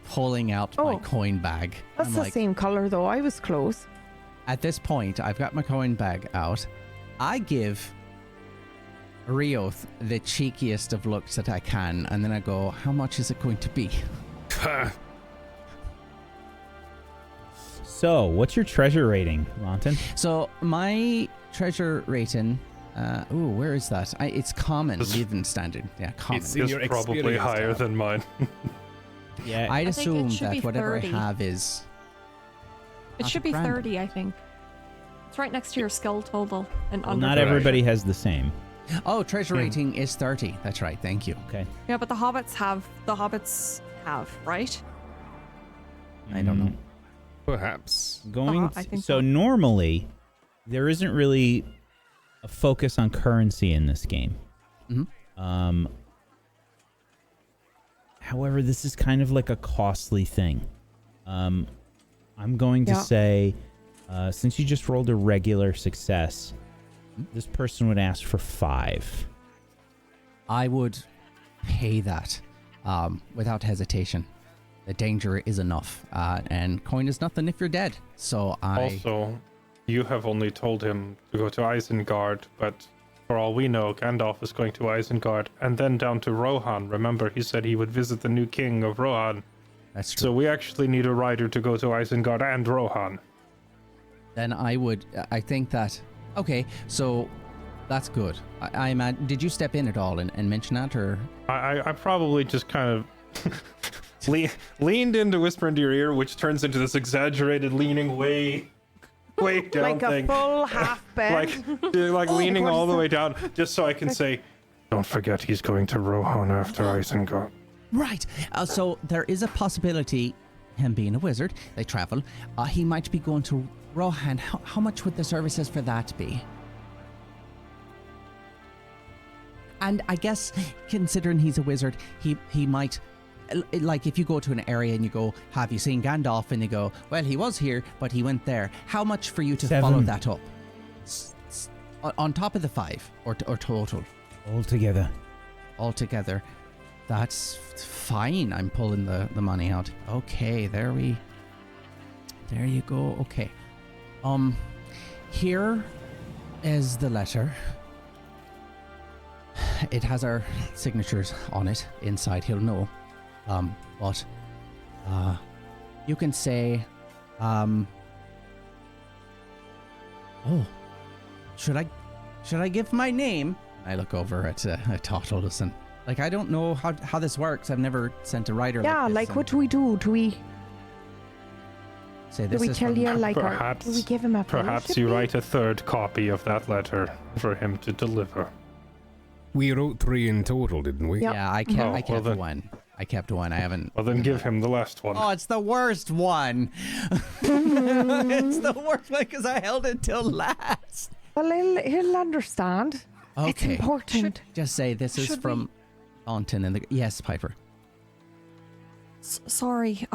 pulling out my Oh. coin bag. That's I'm the like, same color though. I was close. at this point, I've got my coin bag out. I give Rioth the cheekiest of looks that I can, and then I go, how much is it going to be? So, what's your treasure rating, Lawton? So my treasure rating, where is that? It's common, It's- even standard. Yeah, common. It's in It's your probably experience higher tab. than mine. Yeah. I'd I think it assume should be that whatever 30. I have is... It Not should a be grand. 30, I think. It's right next to your skill total and well, under. not everybody has the same. Oh, treasure rating is 30. That's right, thank you. Okay. Yeah, but the hobbits have, right? I don't know. Perhaps. Going I think so so. normally there isn't really a focus on currency in this game. Mhm. However, this is kind of like a costly thing. I'm going to Yeah. say, since you just rolled a regular success, This person would ask for 5. I would pay that without hesitation. The danger is enough, and coin is nothing if you're dead. So Also, you have only told him to go to Isengard, but for all we know, Gandalf is going to Isengard and then down to Rohan. Remember, he said he would visit the new king of Rohan. That's true. So we actually need a rider to go to Isengard and Rohan. Then I think that, okay, so that's good. I imagine, did you step in at all and mention that, or? I probably just kind of leaned in to whisper into your ear, which turns into this exaggerated leaning way down like a thing. full half bend. like leaning all the way down, just so I can say, don't forget he's going to Rohan after Isengard. Right. So there is a possibility, him being a wizard, they travel, he might be going to Rohan. How much would the services for that be? And I guess, considering he's a wizard, he might, like if you go to an area and you go, have you seen Gandalf? And you go, well, he was here, but he went there. How much for you to 7. follow that up? On top of the 5 or total? Altogether. That's fine. I'm pulling the money out. Okay, there you go. Okay. Here is the letter. It has our signatures on it inside. He'll know. But you can say, oh, should I give my name? I look over at Tottles and like, I don't know how this works. I've never sent a writer. Yeah, like this, what do we do? Do we say this? do we is tell from- you like Perhaps- do we give him a Perhaps fellowship you name? write a 3rd copy of that letter for him to deliver. We wrote 3 in total, didn't we? Yeah. Yeah, I kept, Oh, I kept well then- one. I kept one. I haven't. Well, then give him the last one. Oh, it's the worst one. It's the worst one because I held it till last. Well, he'll understand. It's Okay. important. Just say this is Should from Aunton and the. Yes, Piper. Sorry.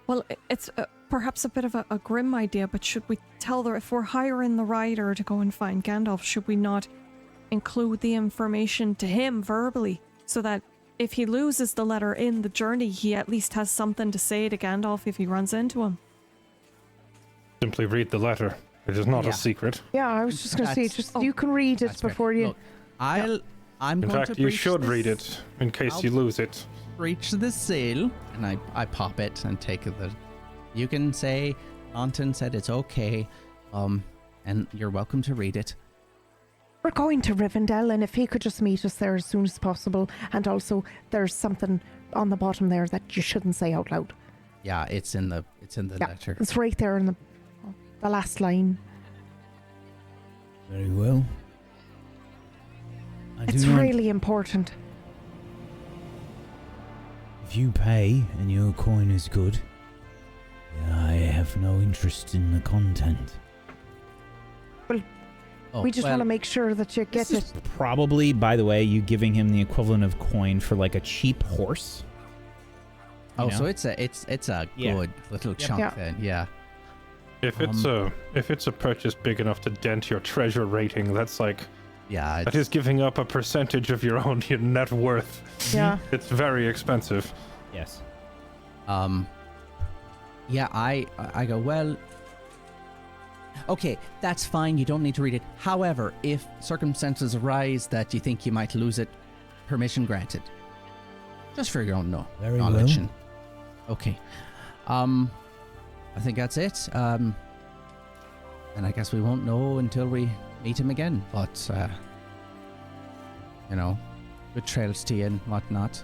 Well, it's perhaps a bit of a grim idea, but should we tell her if we're hiring the rider to go and find Gandalf, should we not include the information to him verbally so that if he loses the letter in the journey, he at least has something to say to Gandalf if he runs into him? Simply read the letter. It is not Yeah. a secret. Yeah, I was just going to say, That's- just oh, you can read it That's fair. before you. Look, I'm In going fact, to you breach should this- read it in case you lose it. Breach the seal, and I pop it and take the. You can say Aunton said it's okay, and you're welcome to read it. We're going to Rivendell, and if he could just meet us there as soon as possible. And also, there's something on the bottom there that you shouldn't say out loud. Yeah, it's in the Yeah, letter. it's right there in the last line. Very well. It's really important. If you pay and your coin is good, I have no interest in the content. Oh, We just well, want to make sure that you get This it. is probably, by the way, you giving him the equivalent of coin for like a cheap horse. You Oh, know? so it's a Yeah. good little chunk Yeah. then. Yeah. If it's a purchase big enough to dent your treasure rating, that's like Yeah. that is giving up a percentage of your net worth. Yeah. It's very expensive. Yes. Yeah, I go, well, okay, that's fine. You don't need to read it. However, if circumstances arise that you think you might lose it, permission granted. Just for your own Very knowledge. well. And, okay. I think that's it. And I guess we won't know until we meet him again. But, good trails to you and whatnot.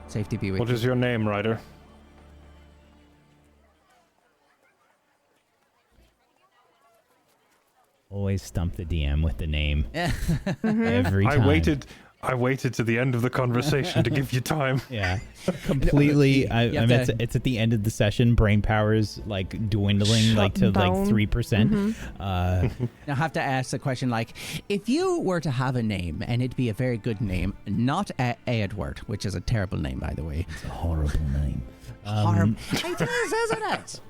Safety be with What you. is your name, Ryder? Always stump the DM with the name Mm-hmm. every time. I waited to the end of the conversation to give you time. Yeah, completely. You I have mean, to- it's at the end of the session. Brain power's like dwindling, like to Shutting like down. 3%. Mhm. Now, I have to ask the question, like, if you were to have a name, and it'd be a very good name, not Edward, which is a terrible name, by the way. It's a horrible name. It is, isn't it?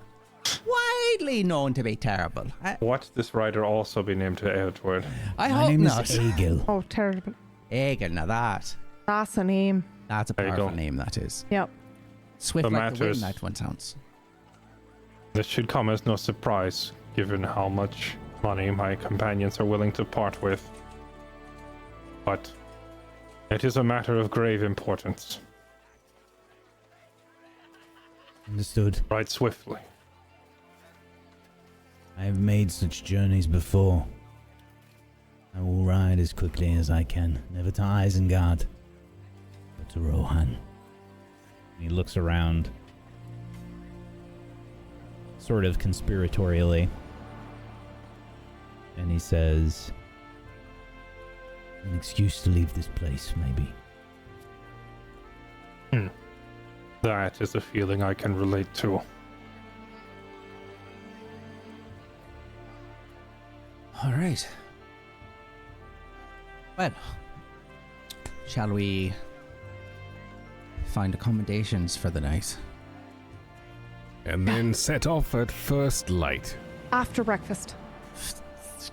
widely known to be terrible. What this rider also be named to Edward? I My hope name not. is Egil. Oh, terrible. Egan, now That's a name. that's a There you powerful go. name, that is. Yep. Swift The like the wind, matters- that one sounds. This should come as no surprise, given how much money my companions are willing to part with. But it is a matter of grave importance. Understood. Ride swiftly. I have made such journeys before. I will ride as quickly as I can, never to Isengard, but to Rohan. He looks around, sort of conspiratorially, and he says, an excuse to leave this place, maybe. That is a feeling I can relate to. All right. Well, shall we find accommodations for the night? And then set off at first light. After breakfast.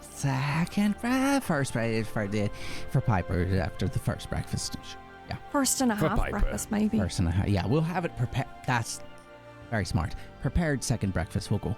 Second, first for Piper after the first breakfast. Yeah, First and a For half Piper. breakfast, maybe. first and a half. Yeah, we'll have it prepared. That's very smart. Prepared second breakfast. We'll go.